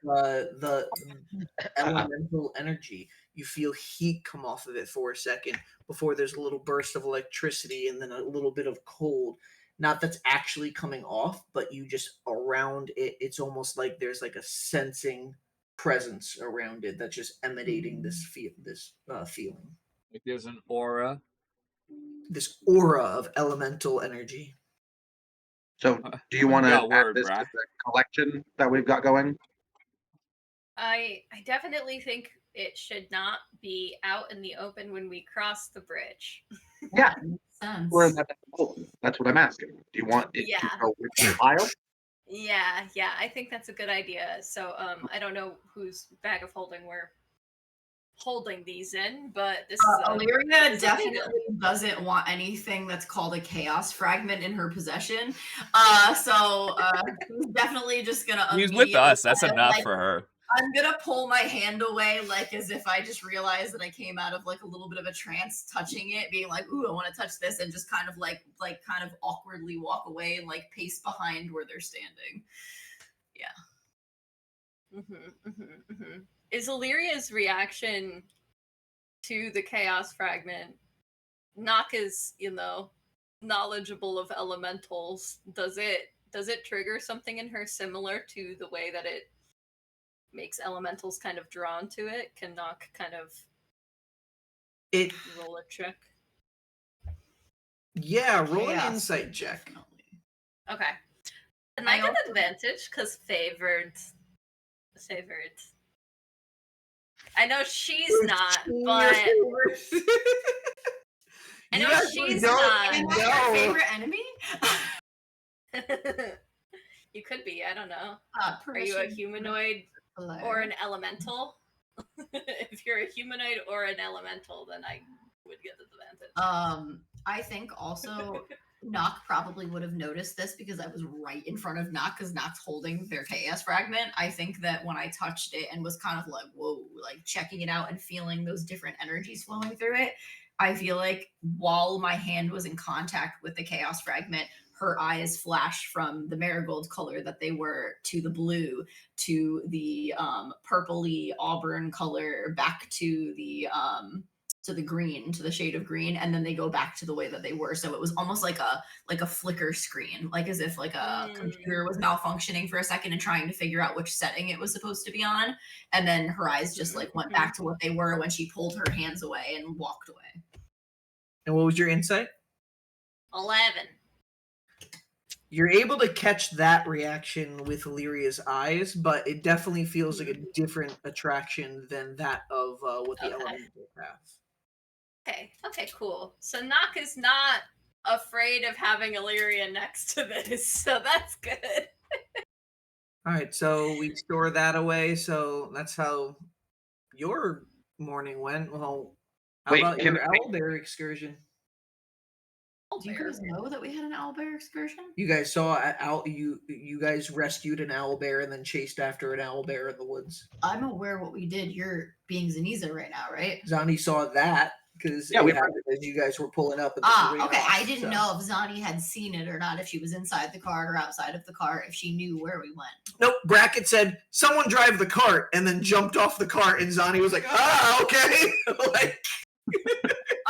[SPEAKER 1] with the elemental energy. You feel heat come off of it for a second before there's a little burst of electricity and then a little bit of cold. Not that's actually coming off, but you just around it. It's almost like there's like a sensing presence around it that's just emanating this feeling,
[SPEAKER 3] Like there's an aura.
[SPEAKER 1] this aura of elemental energy.
[SPEAKER 5] So, do you want to
[SPEAKER 3] got
[SPEAKER 5] add
[SPEAKER 3] word,
[SPEAKER 5] this to
[SPEAKER 3] brah.
[SPEAKER 5] the collection that we've got going?
[SPEAKER 6] I definitely think it should not be out in the open when we cross the bridge.
[SPEAKER 5] Yeah,
[SPEAKER 2] Makes sense.
[SPEAKER 5] we're in that. That's what I'm asking. Do you want it
[SPEAKER 6] Yeah.
[SPEAKER 5] to go with the pile?
[SPEAKER 6] Yeah, I think that's a good idea. So I don't know whose bag of holding we're holding these in, but this is
[SPEAKER 2] Illyria
[SPEAKER 6] it's
[SPEAKER 2] definitely doesn't want anything that's called a chaos fragment in her possession. So she's definitely just gonna.
[SPEAKER 3] He's with us. That's
[SPEAKER 2] immediately,
[SPEAKER 3] enough for her.
[SPEAKER 2] I'm gonna pull my hand away, as if I just realized that I came out of a little bit of a trance, touching it, being like, "Ooh, I want to touch this," and just kind of kind of awkwardly walk away and pace behind where they're standing. Yeah.
[SPEAKER 6] Is Illyria's reaction to the chaos fragment? Nock is, knowledgeable of elementals. Does it trigger something in her similar to the way that it makes elementals kind of drawn to it? Can Nock kind of roll a check?
[SPEAKER 1] Yeah, roll an
[SPEAKER 2] Chaos,
[SPEAKER 1] insight check.
[SPEAKER 2] definitely.
[SPEAKER 6] Okay. And I get advantage because favored. I know she's not, but I know she's not.
[SPEAKER 2] Am I your favorite enemy?
[SPEAKER 6] You could be. I don't know. Are you a
[SPEAKER 2] Permission.
[SPEAKER 6] humanoid
[SPEAKER 2] Hello.
[SPEAKER 6] or an elemental? If you're a humanoid or an elemental, then I would get advantage.
[SPEAKER 2] I think also Nock probably would have noticed this because I was right in front of Nock because Nock's holding their chaos fragment. I think that when I touched it and was kind of whoa, checking it out and feeling those different energies flowing through it, I feel like while my hand was in contact with the chaos fragment, her eyes flashed from the marigold color that they were to the blue to the purpley auburn color back to the green, to the shade of green, and then they go back to the way that they were. So it was almost like a flicker screen, as if a computer was malfunctioning for a second and trying to figure out which setting it was supposed to be on, and then her eyes just went back to what they were when she pulled her hands away and walked away.
[SPEAKER 1] And what was your insight?
[SPEAKER 6] 11.
[SPEAKER 1] You're able to catch that reaction with Illyria's eyes, but it definitely feels like a different attraction than that of what the
[SPEAKER 6] Okay.
[SPEAKER 1] elemental have.
[SPEAKER 6] Okay, cool. So Nock is not afraid of having Illyria next to this, so that's good.
[SPEAKER 1] All right, so we store that away. So that's how your morning went. Well, how
[SPEAKER 5] Wait,
[SPEAKER 1] about
[SPEAKER 5] can
[SPEAKER 1] your owlbear excursion?
[SPEAKER 2] Do you guys know that we had an owlbear excursion?
[SPEAKER 1] You guys saw you guys rescued an owlbear and then chased after an owlbear in the woods.
[SPEAKER 2] I'm aware what we did. You're being Zaniza right now, right?
[SPEAKER 1] Zani saw that because
[SPEAKER 5] Yeah,
[SPEAKER 1] it
[SPEAKER 5] we-
[SPEAKER 1] happened as you guys were pulling up.
[SPEAKER 2] Okay. I didn't know if Zani had seen it or not, if she was inside the cart or outside of the cart, if she knew where we went.
[SPEAKER 1] Nope. Brackett said, "Someone drive the cart," and then jumped off the cart, and Zani was like, "Ah, okay." Like,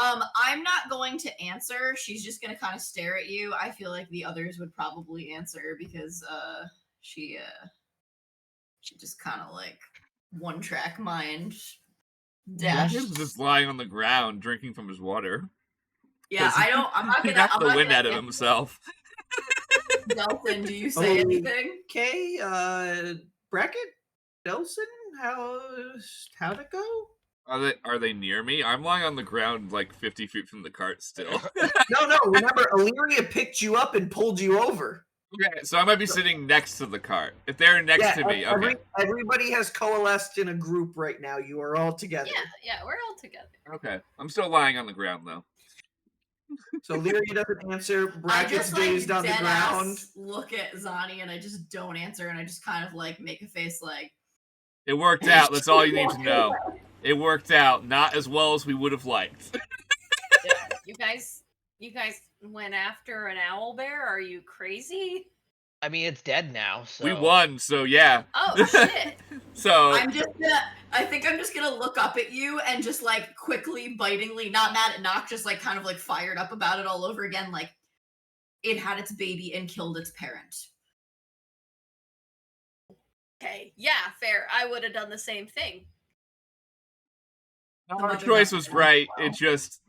[SPEAKER 2] I'm not going to answer. She's just gonna kind of stare at you. I feel like the others would probably answer because she just kind of like one track mind dash.
[SPEAKER 3] He's just lying on the ground drinking from his water.
[SPEAKER 2] Yeah, I'm not
[SPEAKER 3] He
[SPEAKER 2] gonna.
[SPEAKER 3] got the wind out of himself.
[SPEAKER 2] Delphin, do you say anything?
[SPEAKER 1] Okay, Brackett, Delson, how'd it go?
[SPEAKER 3] Are they near me? I'm lying on the ground like 50 feet from the cart still.
[SPEAKER 1] No. Remember, Illyria picked you up and pulled you over.
[SPEAKER 3] Okay, so I might be sitting next to the cart. If they're next to me, okay.
[SPEAKER 1] Everybody has coalesced in a group right now. You are all together.
[SPEAKER 6] Yeah, we're all together.
[SPEAKER 3] Okay, I'm still lying on the ground though.
[SPEAKER 1] So Illyria doesn't answer.
[SPEAKER 2] I
[SPEAKER 1] Brackett's
[SPEAKER 2] just
[SPEAKER 1] dazed on the
[SPEAKER 2] dead
[SPEAKER 1] ground.
[SPEAKER 2] ass look at Zani and I just don't answer and I just kind of like make a face like
[SPEAKER 3] It worked out. That's all you need to know. It worked out. Not as well as we would have liked.
[SPEAKER 6] Yeah, you guys went after an owlbear? Are you crazy?
[SPEAKER 4] I mean, it's dead now. So
[SPEAKER 3] We won, so yeah.
[SPEAKER 6] Oh shit!
[SPEAKER 3] So
[SPEAKER 2] I think I'm just gonna look up at you and just like quickly, bitingly, not mad at Nock, just like kind of like fired up about it all over again. Like it had its baby and killed its parent.
[SPEAKER 6] Okay, yeah, fair. I would have done the same thing.
[SPEAKER 3] our choice was right. It just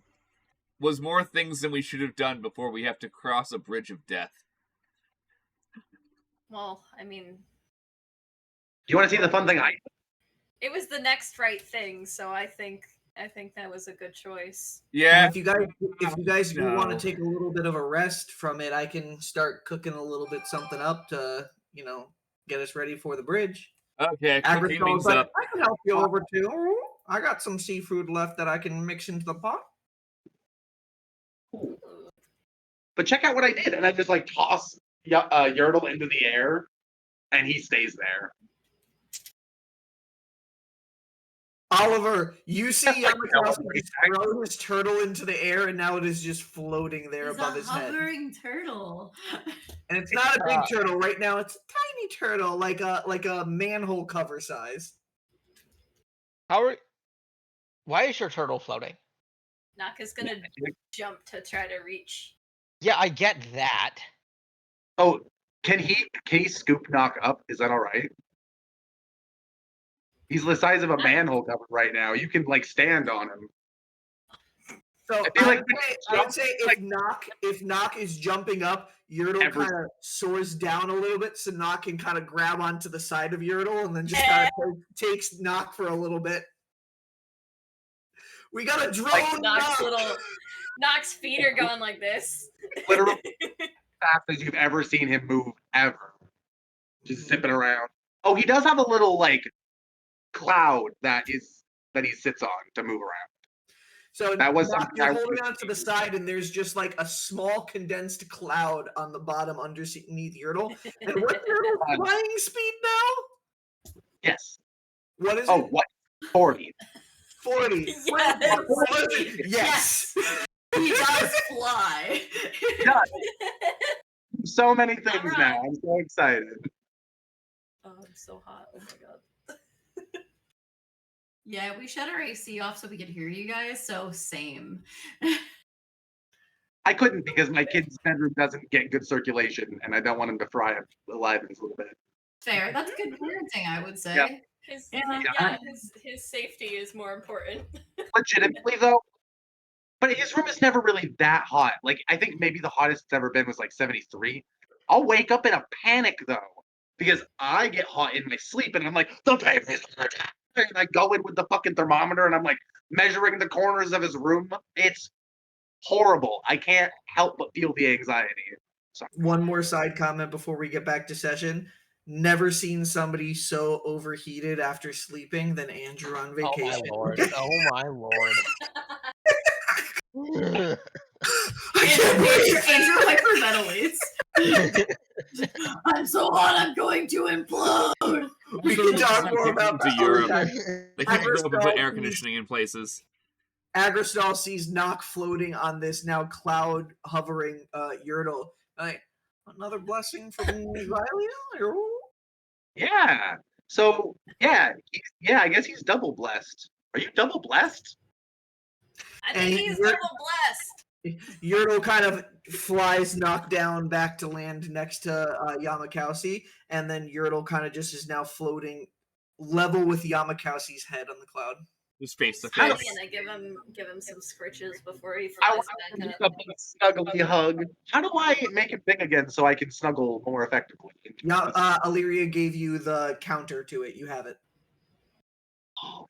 [SPEAKER 3] was more things than we should have done before we have to cross a bridge of death.
[SPEAKER 6] Well, I mean,
[SPEAKER 5] You want to see the fun thing?
[SPEAKER 6] it was the next right thing, so I think that was a good choice.
[SPEAKER 3] Yeah.
[SPEAKER 1] And if you guys do want
[SPEAKER 3] No.
[SPEAKER 1] to take a little bit of a rest from it, I can start cooking a little bit something up to, get us ready for the bridge.
[SPEAKER 3] Okay, cooking
[SPEAKER 1] Agricul's
[SPEAKER 3] things
[SPEAKER 1] like,
[SPEAKER 3] up.
[SPEAKER 1] I can help you over too. I got some seafood left that I can mix into the pot.
[SPEAKER 5] But check out what I did, and I just like toss Yertle into the air, and he stays there.
[SPEAKER 1] Oliver, you see Llamakausi
[SPEAKER 5] Like,
[SPEAKER 1] just throw his turtle into the air, and now it is just floating there
[SPEAKER 2] It's
[SPEAKER 1] above
[SPEAKER 2] a
[SPEAKER 1] his head.
[SPEAKER 2] hovering turtle.
[SPEAKER 1] And it's not a big turtle right now; it's a tiny turtle, like a manhole cover size.
[SPEAKER 4] Why is your turtle floating?
[SPEAKER 6] Naka's gonna jump to try to reach.
[SPEAKER 4] Yeah, I get that.
[SPEAKER 5] Oh, can he scoop Nock up? Is that all right? He's the size of a manhole cover right now. You can like stand on him.
[SPEAKER 1] So
[SPEAKER 5] I feel like
[SPEAKER 1] I would say if Nock is jumping up, Yertle kind of soars down a little bit, so Nock can kind of grab onto the side of Yertle and then just kind of takes Nock for a little bit. We got a drone.
[SPEAKER 6] Nock's feet are going like this.
[SPEAKER 5] Literally fast as you've ever seen him move ever. Just zipping around. Oh, he does have a little like cloud that he sits on to move around.
[SPEAKER 1] So
[SPEAKER 5] that was
[SPEAKER 1] Nock,
[SPEAKER 5] something
[SPEAKER 1] you're
[SPEAKER 5] I
[SPEAKER 1] holding
[SPEAKER 5] was
[SPEAKER 1] on to the side, and there's just like a small condensed cloud on the bottom underneath Yertle. And what's Yertle's flying speed now?
[SPEAKER 5] Yes.
[SPEAKER 1] What is it?
[SPEAKER 5] Oh, what? 40.
[SPEAKER 1] 40.
[SPEAKER 6] Yes.
[SPEAKER 1] Yes.
[SPEAKER 2] He does fly.
[SPEAKER 5] He does. So many things now. I'm so excited.
[SPEAKER 6] Oh, I'm so hot. Oh my god.
[SPEAKER 2] Yeah, we shut our AC off so we could hear you guys, so same.
[SPEAKER 5] I couldn't because my kid's bedroom doesn't get good circulation, and I don't want him to fry up alive in a little bit.
[SPEAKER 2] Fair. That's good parenting, I would say.
[SPEAKER 5] Yeah.
[SPEAKER 6] His safety is more important.
[SPEAKER 5] Legitimately, though, but his room is never really that hot. Like, I think maybe the hottest it's ever been was like 73. I'll wake up in a panic though, because I get hot in my sleep, and I'm like, the baby's gonna die. And I go in with the fucking thermometer, and I'm like measuring the corners of his room. It's horrible. I can't help but feel the anxiety. So
[SPEAKER 1] One more side comment before we get back to session. Never seen somebody so overheated after sleeping than Andrew on
[SPEAKER 4] Oh
[SPEAKER 1] vacation.
[SPEAKER 4] my lord! Oh my lord!
[SPEAKER 1] I can't breathe.
[SPEAKER 2] Andrew hyperventilates. I'm so hot, I'm going to implode.
[SPEAKER 1] We can talk more about
[SPEAKER 3] to
[SPEAKER 1] that
[SPEAKER 3] Europe.
[SPEAKER 1] other time.
[SPEAKER 3] They can't go up and put air
[SPEAKER 1] Agristal
[SPEAKER 3] conditioning in places.
[SPEAKER 1] Agristal sees Nock floating on this now cloud hovering Yertle. Like, another blessing from Xylia?
[SPEAKER 5] yeah. So yeah, I guess he's double blessed. Are you double blessed?
[SPEAKER 6] I think
[SPEAKER 1] And
[SPEAKER 6] he's
[SPEAKER 1] you're-
[SPEAKER 6] double blessed.
[SPEAKER 1] Yertle kind of flies knocked down back to land next to Llamakausi, and then Yertle kind of just is now floating level with Yamakausi's head on the cloud.
[SPEAKER 3] Just face to
[SPEAKER 5] How do-
[SPEAKER 3] face.
[SPEAKER 6] Gonna give him some scritches before he
[SPEAKER 5] I
[SPEAKER 6] flies
[SPEAKER 5] want
[SPEAKER 6] back
[SPEAKER 5] a
[SPEAKER 6] up.
[SPEAKER 5] big snuggly hug. How do I make it big again so I can snuggle more effectively?
[SPEAKER 1] Yeah, Illyria gave you the counter to it. You have it.
[SPEAKER 5] Oh.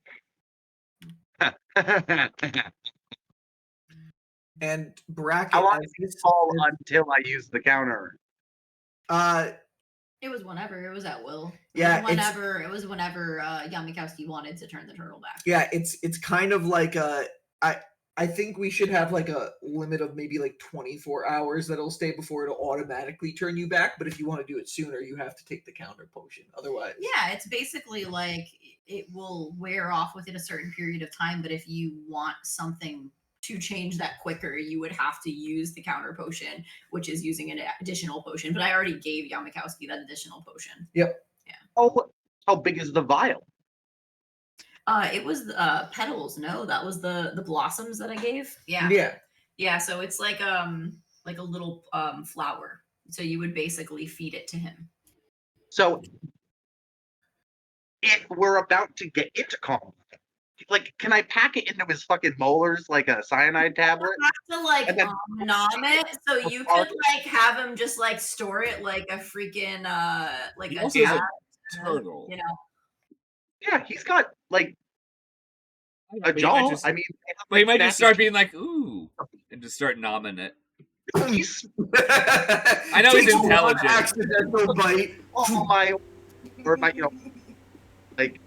[SPEAKER 1] And bracket.
[SPEAKER 5] How long
[SPEAKER 1] as
[SPEAKER 5] does he
[SPEAKER 1] this-
[SPEAKER 5] fall until I use the counter?
[SPEAKER 2] It was whenever. It was at will.
[SPEAKER 1] Yeah,
[SPEAKER 2] It was whenever Yamakowski wanted to turn the turtle back.
[SPEAKER 1] Yeah, it's kind of like I think we should have like a limit of maybe like 24 hours that'll stay before it'll automatically turn you back. But if you want to do it sooner, you have to take the counter potion. Otherwise,
[SPEAKER 2] Yeah, it's basically like it will wear off within a certain period of time. But if you want something to change that quicker, you would have to use the counter potion, which is using an additional potion. But I already gave Yamakowski that additional potion.
[SPEAKER 5] Oh, how big is the vial?
[SPEAKER 2] It was petals. No, that was the blossoms that I gave. Yeah.
[SPEAKER 1] yeah.
[SPEAKER 2] Yeah, so it's like a little flower. So you would basically feed it to him.
[SPEAKER 5] So if we're about to get into combat, like, can I pack it into his fucking molars like a cyanide tablet?
[SPEAKER 2] You have to like
[SPEAKER 5] And then-
[SPEAKER 2] nom it, so you could like have him just like store it like a freaking like
[SPEAKER 3] He
[SPEAKER 2] a
[SPEAKER 3] also has a
[SPEAKER 2] dad,
[SPEAKER 3] turtle.
[SPEAKER 2] you know.
[SPEAKER 5] Yeah, he's got like a
[SPEAKER 3] But he
[SPEAKER 5] jaw.
[SPEAKER 3] might just,
[SPEAKER 5] I mean,
[SPEAKER 3] but he might just
[SPEAKER 5] snappy
[SPEAKER 3] start being like, ooh, and just start nomming it.
[SPEAKER 5] he's
[SPEAKER 1] I
[SPEAKER 3] know he's intelligent.
[SPEAKER 1] Accidental bite.
[SPEAKER 5] oh my, or my, like.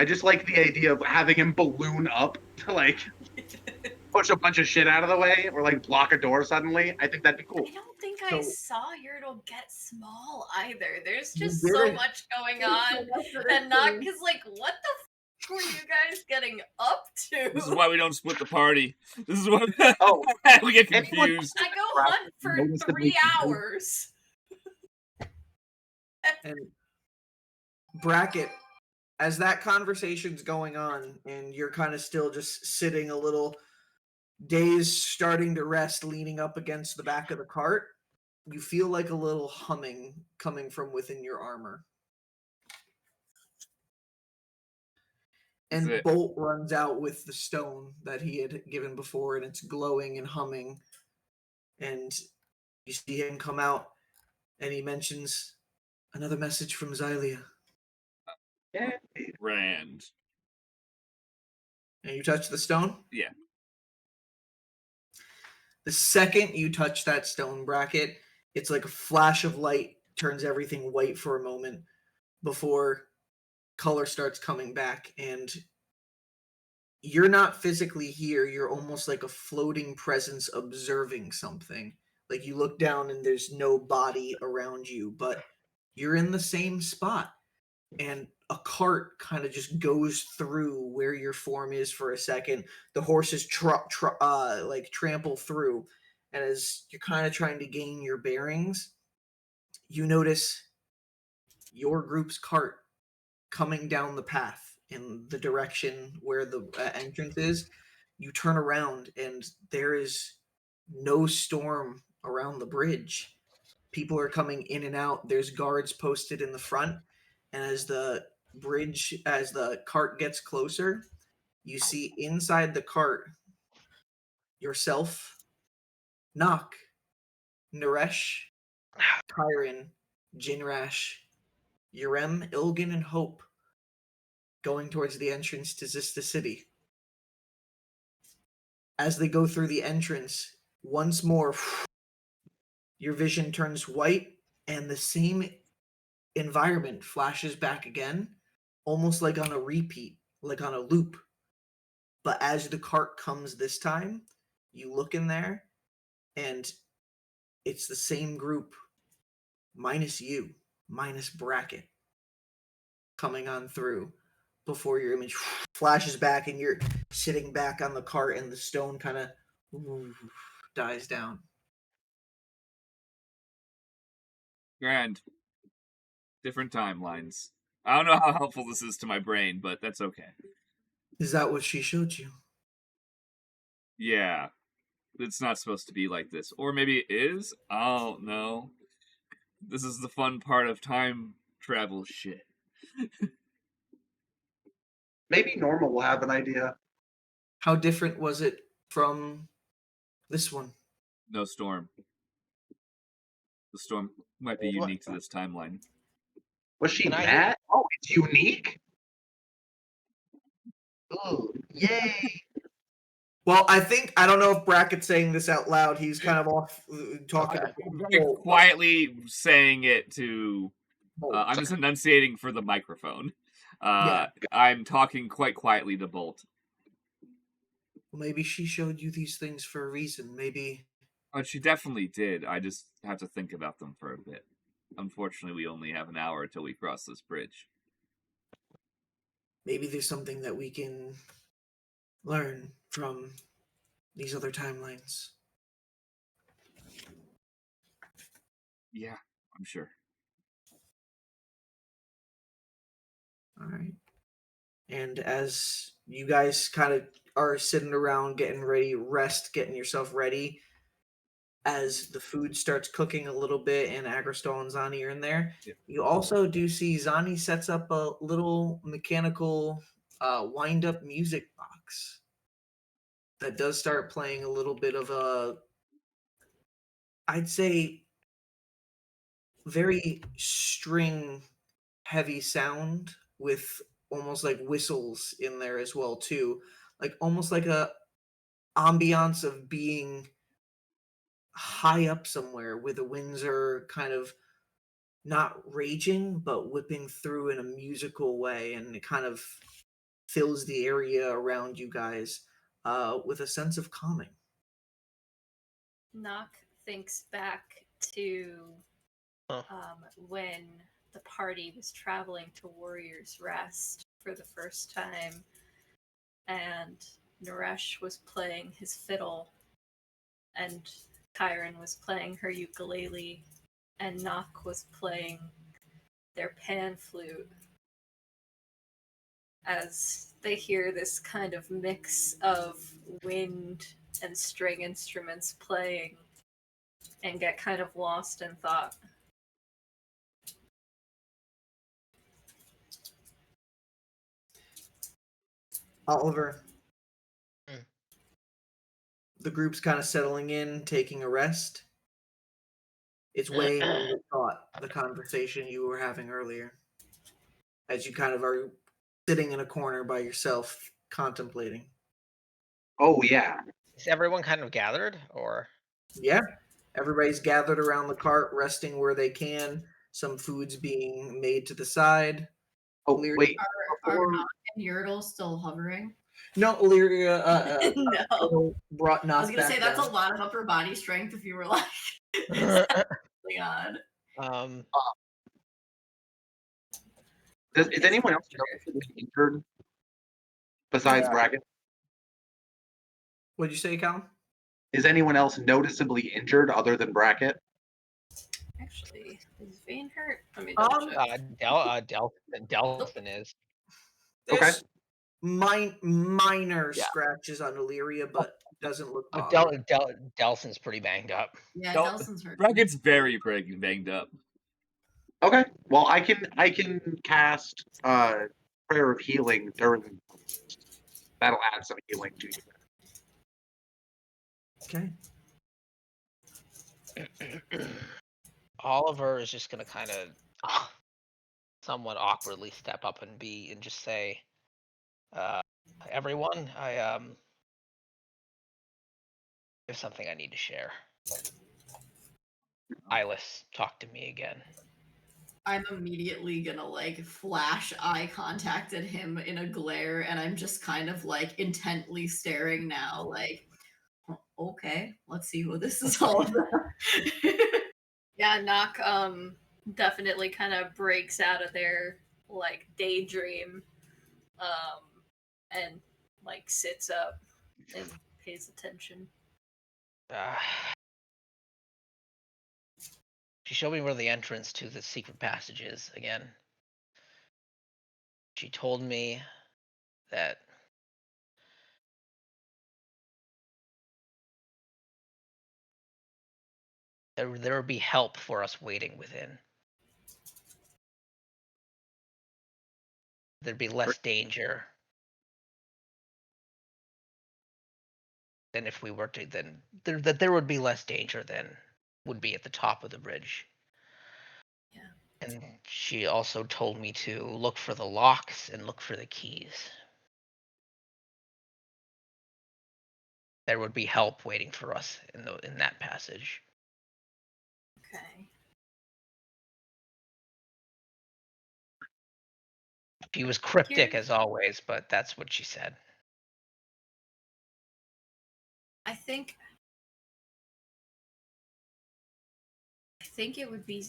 [SPEAKER 5] I just like the idea of having him balloon up to like push a bunch of shit out of the way or like block a door suddenly. I think that'd be cool.
[SPEAKER 6] I don't think I
[SPEAKER 1] So-
[SPEAKER 6] saw Yertle get small either. There's
[SPEAKER 1] You
[SPEAKER 6] just so
[SPEAKER 1] didn't.
[SPEAKER 6] much going on. And Nock is like, what the were you guys getting up to?
[SPEAKER 3] This is why we don't split the party. This is why
[SPEAKER 5] Oh,
[SPEAKER 3] we get
[SPEAKER 5] anyone-
[SPEAKER 3] confused.
[SPEAKER 6] I go hunt for
[SPEAKER 5] Noticeably
[SPEAKER 6] 3 hours.
[SPEAKER 1] And bracket, as that conversation's going on and you're kind of still just sitting a little dazed, starting to rest, leaning up against the back of the cart, you feel like a little humming coming from within your armor.
[SPEAKER 3] Is
[SPEAKER 1] And
[SPEAKER 3] it-
[SPEAKER 1] Bolt runs out with the stone that he had given before, and it's glowing and humming. And you see him come out, and he mentions another message from Xylia.
[SPEAKER 5] yeah.
[SPEAKER 3] Rand.
[SPEAKER 1] And you touch the stone?
[SPEAKER 3] Yeah.
[SPEAKER 1] The second you touch that stone bracket, it's like a flash of light, turns everything white for a moment before color starts coming back. And you're not physically here. You're almost like a floating presence observing something. Like you look down and there's no body around you, but you're in the same spot. And a cart kind of just goes through where your form is for a second. The horses trample through, and as you're kind of trying to gain your bearings, you notice your group's cart coming down the path in the direction where the entrance is. You turn around, and there is no storm around the bridge. People are coming in and out. There's guards posted in the front. And as the cart gets closer, you see inside the cart yourself, Nock, Naresh, Kyron, Jinrash, Urem, Ilgan, and Hope going towards the entrance to Xysta City. As they go through the entrance, once more, your vision turns white, and the same environment flashes back again, almost like on a repeat, like on a loop. But as the cart comes this time, you look in there, and it's the same group, minus you, minus Bracket, coming on through before your image flashes back and you're sitting back on the cart and the stone kind of dies down.
[SPEAKER 3] Grand. Different timelines. I don't know how helpful this is to my brain, but that's okay.
[SPEAKER 1] Is that what she showed you?
[SPEAKER 3] Yeah. It's not supposed to be like this. Or maybe it is? I don't know. This is the fun part of time travel shit.
[SPEAKER 5] Maybe Norma will have an idea.
[SPEAKER 1] How different was it from this one?
[SPEAKER 3] No storm. The storm might be unique to this timeline.
[SPEAKER 5] Was she
[SPEAKER 4] Can I
[SPEAKER 5] mad? Oh, it's unique? Ooh, yay!
[SPEAKER 1] Well, I don't know if Bracket's saying this out loud. He's kind of off talking.
[SPEAKER 4] Okay.
[SPEAKER 3] I'm very quietly saying it to... I'm just enunciating for the microphone. I'm talking quite quietly to Bolt.
[SPEAKER 1] Maybe she showed you these things for a reason. Maybe...
[SPEAKER 3] Oh, she definitely did. I just have to think about them for a bit. Unfortunately, we only have an hour until we cross this bridge.
[SPEAKER 1] Maybe there's something that we can learn from these other timelines.
[SPEAKER 3] Yeah, I'm sure.
[SPEAKER 1] All right. And as you guys kind of are sitting around getting ready, getting yourself ready, as the food starts cooking a little bit and Agristal and Zani are in there, you also do see Zani sets up a little mechanical wind-up music box that does start playing a little bit of a, I'd say, very string heavy sound with almost like whistles in there as well too, like almost like a ambiance of being high up somewhere where the winds are kind of not raging but whipping through in a musical way, and it kind of fills the area around you guys with a sense of calming.
[SPEAKER 6] Knock thinks back to when the party was traveling to Warriors Rest for the first time, and Naresh was playing his fiddle, and Kyron was playing her ukulele, and Knock was playing their pan flute. As they hear this kind of mix of wind and string instruments playing and get kind of lost in thought.
[SPEAKER 1] Oliver, the group's kind of settling in, taking a rest. It's weighing on your thought, the conversation you were having earlier, as you kind of are sitting in a corner by yourself, contemplating.
[SPEAKER 5] Oh, yeah.
[SPEAKER 4] Is everyone kind of gathered, or?
[SPEAKER 1] Yeah, everybody's gathered around the cart, resting where they can. Some food's being made to the side.
[SPEAKER 5] Oh,
[SPEAKER 1] Illyria-
[SPEAKER 5] wait.
[SPEAKER 2] Are Knock and Yurtle still hovering?
[SPEAKER 1] No, Illyria
[SPEAKER 2] No.
[SPEAKER 1] brought Knock
[SPEAKER 2] I was gonna
[SPEAKER 1] back
[SPEAKER 2] say that's
[SPEAKER 1] down.
[SPEAKER 2] a lot of upper body strength if you were like really odd.
[SPEAKER 5] Is anyone else injured besides Bracket?
[SPEAKER 1] What'd you say, Cal?
[SPEAKER 5] Is anyone else noticeably injured other than Bracket?
[SPEAKER 6] Actually, is Vane hurt? Let me double check.
[SPEAKER 4] Delphin is.
[SPEAKER 1] There's minor scratches on Illyria, but doesn't look bothered.
[SPEAKER 4] Delson's pretty banged up.
[SPEAKER 2] Yeah, Delson's hurt.
[SPEAKER 3] Bracket's very banged up.
[SPEAKER 5] Okay. Well, I can cast Prayer of Healing during. That'll add some healing to you.
[SPEAKER 1] Okay.
[SPEAKER 4] Oliver is just gonna kind of somewhat awkwardly step up and just say, "Everyone, I there's something I need to share." Eyeless, talk to me again.
[SPEAKER 2] I'm immediately gonna like flash eye contact at him in a glare, and I'm just kind of like intently staring now, like, okay, let's see what this is all about.
[SPEAKER 6] Yeah, Knock definitely kind of breaks out of their like daydream and like sits up and pays attention.
[SPEAKER 4] She showed me where the entrance to the secret passage is again. She told me that there would be help for us waiting within. There'd be less danger than if we were to that there would be less danger than would be at the top of the bridge.
[SPEAKER 6] Yeah.
[SPEAKER 4] And she also told me to look for the locks and look for the keys. There would be help waiting for us in that passage.
[SPEAKER 6] Okay.
[SPEAKER 4] She was cryptic
[SPEAKER 6] Here-
[SPEAKER 4] as always, but that's what she said.
[SPEAKER 6] I think it would be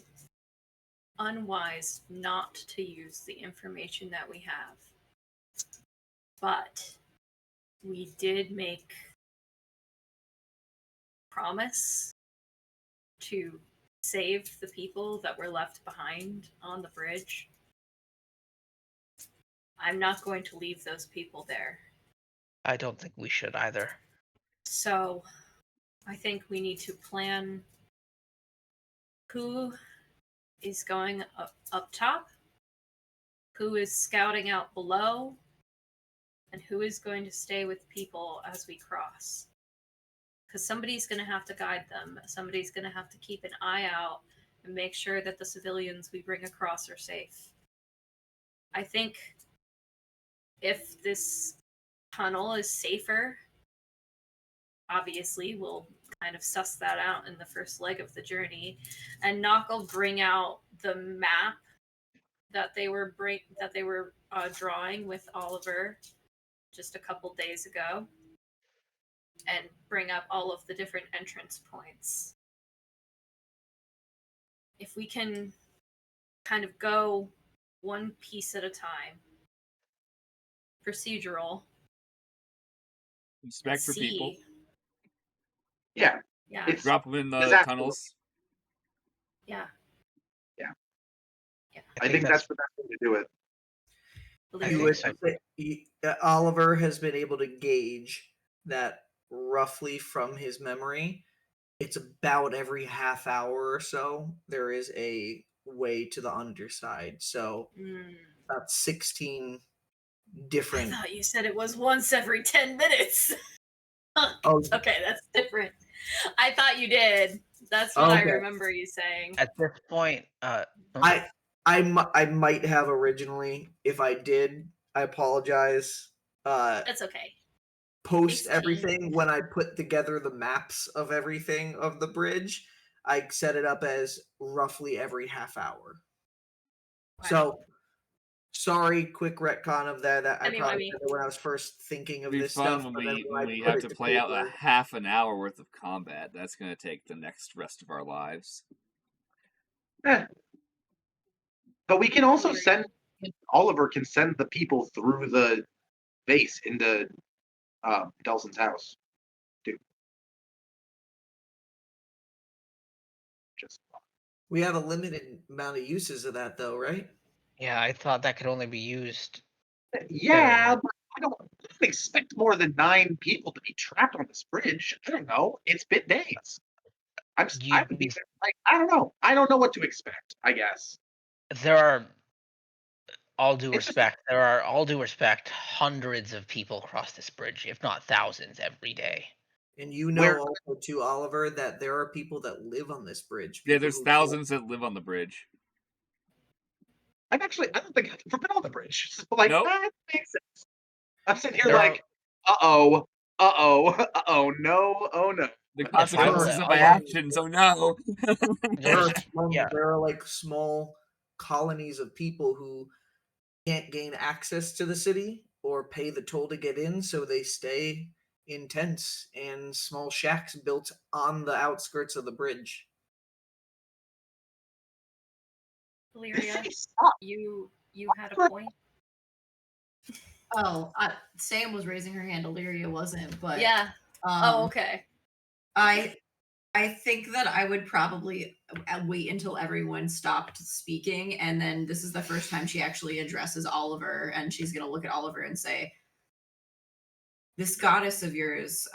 [SPEAKER 6] unwise not to use the information that we have. But we did make promise to save the people that were left behind on the bridge. I'm not going to leave those people there.
[SPEAKER 4] I don't think we should either.
[SPEAKER 6] So I think we need to plan who is going up top, who is scouting out below, and who is going to stay with people as we cross. Because somebody's going to have to guide them. Somebody's going to have to keep an eye out and make sure that the civilians we bring across are safe. I think if this tunnel is safer, obviously we'll kind of suss that out in the first leg of the journey, and Knock will bring out the map that they were drawing with Oliver just a couple days ago, and bring up all of the different entrance points. If we can kind of go one piece at a time, procedural,
[SPEAKER 3] Respect for people.
[SPEAKER 5] Yeah,
[SPEAKER 6] Yeah,
[SPEAKER 5] it's
[SPEAKER 3] Drop them in the
[SPEAKER 5] disaster.
[SPEAKER 3] tunnels.
[SPEAKER 6] yeah.
[SPEAKER 5] I think that's the best way to do it.
[SPEAKER 4] I
[SPEAKER 1] You
[SPEAKER 4] think
[SPEAKER 1] would
[SPEAKER 4] so.
[SPEAKER 1] Oliver has been able to gauge that roughly from his memory. It's about every half hour or so there is a way to the underside. So about 16
[SPEAKER 6] I
[SPEAKER 1] different.
[SPEAKER 6] thought you said it was once every 10 minutes.
[SPEAKER 1] Oh,
[SPEAKER 6] Okay, that's different. I thought you did. That's what I
[SPEAKER 1] Okay.
[SPEAKER 6] remember you saying.
[SPEAKER 4] At this point,
[SPEAKER 1] I might have originally. If I did, I apologize.
[SPEAKER 6] That's okay.
[SPEAKER 1] Post
[SPEAKER 6] 16.
[SPEAKER 1] everything when I put together the maps of everything of the bridge, I set it up as roughly every half hour.
[SPEAKER 6] Wow.
[SPEAKER 1] So sorry, quick retcon of that. I
[SPEAKER 6] I mean,
[SPEAKER 1] probably said it when I was first thinking of
[SPEAKER 3] It'd be
[SPEAKER 1] this
[SPEAKER 3] fun
[SPEAKER 1] stuff,
[SPEAKER 3] when
[SPEAKER 1] but then
[SPEAKER 3] we
[SPEAKER 1] when I
[SPEAKER 3] when we
[SPEAKER 1] put
[SPEAKER 3] have
[SPEAKER 1] it
[SPEAKER 3] to
[SPEAKER 1] to
[SPEAKER 3] play out a
[SPEAKER 1] paper,
[SPEAKER 3] half an hour worth of combat. That's going to take the next rest of our lives.
[SPEAKER 5] Eh. But we can also
[SPEAKER 6] Hilarious.
[SPEAKER 5] send Oliver can send the people through the base into Delson's house. Dude. Just
[SPEAKER 1] we have a limited amount of uses of that, though, right?
[SPEAKER 4] yeah, I thought that could only be used.
[SPEAKER 5] yeah, but I don't expect more than 9 people to be trapped on this bridge. I don't know. It's been days. I would be like, I don't know. I don't know what to expect, I guess.
[SPEAKER 4] There are all due
[SPEAKER 5] It's just-
[SPEAKER 4] respect. There are hundreds of people across this bridge, if not thousands, every day.
[SPEAKER 1] And you know
[SPEAKER 5] Where-
[SPEAKER 1] also too, Oliver, that there are people that live on this bridge.
[SPEAKER 3] Yeah,
[SPEAKER 1] people
[SPEAKER 3] there's
[SPEAKER 1] who
[SPEAKER 3] thousands that live on the bridge.
[SPEAKER 5] I don't think I've ever been on the bridge. So, like,
[SPEAKER 3] Nope.
[SPEAKER 5] that makes sense. I'm sitting here
[SPEAKER 4] There
[SPEAKER 5] like, no, oh no.
[SPEAKER 3] The
[SPEAKER 4] If I
[SPEAKER 3] consequences
[SPEAKER 4] were
[SPEAKER 3] of
[SPEAKER 4] to-
[SPEAKER 3] my actions. Oh no.
[SPEAKER 4] There's, yeah.
[SPEAKER 1] There are like small colonies of people who can't gain access to the city or pay the toll to get in, so they stay in tents and small shacks built on the outskirts of the bridge.
[SPEAKER 5] This
[SPEAKER 6] Illyria,
[SPEAKER 5] city sucks.
[SPEAKER 6] you had a point.
[SPEAKER 2] Oh, Sam was raising her hand. Illyria wasn't, but
[SPEAKER 6] Yeah. Oh, okay.
[SPEAKER 2] I think that I would probably wait until everyone stopped speaking, and then this is the first time she actually addresses Oliver, and she's gonna look at Oliver and say, "This goddess of yours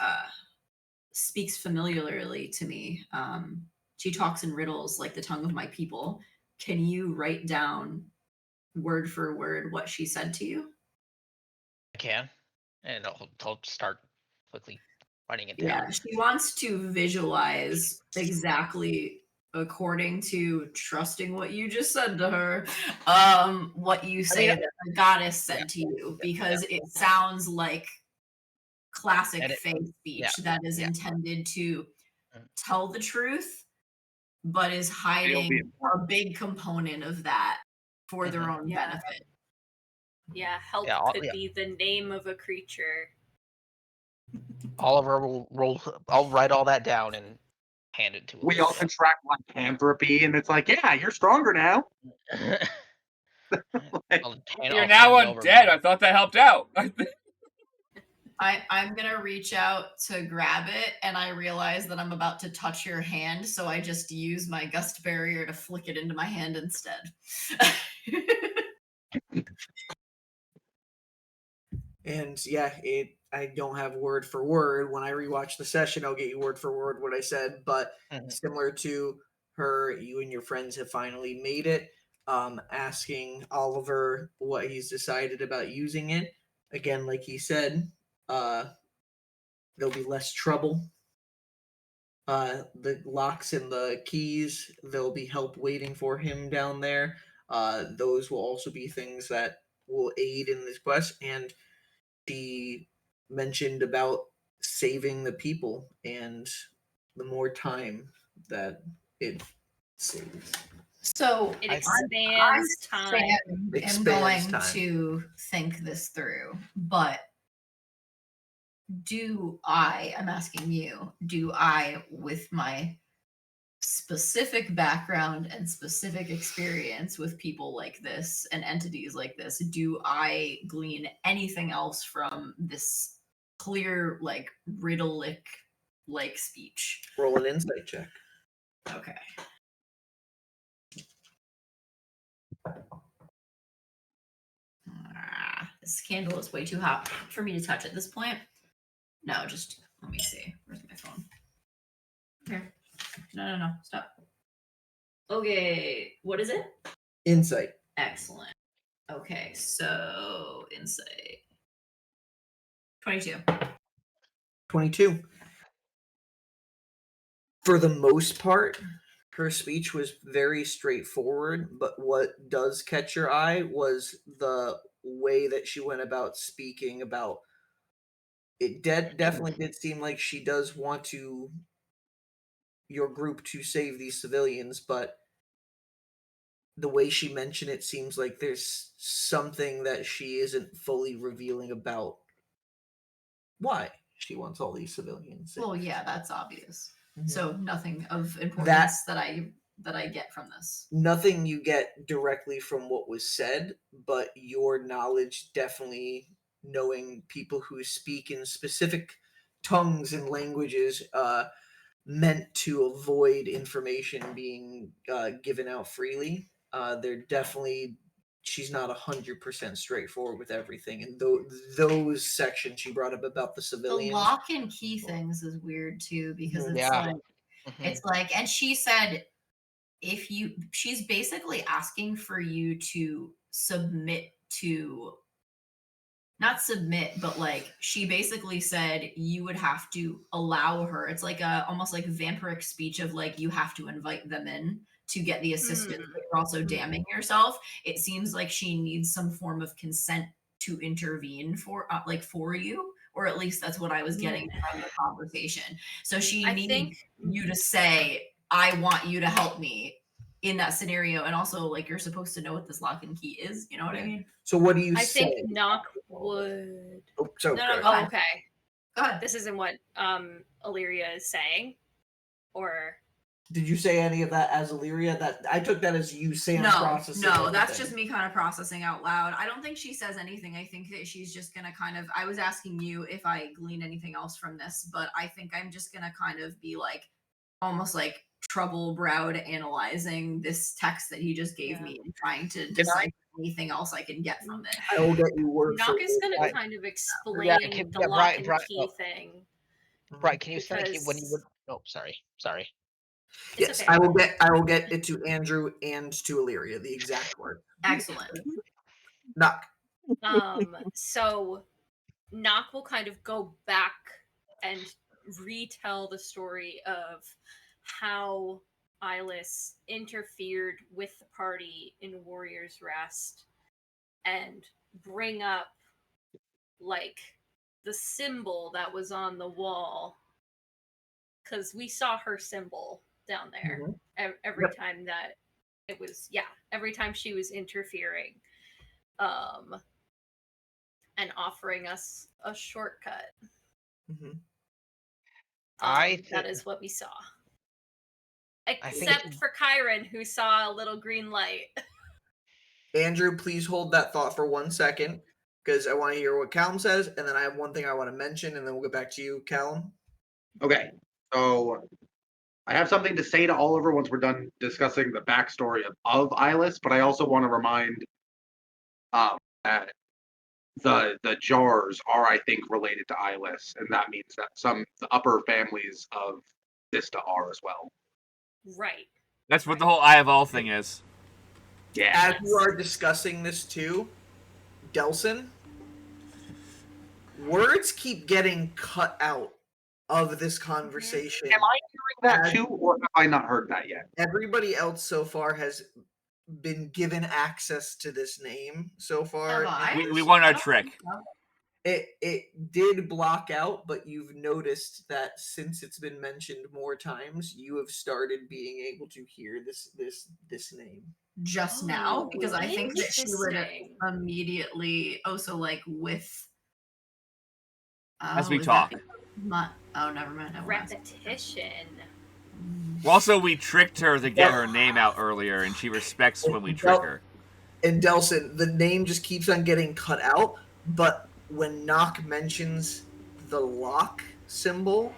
[SPEAKER 2] speaks familiarly to me. She talks in riddles like the tongue of my people. Can you write down word for word what she said to you?"
[SPEAKER 4] I can, and I'll start quickly writing it
[SPEAKER 2] Yeah,
[SPEAKER 4] down.
[SPEAKER 2] she wants to visualize exactly according to trusting what you just said to her, what you say that the goddess said to you, because it sounds like classic
[SPEAKER 4] And it-
[SPEAKER 2] faith speech
[SPEAKER 4] yeah,
[SPEAKER 2] that is
[SPEAKER 4] yeah.
[SPEAKER 2] intended to
[SPEAKER 4] Mm.
[SPEAKER 2] tell the truth, but is hiding a big component of that for their own
[SPEAKER 6] Yeah.
[SPEAKER 2] benefit.
[SPEAKER 6] Yeah, help
[SPEAKER 4] Yeah,
[SPEAKER 6] could be the name of a creature.
[SPEAKER 4] Oliver will roll. I'll write all that down and hand it to him.
[SPEAKER 5] We all contract lycanthropy, and it's like, yeah, you're stronger now.
[SPEAKER 3] You're now undead. I thought that helped out.
[SPEAKER 2] I'm gonna reach out to grab it, and I realize that I'm about to touch your hand, so I just use my gust barrier to flick it into my hand instead.
[SPEAKER 1] And yeah, I don't have word for word. When I rewatch the session, I'll get you word for word what I said. But similar to her, you and your friends have finally made it. Asking Oliver what he's decided about using it. Again, like he said, there'll be less trouble. The locks and the keys, there'll be help waiting for him down there. Those will also be things that will aid in this quest. And she mentioned about saving the people and the more time that it saves.
[SPEAKER 2] So
[SPEAKER 6] It
[SPEAKER 4] I-
[SPEAKER 6] expands time.
[SPEAKER 2] am
[SPEAKER 1] Expands
[SPEAKER 2] going
[SPEAKER 1] time.
[SPEAKER 2] to think this through, but I'm asking you, do I, with my specific background and specific experience with people like this and entities like this, do I glean anything else from this clear, like, riddle-like speech?
[SPEAKER 1] Roll an insight check.
[SPEAKER 2] Okay. This candle is way too hot for me to touch at this point. No, just let me see. Where's my phone? Here. No. Stop. Okay. What is it?
[SPEAKER 1] Insight.
[SPEAKER 2] Excellent. Okay, so insight. 22.
[SPEAKER 1] 22. For the most part, her speech was very straightforward, but what does catch your eye was the way that she went about speaking about it. Definitely did seem like she does want your group to save these civilians, but the way she mentioned it seems like there's something that she isn't fully revealing about why she wants all these civilians saved.
[SPEAKER 2] Well, yeah, that's obvious.
[SPEAKER 1] Mhm.
[SPEAKER 2] So nothing of importance that I get from this.
[SPEAKER 1] Nothing you get directly from what was said, but your knowledge definitely knowing people who speak in specific tongues and languages meant to avoid information being given out freely. They're definitely she's not 100% straightforward with everything, and those sections she brought up about the
[SPEAKER 2] The
[SPEAKER 1] civilians.
[SPEAKER 2] lock and key things is weird too, because it's
[SPEAKER 4] Yeah.
[SPEAKER 2] like it's like, and she said she's basically asking for you to submit to not submit, but like she basically said you would have to allow her. It's like a almost like vampiric speech of like you have to invite them in to get the assistance, but you're also damning yourself. It seems like she needs some form of consent to intervene for like for you, or at least that's what I was getting from the conversation. So she
[SPEAKER 6] I
[SPEAKER 2] needs
[SPEAKER 6] think
[SPEAKER 2] you to say, "I want you to help me." In that scenario, and also like you're supposed to know what this lock and key is, you know what I mean?
[SPEAKER 1] So what do you
[SPEAKER 6] I
[SPEAKER 1] say?
[SPEAKER 6] think Knock would.
[SPEAKER 1] Oh, so
[SPEAKER 6] No, no,
[SPEAKER 1] go
[SPEAKER 6] go
[SPEAKER 1] ahead.
[SPEAKER 6] ahead. Okay.
[SPEAKER 2] Go ahead.
[SPEAKER 6] This isn't what Illyria is saying, or
[SPEAKER 1] Did you say any of that as Illyria? That I took that as you, Sam, processing.
[SPEAKER 2] No, that's
[SPEAKER 1] everything.
[SPEAKER 2] just me kind of processing out loud. I don't think she says anything. I think that she's just gonna kind of. I was asking you if I glean anything else from this, but I think I'm just gonna kind of be like, almost like trouble-browed analyzing this text that he just gave me and trying to decipher anything else I can get from it.
[SPEAKER 1] I will get you word for
[SPEAKER 6] Knock is
[SPEAKER 1] word.
[SPEAKER 6] going to kind of explain
[SPEAKER 4] can-
[SPEAKER 6] the
[SPEAKER 4] yeah,
[SPEAKER 6] lock
[SPEAKER 4] Brian-
[SPEAKER 6] and key thing.
[SPEAKER 4] Right? Can you say when you
[SPEAKER 6] Because-
[SPEAKER 4] would? Oh, sorry.
[SPEAKER 6] It's
[SPEAKER 1] Yes,
[SPEAKER 6] okay.
[SPEAKER 1] I will get it to Andrew and to Illyria, the exact word.
[SPEAKER 2] Excellent.
[SPEAKER 1] Knock.
[SPEAKER 6] So Knock will kind of go back and retell the story of how Eyeless interfered with the party in Warrior's Rest and bring up like the symbol that was on the wall, because we saw her symbol down there every time that it was every time she was interfering and offering us a shortcut. That is what we saw, except for Kyron, who saw a little green light.
[SPEAKER 1] Andrew, please hold that thought for 1 second, because I want to hear what Callum says, and then I have one thing I want to mention, and then we'll get back to you, Callum.
[SPEAKER 5] Okay, so I have something to say to Oliver once we're done discussing the backstory of Eyeless, but I also want to remind that the jars are, I think, related to Eyeless, and that means that the upper families of Xysta are as well.
[SPEAKER 6] Right.
[SPEAKER 3] That's what the whole Eye of All thing is.
[SPEAKER 5] Yeah.
[SPEAKER 1] As you are discussing this too, Delson, words keep getting cut out of this conversation.
[SPEAKER 5] Am I hearing that too, or have I not heard that yet?
[SPEAKER 1] Everybody else so far has been given access to this name so far.
[SPEAKER 3] We won our trick.
[SPEAKER 1] It did block out, but you've noticed that since it's been mentioned more times, you have started being able to hear this name.
[SPEAKER 2] Just now, because I think that she would immediately also like with
[SPEAKER 3] as we talk.
[SPEAKER 2] Never mind.
[SPEAKER 6] Repetition.
[SPEAKER 3] Also, we tricked her to get her name out earlier, and she respects when we trick her.
[SPEAKER 1] And Delson, the name just keeps on getting cut out, but when Knock mentions the lock symbol,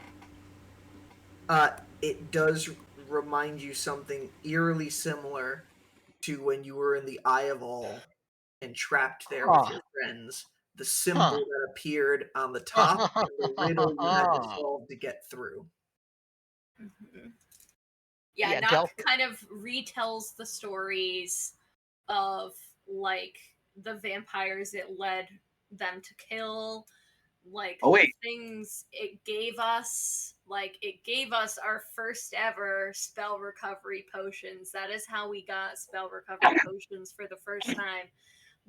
[SPEAKER 1] it does remind you something eerily similar to when you were in the Eye of All and trapped there with your friends. The symbol that appeared on the top and the riddle you had to solve to get through.
[SPEAKER 6] Yeah, Knock kind of retells the stories of like the vampires it led them to kill, like things it gave us. Like it gave us our first ever spell recovery potions. That is how we got spell recovery potions for the first time,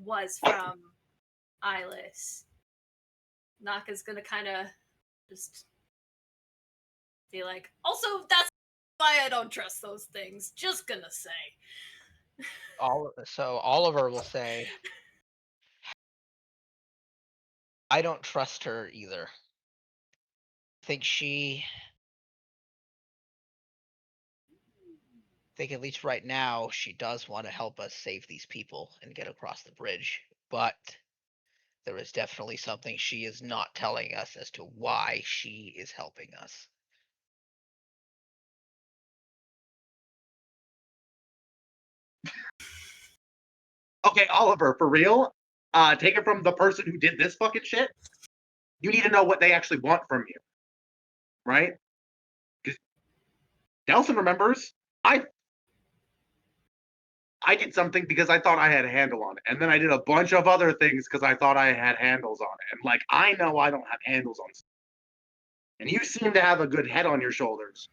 [SPEAKER 6] was from Eyeless. Knock is gonna kind of just be like, also, that's why I don't trust those things. Just gonna say.
[SPEAKER 4] So Oliver will say, I don't trust her either. I think at least right now she does want to help us save these people and get across the bridge, but there is definitely something she is not telling us as to why she is helping us.
[SPEAKER 5] Okay, Oliver, for real? Take it from the person who did this fucking shit. You need to know what they actually want from you, right? Because Delson remembers. I did something because I thought I had a handle on it. And then I did a bunch of other things because I thought I had handles on it. And like, I know I don't have handles on stuff. And you seem to have a good head on your shoulders.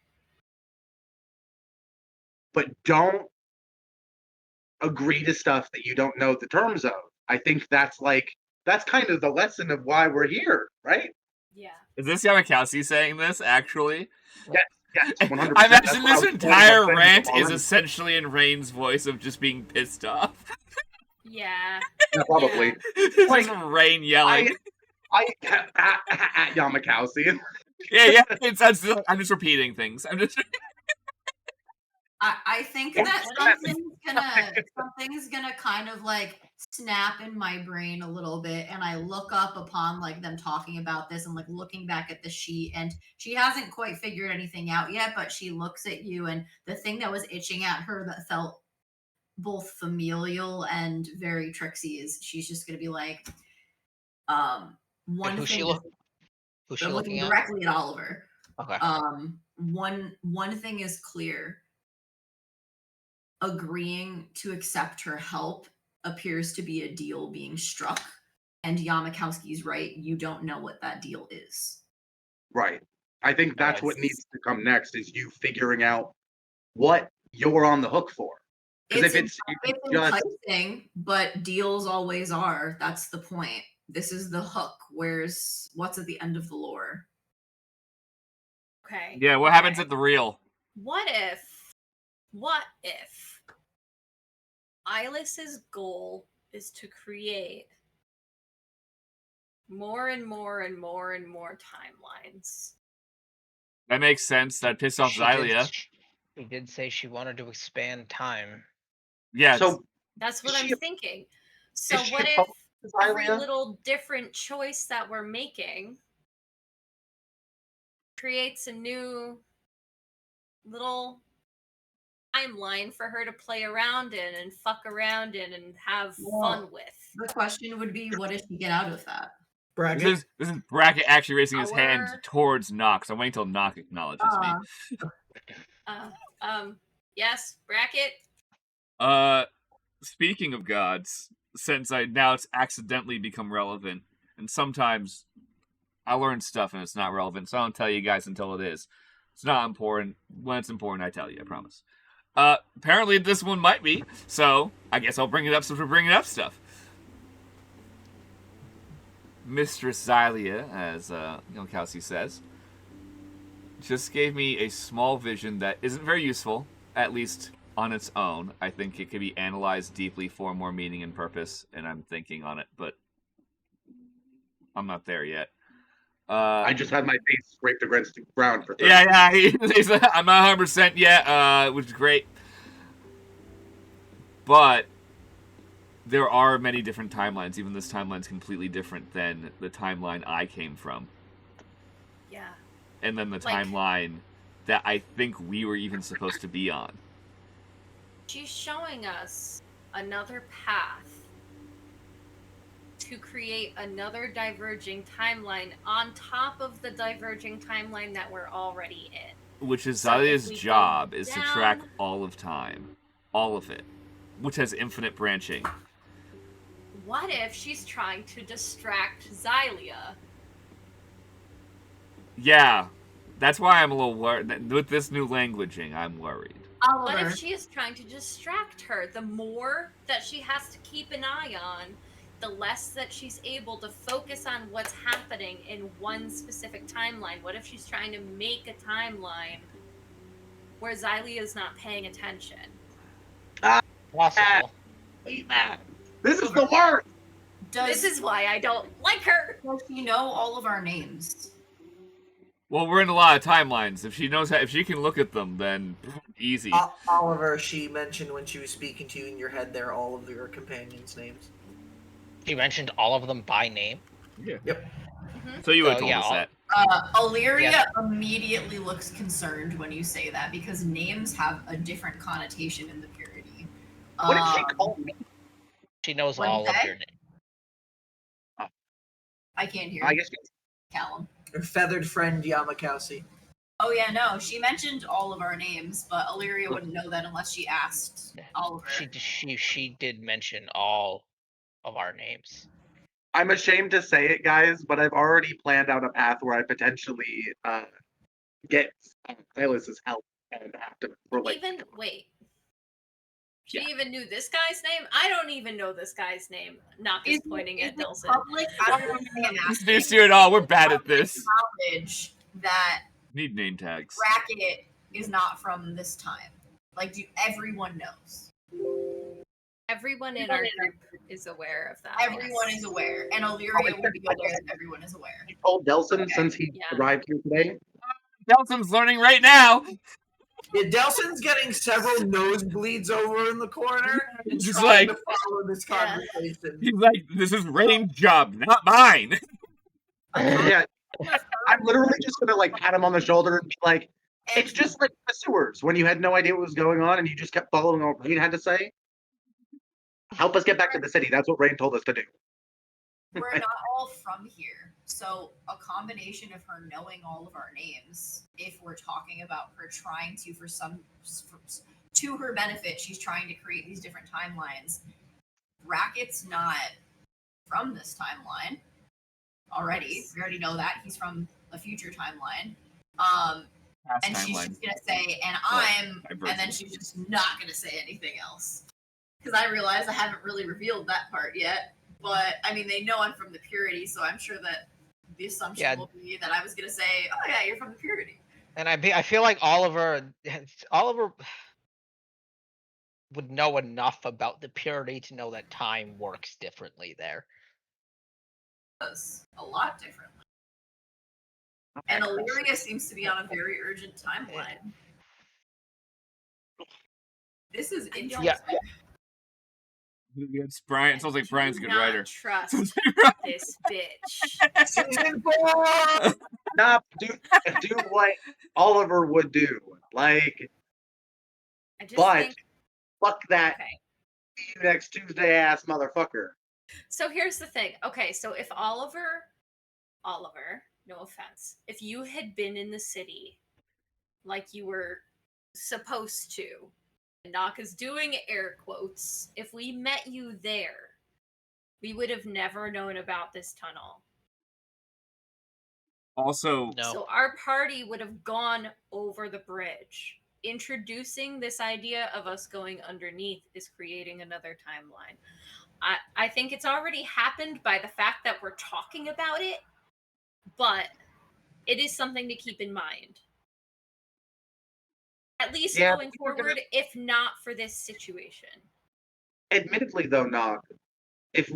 [SPEAKER 5] But don't agree to stuff that you don't know the terms of. I think that's kind of the lesson of why we're here, right?
[SPEAKER 6] Yeah.
[SPEAKER 3] Is this Llamakausi saying this, actually?
[SPEAKER 5] Yes, 100%.
[SPEAKER 3] I
[SPEAKER 5] That's
[SPEAKER 3] imagine
[SPEAKER 5] what I
[SPEAKER 3] this
[SPEAKER 5] was
[SPEAKER 3] entire
[SPEAKER 5] saying
[SPEAKER 3] rant
[SPEAKER 5] already.
[SPEAKER 3] is essentially in Rain's voice of just being pissed off.
[SPEAKER 6] Yeah.
[SPEAKER 5] Yeah, probably.
[SPEAKER 3] It's
[SPEAKER 5] Like,
[SPEAKER 3] just Rain yelling.
[SPEAKER 5] At Llamakausi.
[SPEAKER 3] Yeah. I'm just repeating things. I'm just.
[SPEAKER 2] I think that something's gonna kind of like snap in my brain a little bit, and I look up upon like them talking about this and like looking back at the sheet, and she hasn't quite figured anything out yet, but she looks at you, and the thing that was itching at her that felt both familial and very tricksy is she's just gonna be like, one
[SPEAKER 4] Who's she
[SPEAKER 2] thing.
[SPEAKER 4] Who's she
[SPEAKER 2] I'm
[SPEAKER 4] looking
[SPEAKER 2] looking
[SPEAKER 4] at?
[SPEAKER 2] directly at Oliver.
[SPEAKER 4] Okay.
[SPEAKER 2] One thing is clear. Agreeing to accept her help appears to be a deal being struck, and Yamakowski's right. You don't know what that deal is.
[SPEAKER 5] Right. I think that's what
[SPEAKER 2] Yes.
[SPEAKER 5] needs to come next is you figuring out what you're on the hook for. Because if it's just
[SPEAKER 2] enticing, but deals always are. That's the point. This is the hook. What's at the end of the lore?
[SPEAKER 6] Okay.
[SPEAKER 3] Yeah, what happens at the real?
[SPEAKER 6] What if Eyeless's goal is to create more and more and more and more timelines?
[SPEAKER 3] That makes sense. That pissed off Xylia.
[SPEAKER 4] She did say she wanted to expand time.
[SPEAKER 3] Yeah.
[SPEAKER 5] so
[SPEAKER 6] That's what
[SPEAKER 5] Is
[SPEAKER 6] I'm
[SPEAKER 5] she-
[SPEAKER 6] thinking. So
[SPEAKER 5] is she
[SPEAKER 6] what if
[SPEAKER 5] opposed to
[SPEAKER 6] every
[SPEAKER 5] Xylia?
[SPEAKER 6] little different choice that we're making creates a new little timeline for her to play around in and fuck around in and have fun with?
[SPEAKER 2] The question would be, what does she get out of that?
[SPEAKER 1] Bracket.
[SPEAKER 3] This is Bracket actually raising his hand
[SPEAKER 6] Our-
[SPEAKER 3] towards Nox. I'm waiting till Nox acknowledges me.
[SPEAKER 6] Yes, Bracket.
[SPEAKER 3] Speaking of gods, since now it's accidentally become relevant, and sometimes I learn stuff and it's not relevant, so I don't tell you guys until it is. It's not important. When it's important, I tell you, I promise. Apparently this one might be, so I guess I'll bring it up since we're bringing up stuff. Mistress Xylia, as Llamakausi says, just gave me a small vision that isn't very useful, at least on its own. I think it could be analyzed deeply for more meaning and purpose, and I'm thinking on it, but I'm not there yet.
[SPEAKER 5] I just had my face scraped against the ground for 30
[SPEAKER 3] Yeah, I'm not 100% yet, which is great. But there are many different timelines. Even this timeline's completely different than the timeline I came from.
[SPEAKER 6] Yeah.
[SPEAKER 3] And then the timeline that I think we were even supposed to be on.
[SPEAKER 6] She's showing us another path to create another diverging timeline on top of the diverging timeline that we're already in.
[SPEAKER 3] Which is
[SPEAKER 6] So
[SPEAKER 3] Xylia's
[SPEAKER 6] if we go
[SPEAKER 3] job, is to track
[SPEAKER 6] down-
[SPEAKER 3] all of time. All of it. Which has infinite branching.
[SPEAKER 6] What if she's trying to distract Xylia?
[SPEAKER 3] Yeah. That's why I'm a little worried. With this new languaging, I'm worried.
[SPEAKER 6] What
[SPEAKER 2] Oliver,
[SPEAKER 6] if she is trying to distract her? The more that she has to keep an eye on, the less that she's able to focus on what's happening in one specific timeline. What if she's trying to make a timeline where Xylia is not paying attention?
[SPEAKER 4] Possible.
[SPEAKER 5] This is the worst.
[SPEAKER 6] This is why I don't like her.
[SPEAKER 2] does she know all of our names?
[SPEAKER 3] Well, we're in a lot of timelines. If she knows if she can look at them, then easy.
[SPEAKER 1] Oliver, she mentioned when she was speaking to you in your head there all of your companions' names.
[SPEAKER 4] She mentioned all of them by name.
[SPEAKER 3] Yeah.
[SPEAKER 1] Yep.
[SPEAKER 3] So you would have
[SPEAKER 4] So,
[SPEAKER 3] told
[SPEAKER 4] yeah,
[SPEAKER 3] us that.
[SPEAKER 2] Illyria
[SPEAKER 4] Yeah.
[SPEAKER 2] immediately looks concerned when you say that because names have a different connotation in the purity.
[SPEAKER 5] What did she call me?
[SPEAKER 4] She knows
[SPEAKER 2] What'd you
[SPEAKER 4] all of
[SPEAKER 2] say?
[SPEAKER 4] your names.
[SPEAKER 2] I can't hear
[SPEAKER 5] I
[SPEAKER 2] you,
[SPEAKER 5] guess
[SPEAKER 2] Callum.
[SPEAKER 1] Your feathered friend Llamakausi.
[SPEAKER 2] Oh yeah, no, she mentioned all of our names, but Illyria wouldn't know that unless she asked Oliver.
[SPEAKER 4] She did mention all of our names.
[SPEAKER 5] I'm ashamed to say it, guys, but I've already planned out a path where I potentially get Silas's help and have to
[SPEAKER 6] Wait. She
[SPEAKER 5] Yeah.
[SPEAKER 6] even knew this guy's name? I don't even know this guy's name. Knock is pointing at Delson.
[SPEAKER 2] Public? I don't know what I'm asking.
[SPEAKER 3] Just do it all. We're bad at this.
[SPEAKER 2] Knowledge that
[SPEAKER 3] Need name tags.
[SPEAKER 2] Bracket is not from this time. Like, everyone knows.
[SPEAKER 6] Everyone in our group is aware of that.
[SPEAKER 2] Everyone is aware, and Illyria will be aware that everyone is aware.
[SPEAKER 5] You told Delson
[SPEAKER 2] Okay.
[SPEAKER 5] since he
[SPEAKER 6] Yeah.
[SPEAKER 5] arrived here today.
[SPEAKER 3] Delson's learning right now.
[SPEAKER 1] Yeah, Delson's getting several nosebleeds over in the corner and
[SPEAKER 3] Just
[SPEAKER 1] trying
[SPEAKER 3] like-
[SPEAKER 1] to follow this
[SPEAKER 6] Yeah.
[SPEAKER 3] He's
[SPEAKER 1] conversation.
[SPEAKER 3] like, this is Rain's job, not mine.
[SPEAKER 5] Yeah, I'm literally just gonna like pat him on the shoulder and be like, "It's just like the sewers when you had no idea what was going on and you just kept following what Rain had to say. Help us get back to the city. That's what Rain told us to do."
[SPEAKER 2] We're not all from here, so a combination of her knowing all of our names, if we're talking about her trying to, to her benefit, she's trying to create these different timelines. Bracket's not from this timeline already. We already know that he's from a future timeline.
[SPEAKER 3] Past
[SPEAKER 2] And she's
[SPEAKER 3] timeline.
[SPEAKER 2] just gonna say, and
[SPEAKER 3] divergent.
[SPEAKER 2] and then she's just not gonna say anything else. Because I realize I haven't really revealed that part yet. But I mean, they know I'm from the Purity, so I'm sure that the assumption will be that I was gonna say, "Oh yeah, you're from the Purity."
[SPEAKER 4] And I feel like Oliver would know enough about the Purity to know that time works differently there.
[SPEAKER 2] Does a lot differently. And Illyria seems to be on a very urgent timeline. This is interesting.
[SPEAKER 4] Yeah.
[SPEAKER 3] It's Brian. It sounds like Brian's a good writer.
[SPEAKER 6] Trust this bitch.
[SPEAKER 1] Season 4!
[SPEAKER 5] Nah, do what Oliver would do. Like,
[SPEAKER 6] I just
[SPEAKER 5] but
[SPEAKER 6] think.
[SPEAKER 5] fuck that
[SPEAKER 6] Okay.
[SPEAKER 5] see you next Tuesday ass motherfucker.
[SPEAKER 6] So here's the thing. Okay, so if Oliver, no offense, if you had been in the city like you were supposed to, and Knock is doing air quotes, if we met you there, we would have never known about this tunnel.
[SPEAKER 3] Also,
[SPEAKER 4] No.
[SPEAKER 6] So our party would have gone over the bridge. Introducing this idea of us going underneath is creating another timeline. I think it's already happened by the fact that we're talking about it, but it is something to keep in mind. At least
[SPEAKER 5] Yeah,
[SPEAKER 6] going forward, if not for this situation.
[SPEAKER 5] Admittedly, though, not if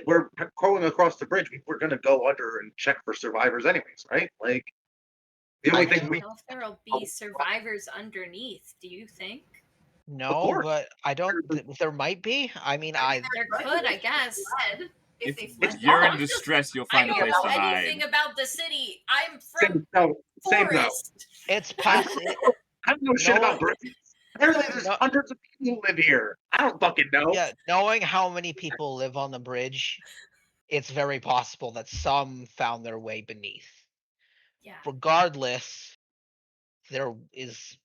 [SPEAKER 5] we're crawling across the bridge, we're gonna go under and check for survivors, anyways, right? Like the only
[SPEAKER 6] I
[SPEAKER 5] thing
[SPEAKER 6] don't
[SPEAKER 5] we
[SPEAKER 6] know if there'll be survivors underneath. Do you think?
[SPEAKER 4] No,
[SPEAKER 5] course.
[SPEAKER 4] but I don't. There might be. I mean,
[SPEAKER 2] I mean,
[SPEAKER 6] There could, I guess.
[SPEAKER 2] If they
[SPEAKER 3] if
[SPEAKER 2] fled.
[SPEAKER 3] you're in
[SPEAKER 6] I'm just-
[SPEAKER 3] distress, you'll
[SPEAKER 6] I
[SPEAKER 3] find a
[SPEAKER 6] don't
[SPEAKER 3] place
[SPEAKER 6] know
[SPEAKER 3] to hide.
[SPEAKER 6] anything about the city. I'm
[SPEAKER 5] same
[SPEAKER 6] from
[SPEAKER 5] no.
[SPEAKER 6] Forest.
[SPEAKER 4] it's possible.
[SPEAKER 5] I don't know shit
[SPEAKER 4] No.
[SPEAKER 5] about bridges. Apparently, there's
[SPEAKER 4] No.
[SPEAKER 5] hundreds of people who live here. I don't fucking know.
[SPEAKER 4] Yeah, knowing how many people live on the bridge, it's very possible that some found their way beneath.
[SPEAKER 6] Yeah,
[SPEAKER 4] Regardless, there is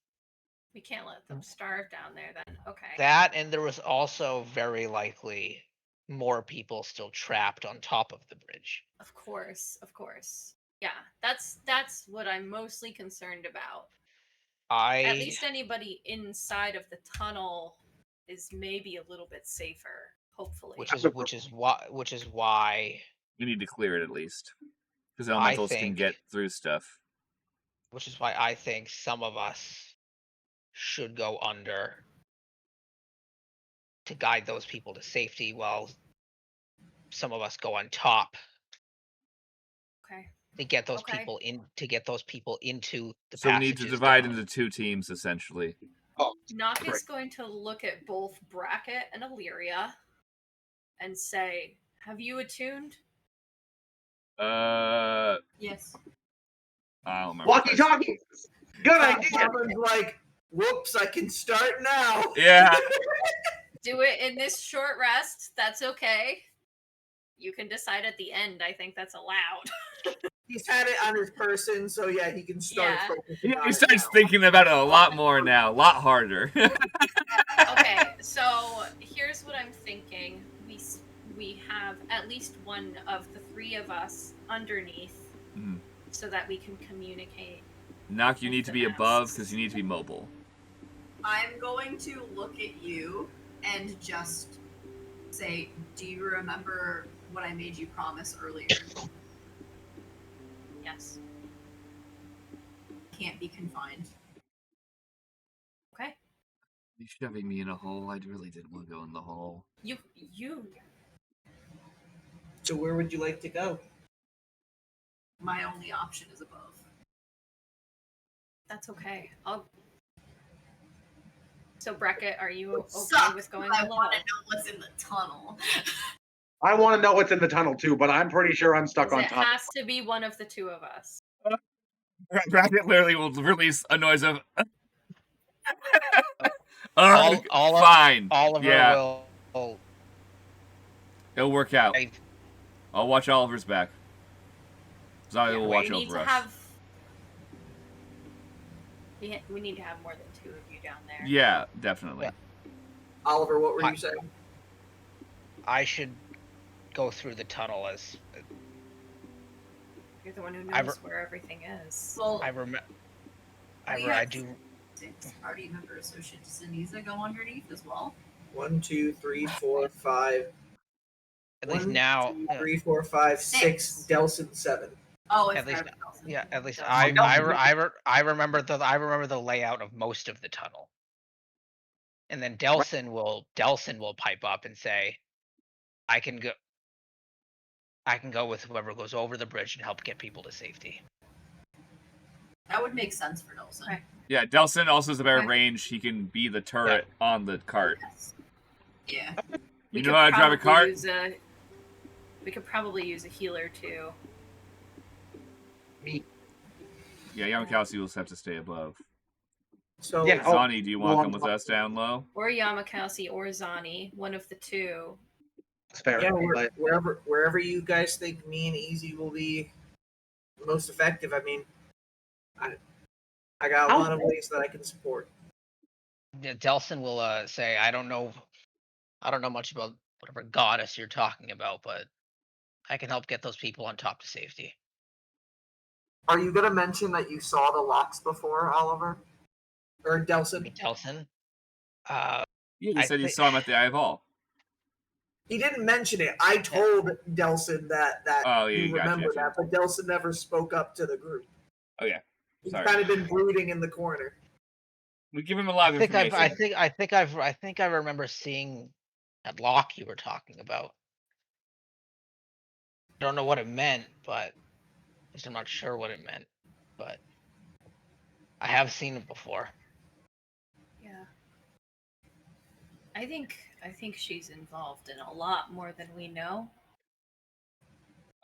[SPEAKER 6] we can't let them starve down there then. Okay.
[SPEAKER 4] that, and there was also very likely more people still trapped on top of the bridge.
[SPEAKER 6] Of course. Yeah, that's what I'm mostly concerned about. At least anybody inside of the tunnel is maybe a little bit safer, hopefully.
[SPEAKER 4] which is why
[SPEAKER 3] You need to clear it at least, because elementals can
[SPEAKER 4] think-
[SPEAKER 3] get through stuff.
[SPEAKER 4] I think some of us should go under to guide those people to safety while some of us go on top
[SPEAKER 6] Okay.
[SPEAKER 4] to get those
[SPEAKER 6] Okay.
[SPEAKER 4] people into the
[SPEAKER 3] So we need to
[SPEAKER 4] passages
[SPEAKER 3] divide
[SPEAKER 4] down.
[SPEAKER 3] into two teams, essentially.
[SPEAKER 6] Knock
[SPEAKER 5] Right.
[SPEAKER 6] is going to look at both Bracket and Illyria and say, "Have you attuned?"
[SPEAKER 2] Yes.
[SPEAKER 3] I don't remember.
[SPEAKER 5] Walkie talkies. Good idea.
[SPEAKER 1] Someone's like, whoops, I can start now.
[SPEAKER 3] Yeah.
[SPEAKER 6] Do it in this short rest. That's okay. You can decide at the end. I think that's allowed.
[SPEAKER 1] He's had it on his person, so yeah, he can start
[SPEAKER 6] Yeah.
[SPEAKER 1] focusing
[SPEAKER 3] He
[SPEAKER 1] on it
[SPEAKER 3] starts
[SPEAKER 1] now.
[SPEAKER 3] thinking about it a lot more now, a lot harder.
[SPEAKER 6] Okay, so here's what I'm thinking. We have at least one of the three of us underneath,
[SPEAKER 3] Mhm.
[SPEAKER 6] so that we can communicate.
[SPEAKER 3] Knock, you
[SPEAKER 6] with
[SPEAKER 3] need to
[SPEAKER 6] the
[SPEAKER 3] be above
[SPEAKER 6] masks.
[SPEAKER 3] because you need to be mobile.
[SPEAKER 2] I'm going to look at you and just say, do you remember what I made you promise earlier?
[SPEAKER 6] Yes.
[SPEAKER 2] Can't be confined.
[SPEAKER 6] Okay.
[SPEAKER 3] You shoving me in a hole. I really didn't want to go in the hole.
[SPEAKER 6] You.
[SPEAKER 1] So where would you like to go?
[SPEAKER 2] My only option is above.
[SPEAKER 6] That's okay. So Brackett, are you okay
[SPEAKER 2] Sucks,
[SPEAKER 6] with going
[SPEAKER 2] I
[SPEAKER 6] below?
[SPEAKER 2] want to know what's in the tunnel.
[SPEAKER 5] I want to know what's in the tunnel too, but I'm pretty sure I'm stuck on
[SPEAKER 6] It
[SPEAKER 5] top.
[SPEAKER 6] has to be one of the two of us.
[SPEAKER 3] Bracket literally will release a noise of.
[SPEAKER 4] Oliver
[SPEAKER 3] Yeah,
[SPEAKER 4] will.
[SPEAKER 3] it'll work out.
[SPEAKER 4] I-
[SPEAKER 3] I'll watch Oliver's back. Zani
[SPEAKER 6] Yeah,
[SPEAKER 3] will
[SPEAKER 6] we
[SPEAKER 3] watch
[SPEAKER 6] need
[SPEAKER 3] over
[SPEAKER 6] to
[SPEAKER 3] us.
[SPEAKER 6] have. We need to have more than two of you down there.
[SPEAKER 3] Yeah, definitely.
[SPEAKER 4] Yeah.
[SPEAKER 1] Oliver, what were you saying?
[SPEAKER 4] I should go through the tunnel as
[SPEAKER 6] You're the one who
[SPEAKER 4] I
[SPEAKER 6] knows where everything is.
[SPEAKER 2] Well,
[SPEAKER 4] I remember.
[SPEAKER 2] we
[SPEAKER 4] I
[SPEAKER 2] have
[SPEAKER 4] do.
[SPEAKER 2] 6 party members, so should Sinisa go underneath as well?
[SPEAKER 1] 1, 2, 3, 4, 5.
[SPEAKER 4] At least
[SPEAKER 1] 1,
[SPEAKER 4] now.
[SPEAKER 1] 2, 3, 4, 5, 6. Delson 7.
[SPEAKER 2] Oh,
[SPEAKER 4] At least, yeah. At least
[SPEAKER 2] Delson.
[SPEAKER 4] I remember the layout of most of the tunnel. And then Delson will pipe up and say, I can go with whoever goes over the bridge and help get people to safety.
[SPEAKER 2] That would make sense for Delson.
[SPEAKER 6] Okay.
[SPEAKER 3] Yeah, Delson also has a better
[SPEAKER 6] Okay.
[SPEAKER 3] range. He can be the turret on the cart.
[SPEAKER 2] Yes. Yeah.
[SPEAKER 3] You know how to drive a cart?
[SPEAKER 6] We could probably use a healer too.
[SPEAKER 5] Me.
[SPEAKER 3] Yeah, Llamakausi will have to stay above.
[SPEAKER 1] So
[SPEAKER 5] Yeah,
[SPEAKER 3] Zani, do you want to
[SPEAKER 5] well,
[SPEAKER 3] come with us down low?
[SPEAKER 6] Or Llamakausi or Zani, one of the two.
[SPEAKER 5] It's fair,
[SPEAKER 1] yeah,
[SPEAKER 5] but
[SPEAKER 1] wherever you guys think me and Easy will be most effective. I mean, I got a lot of ways that I can support.
[SPEAKER 4] Yeah, Delson will say, I don't know much about whatever goddess you're talking about, but I can help get those people on top to safety.
[SPEAKER 1] Are you gonna mention that you saw the locks before, Oliver? Or Delson?
[SPEAKER 4] Delson?
[SPEAKER 3] Yeah, you
[SPEAKER 4] I
[SPEAKER 3] said you
[SPEAKER 4] thi-
[SPEAKER 3] saw him at the Eye of All.
[SPEAKER 1] He didn't mention it. I told Delson that
[SPEAKER 3] Oh, yeah,
[SPEAKER 1] you
[SPEAKER 3] gotcha,
[SPEAKER 1] remember
[SPEAKER 3] gotcha.
[SPEAKER 1] that, but Delson never spoke up to the group.
[SPEAKER 3] Oh, yeah.
[SPEAKER 1] He's
[SPEAKER 3] Sorry.
[SPEAKER 1] kind of been brooding in the corner.
[SPEAKER 3] We give him a lot of information.
[SPEAKER 4] I think I remember seeing that lock you were talking about. I don't know what it meant, but I'm not sure what it meant. But I have seen it before.
[SPEAKER 6] Yeah. I think she's involved in a lot more than we know.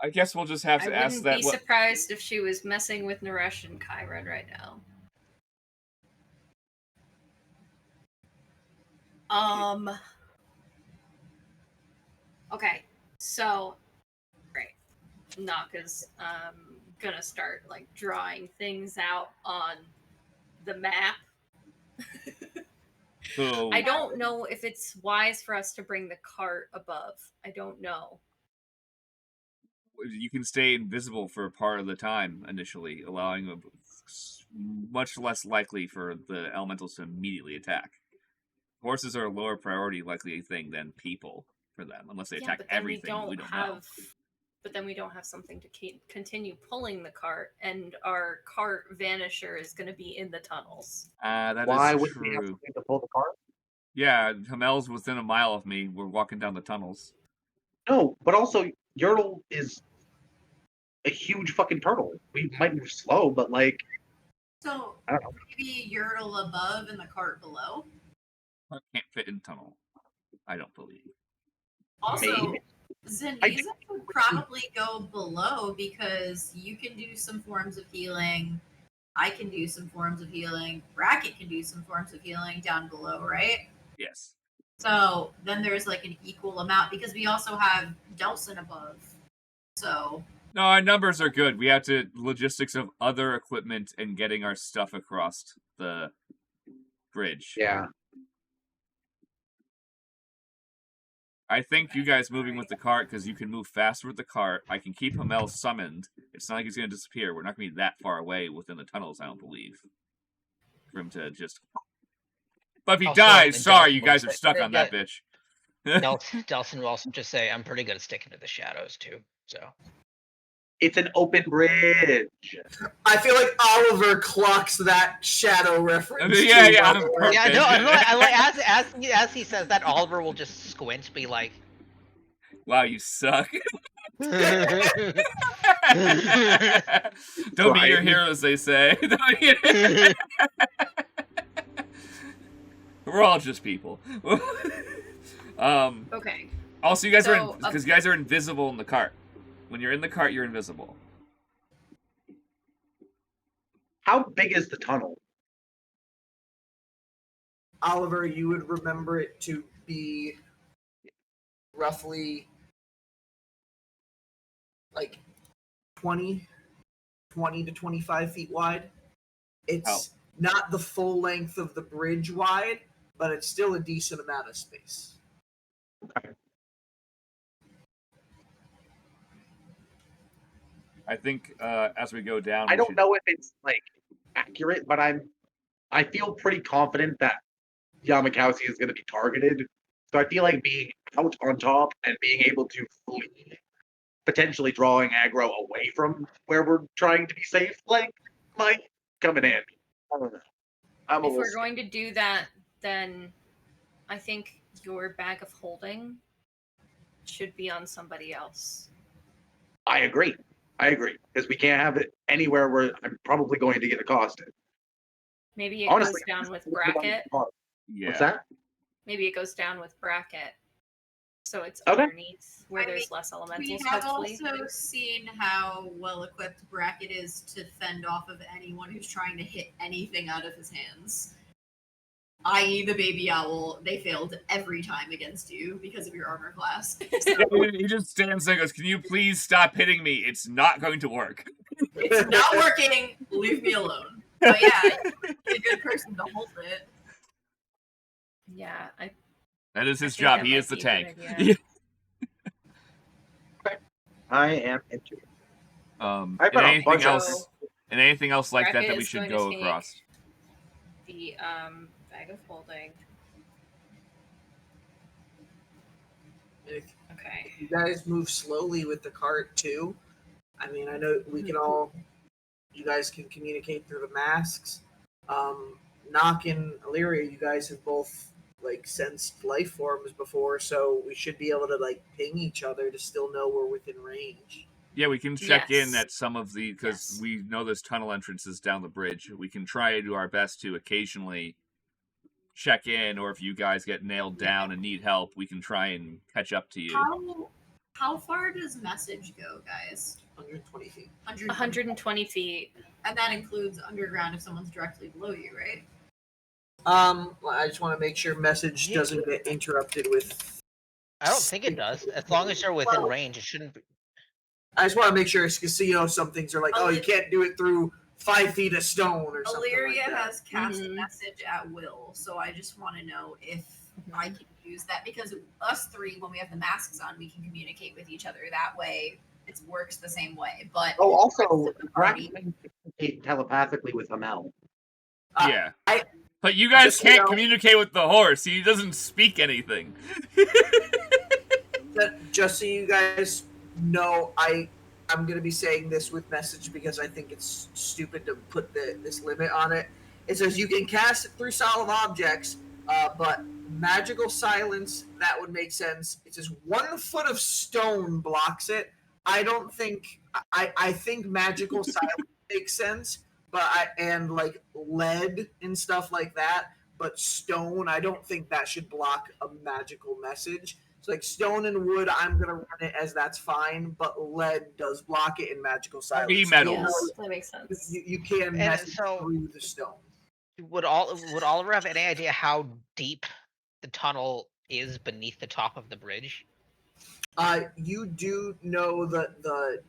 [SPEAKER 3] I guess we'll just have to
[SPEAKER 6] I
[SPEAKER 3] ask
[SPEAKER 6] wouldn't
[SPEAKER 3] that.
[SPEAKER 6] be surprised if she was messing with Naresh and Kyron right now. Okay, so great. Naka's gonna start like drawing things out on the map.
[SPEAKER 3] So,
[SPEAKER 6] I don't know if it's wise for us to bring the cart above. I don't know.
[SPEAKER 3] you can stay invisible for part of the time initially, allowing much less likely for the elementals to immediately attack. Horses are a lower priority likely thing than people for them, unless they attack
[SPEAKER 6] but then
[SPEAKER 3] everything we don't know.
[SPEAKER 6] But then we don't have something to continue pulling the cart, and our cart vanisher is going to be in the tunnels.
[SPEAKER 3] That
[SPEAKER 5] why
[SPEAKER 3] is
[SPEAKER 5] would we have
[SPEAKER 3] true.
[SPEAKER 5] something to pull the cart?
[SPEAKER 3] Yeah, Hamel's within a mile of me. We're walking down the tunnels.
[SPEAKER 5] No, but also Yertle is a huge fucking turtle. We might move slow, but like
[SPEAKER 2] So
[SPEAKER 5] I don't know.
[SPEAKER 2] maybe Yertle above and the cart below.
[SPEAKER 3] I can't fit in tunnel. I don't believe.
[SPEAKER 2] Also,
[SPEAKER 5] Maybe.
[SPEAKER 2] Zenisa would probably go below because you can do some forms of healing. I can do some forms of healing. Bracket can do some forms of healing down below, right?
[SPEAKER 3] Yes.
[SPEAKER 2] So then there's like an equal amount because we also have Delson above. So
[SPEAKER 3] No, our numbers are good. We have to logistics of other equipment and getting our stuff across the bridge.
[SPEAKER 5] Yeah.
[SPEAKER 3] I think you guys moving with the cart because you can move faster with the cart. I can keep Hamel summoned. It's not like he's going to disappear. We're not going to be that far away within the tunnels, I don't believe. For him to just... But if he
[SPEAKER 4] Also,
[SPEAKER 3] dies,
[SPEAKER 4] and
[SPEAKER 3] sorry,
[SPEAKER 4] Delson
[SPEAKER 3] you
[SPEAKER 4] will
[SPEAKER 3] guys are
[SPEAKER 4] say-
[SPEAKER 3] stuck on that bitch.
[SPEAKER 4] Delson will also just say, I'm pretty good at sticking to the shadows, too. So
[SPEAKER 5] It's an open bridge.
[SPEAKER 1] I feel like Oliver clocks that shadow reference.
[SPEAKER 3] Yeah,
[SPEAKER 1] too,
[SPEAKER 3] yeah,
[SPEAKER 1] by the way.
[SPEAKER 3] perfect.
[SPEAKER 4] Yeah, no, I like as he says that, Oliver will just squint, be like,
[SPEAKER 3] Wow, you suck. Don't be your
[SPEAKER 5] Right.
[SPEAKER 3] heroes, they say. We're all just people.
[SPEAKER 6] Okay.
[SPEAKER 3] Also, you guys are
[SPEAKER 6] So,
[SPEAKER 3] because you guys are invisible in the cart. When you're in the cart, you're invisible.
[SPEAKER 5] How big is the tunnel?
[SPEAKER 1] Oliver, you would remember it to be roughly like 20 to 25 feet wide. It's not the full length of the bridge wide, but it's still a decent amount of space.
[SPEAKER 3] I think as we go down,
[SPEAKER 5] I don't know if it's like accurate, but I feel pretty confident that Llamakausi is going to be targeted. So I feel like being out on top and being able to flee, potentially drawing aggro away from where we're trying to be safe, like might come in handy. I don't know.
[SPEAKER 6] If we're going to do that, then I think your bag of holding should be on somebody else.
[SPEAKER 5] I agree. Because we can't have it anywhere where I'm probably going to get accosted.
[SPEAKER 6] Maybe it
[SPEAKER 5] Honestly,
[SPEAKER 6] goes down with bracket.
[SPEAKER 3] Yeah.
[SPEAKER 5] What's that?
[SPEAKER 6] Maybe it goes down with bracket. So it's
[SPEAKER 5] Okay.
[SPEAKER 6] underneath where there's less elementals,
[SPEAKER 2] we have
[SPEAKER 6] hopefully.
[SPEAKER 2] also seen how well equipped Bracket is to fend off of anyone who's trying to hit anything out of his hands. I.e. the baby owl, they failed every time against you because of your armor class. So
[SPEAKER 3] He just stands there and goes, "Can you please stop hitting me? It's not going to work."
[SPEAKER 2] it's not working. Leave me alone. But yeah, you're a good person to hold it.
[SPEAKER 6] Yeah,
[SPEAKER 3] That is his
[SPEAKER 6] think
[SPEAKER 3] job.
[SPEAKER 6] that
[SPEAKER 3] He
[SPEAKER 6] might
[SPEAKER 3] is the
[SPEAKER 6] be a good
[SPEAKER 3] tank.
[SPEAKER 6] idea.
[SPEAKER 5] I am into it.
[SPEAKER 3] And
[SPEAKER 5] I've got a
[SPEAKER 3] anything
[SPEAKER 5] bunch of-
[SPEAKER 3] else? And anything else like that
[SPEAKER 6] Bracket
[SPEAKER 3] that we
[SPEAKER 6] is
[SPEAKER 3] should
[SPEAKER 6] going
[SPEAKER 3] go
[SPEAKER 6] to take
[SPEAKER 3] across?
[SPEAKER 6] the bag of holding.
[SPEAKER 1] If
[SPEAKER 6] Okay.
[SPEAKER 1] you guys move slowly with the cart too, I mean, I know we can all, you guys can communicate through the masks. Nock and Illyria, you guys have both like sensed life forms before, so we should be able to like ping each other to still know we're within range.
[SPEAKER 3] Yeah, we can check in
[SPEAKER 6] Yes.
[SPEAKER 3] at some of the because
[SPEAKER 6] Yes.
[SPEAKER 3] we know there's tunnel entrances down the bridge. We can try to do our best to occasionally check in, or if you guys get nailed down and need help, we can try and catch up to you.
[SPEAKER 2] How far does message go, guys?
[SPEAKER 1] 120 feet.
[SPEAKER 6] 120 feet.
[SPEAKER 2] And that includes underground if someone's directly below you, right?
[SPEAKER 1] I just want to make sure message doesn't get interrupted with.
[SPEAKER 4] I don't think it does. As long as you're within range, it shouldn't be.
[SPEAKER 1] I just want to make sure because some things are like, oh, you can't do it through 5 feet of stone or something.
[SPEAKER 2] Illyria
[SPEAKER 1] like that.
[SPEAKER 2] has cast
[SPEAKER 6] Mhm.
[SPEAKER 2] message at will, so I just want to know if I can use that because us three, when we have the masks on, we can communicate with each other that way. It works the same way. But
[SPEAKER 5] Oh, also,
[SPEAKER 2] the rest of the party-
[SPEAKER 5] Bracket can communicate telepathically with Hamel.
[SPEAKER 3] Yeah. But you guys
[SPEAKER 1] Just so
[SPEAKER 3] can't
[SPEAKER 1] you know-
[SPEAKER 3] communicate with the horse. He doesn't speak anything.
[SPEAKER 1] Just so you guys know, I'm going to be saying this with message because I think it's stupid to put this limit on it. It says you can cast it through solid objects, but magical silence, that would make sense. It says 1 foot of stone blocks it. I don't think, I think magical silence makes sense, and like lead and stuff like that, but stone, I don't think that should block a magical message. So like stone and wood, I'm gonna run it as that's fine, but lead does block it in magical silence.
[SPEAKER 3] Heavy metals.
[SPEAKER 6] Yes, that makes sense.
[SPEAKER 1] You can
[SPEAKER 4] And
[SPEAKER 1] message
[SPEAKER 4] so-
[SPEAKER 1] through the stone.
[SPEAKER 4] Would Oliver have any idea how deep the tunnel is beneath the top of the bridge?
[SPEAKER 1] You do know that the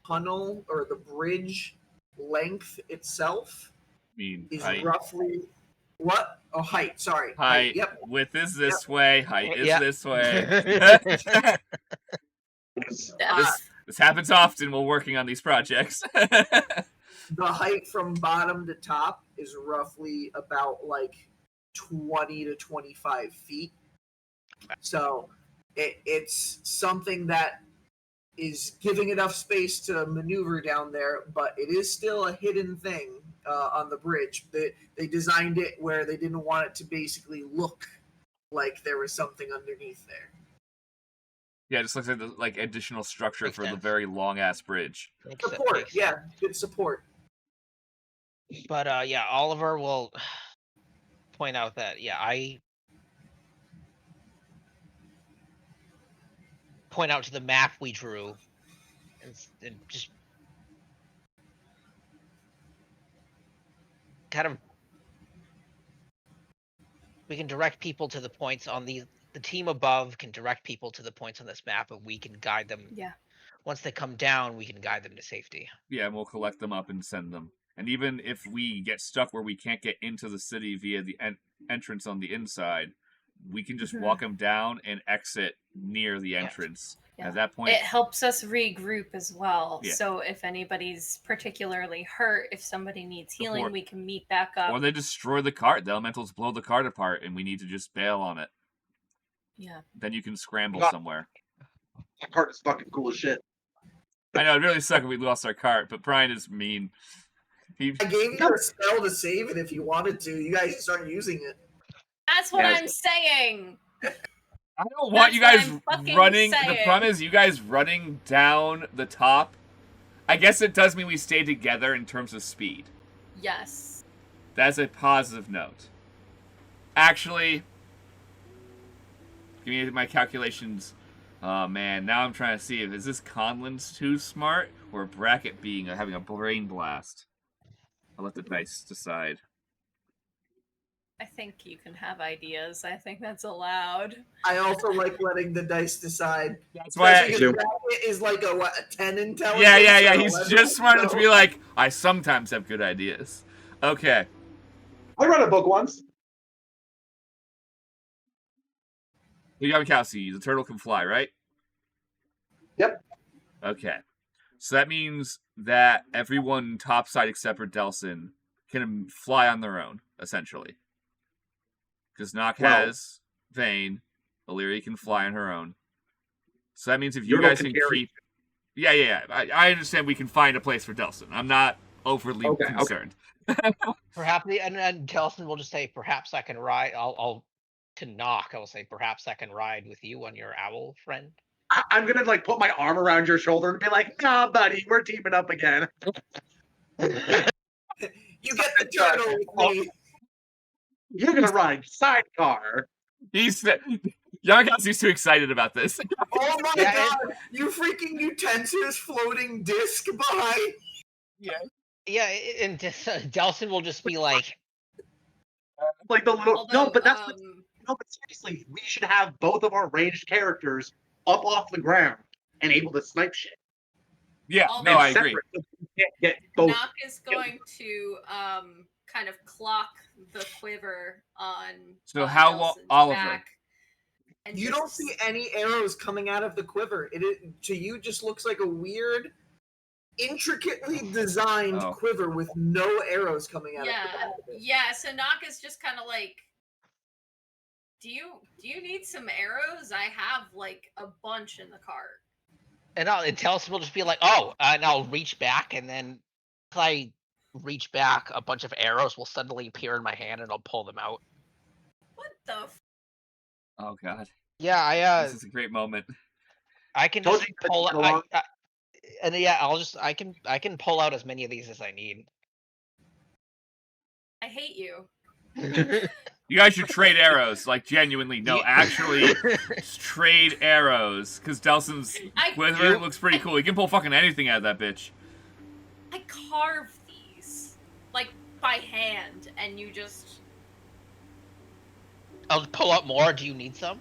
[SPEAKER 1] tunnel or the bridge length itself
[SPEAKER 3] I mean,
[SPEAKER 1] is
[SPEAKER 3] height.
[SPEAKER 1] roughly what? Oh, height. Sorry,
[SPEAKER 3] Height.
[SPEAKER 1] Yep.
[SPEAKER 3] Width is this way. Height is
[SPEAKER 4] Yeah.
[SPEAKER 3] this way.
[SPEAKER 6] Depth.
[SPEAKER 3] This happens often while working on these projects.
[SPEAKER 1] The height from bottom to top is roughly about like 20 to 25 feet. So it's something that is giving enough space to maneuver down there, but it is still a hidden thing on the bridge. They designed it where they didn't want it to basically look like there was something underneath there.
[SPEAKER 3] Yeah, it just looks like like additional structure
[SPEAKER 4] Makes
[SPEAKER 3] for the
[SPEAKER 4] sense.
[SPEAKER 3] very long ass bridge.
[SPEAKER 1] Support, yeah, good support.
[SPEAKER 4] But yeah, Oliver will point out that I point out to the map we drew, and just kind of we can direct people to the points on the team above can direct people to the points on this map, and we can guide them.
[SPEAKER 6] Yeah.
[SPEAKER 4] Once they come down, we can guide them to safety.
[SPEAKER 3] Yeah, and we'll collect them up and send them. And even if we get stuck where we can't get into the city via the entrance on the inside, we can just walk them down and exit near the entrance.
[SPEAKER 6] Yeah.
[SPEAKER 3] At that point,
[SPEAKER 6] It helps us regroup as well.
[SPEAKER 3] Yeah.
[SPEAKER 6] So if anybody's particularly hurt, if somebody needs healing,
[SPEAKER 3] Support.
[SPEAKER 6] we can meet back up.
[SPEAKER 3] or they destroy the cart. The elementals blow the cart apart, and we need to just bail on it.
[SPEAKER 6] Yeah.
[SPEAKER 3] Then you can scramble
[SPEAKER 5] Yeah.
[SPEAKER 3] somewhere.
[SPEAKER 5] That cart is fucking cool as shit.
[SPEAKER 3] I know, it really sucked when we lost our cart, but Brian is mean.
[SPEAKER 1] I gave you a spell to save it if you wanted to. You guys just aren't using it.
[SPEAKER 6] That's what
[SPEAKER 5] Yeah.
[SPEAKER 6] I'm saying.
[SPEAKER 3] I don't want you
[SPEAKER 6] That's
[SPEAKER 3] guys
[SPEAKER 6] what I'm fucking
[SPEAKER 3] running. The
[SPEAKER 6] saying.
[SPEAKER 3] problem is you guys running down the top. I guess it does mean we stay together in terms of speed.
[SPEAKER 6] Yes.
[SPEAKER 3] That's a positive note. Actually, give me my calculations. Oh man, now I'm trying to see if is this Conlon's too smart or Bracket being having a brain blast. I'll let the dice decide.
[SPEAKER 6] I think you can have ideas. I think that's allowed.
[SPEAKER 1] I also like letting the dice decide.
[SPEAKER 3] That's why.
[SPEAKER 1] Especially because Bracket is like a 10 intelligence.
[SPEAKER 3] Yeah.
[SPEAKER 1] or
[SPEAKER 3] He's
[SPEAKER 1] 11,
[SPEAKER 3] just smart enough to
[SPEAKER 1] so-
[SPEAKER 3] be like, I sometimes have good ideas. Okay.
[SPEAKER 5] I read a book once.
[SPEAKER 3] Llamakausi, the turtle can fly, right?
[SPEAKER 5] Yep.
[SPEAKER 3] Okay. So that means that everyone topside except for Delson can fly on their own, essentially. Because Nock
[SPEAKER 5] Well-
[SPEAKER 3] has Vane, Illyria can fly on her own. So that means if you
[SPEAKER 5] Yertle
[SPEAKER 3] guys
[SPEAKER 5] can
[SPEAKER 3] can
[SPEAKER 5] carry-
[SPEAKER 3] keep... Yeah. I understand we can find a place for Delson. I'm not overly
[SPEAKER 5] Okay.
[SPEAKER 3] concerned.
[SPEAKER 4] Perhaps and Telson will just say, perhaps I can ride. I'll to Knock. I will say, perhaps I can ride with you on your owl friend.
[SPEAKER 5] I'm gonna like put my arm around your shoulder and be like, "Nah, buddy, we're teaming up again."
[SPEAKER 1] You get the turtle with me.
[SPEAKER 5] You're gonna ride sidecar.
[SPEAKER 3] Yamakausi's too excited about this.
[SPEAKER 1] Oh my
[SPEAKER 4] Yeah,
[SPEAKER 1] god! You freaking Utensis floating disc behind.
[SPEAKER 4] Yeah, and Delson will just be like,
[SPEAKER 5] Like the little
[SPEAKER 6] Although,
[SPEAKER 5] no, but that's what, no, but seriously, we should have both of our ranged characters up off the ground and able to snipe shit.
[SPEAKER 3] Yeah,
[SPEAKER 6] All
[SPEAKER 3] no,
[SPEAKER 6] the
[SPEAKER 3] I agree.
[SPEAKER 5] Separate, so we can't get both.
[SPEAKER 6] Knock is going to kind of clock the quiver on.
[SPEAKER 3] So
[SPEAKER 6] on
[SPEAKER 3] how
[SPEAKER 6] Nelson's
[SPEAKER 3] Oliver?
[SPEAKER 6] back and
[SPEAKER 1] You
[SPEAKER 6] just-
[SPEAKER 1] don't see any arrows coming out of the quiver. To you just looks like a weird, intricately designed
[SPEAKER 3] Oh.
[SPEAKER 1] quiver with no arrows coming out of the
[SPEAKER 6] Yeah,
[SPEAKER 1] back of it.
[SPEAKER 6] yeah. So Knock is just kind of like, do you need some arrows? I have like a bunch in the cart.
[SPEAKER 4] and Telson will just be like, oh, and I'll reach back, and then as I reach back, a bunch of arrows will suddenly appear in my hand, and I'll pull them out.
[SPEAKER 6] What the?
[SPEAKER 3] Oh god,
[SPEAKER 4] Yeah,
[SPEAKER 3] this is a great moment.
[SPEAKER 4] I can
[SPEAKER 5] Told
[SPEAKER 4] just
[SPEAKER 5] you to
[SPEAKER 4] pull
[SPEAKER 5] get along.
[SPEAKER 4] and yeah, I can pull out as many of these as I need.
[SPEAKER 6] I hate you.
[SPEAKER 3] You guys should trade arrows, like genuinely. No, actually, trade arrows, because Delson's
[SPEAKER 6] I
[SPEAKER 3] quiver looks pretty cool. He can pull fucking anything out of that bitch.
[SPEAKER 6] I carve these like by hand, and you just.
[SPEAKER 4] I'll pull out more. Do you need some?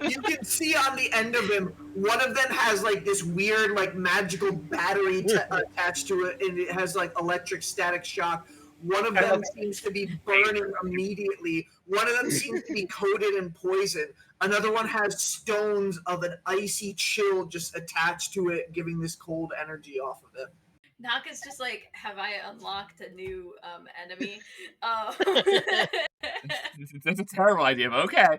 [SPEAKER 1] You can see on the end of him, one of them has like this weird, like magical battery attached to it, and it has like electric static shock. One of them seems to be burning immediately. One of them seems to be coated in poison. Another one has stones of an icy chill just attached to it, giving this cold energy off of it.
[SPEAKER 6] Naka's just like, have I unlocked a new enemy?
[SPEAKER 3] That's a terrible idea, but okay.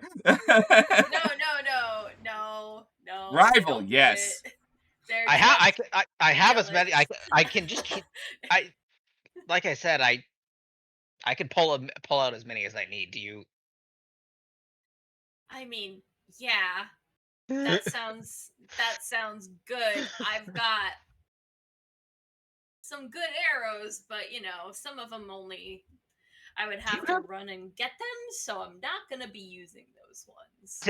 [SPEAKER 6] No.
[SPEAKER 3] Rival,
[SPEAKER 6] don't do
[SPEAKER 3] yes.
[SPEAKER 6] it. They're
[SPEAKER 4] I have
[SPEAKER 6] just
[SPEAKER 4] I have as many.
[SPEAKER 6] jealous.
[SPEAKER 4] I can just keep. Like I said, I can pull out as many as I need. Do you?
[SPEAKER 6] I mean, yeah, that sounds good. I've got some good arrows, but some of them only I would have to run and get them, so I'm not gonna be using those ones.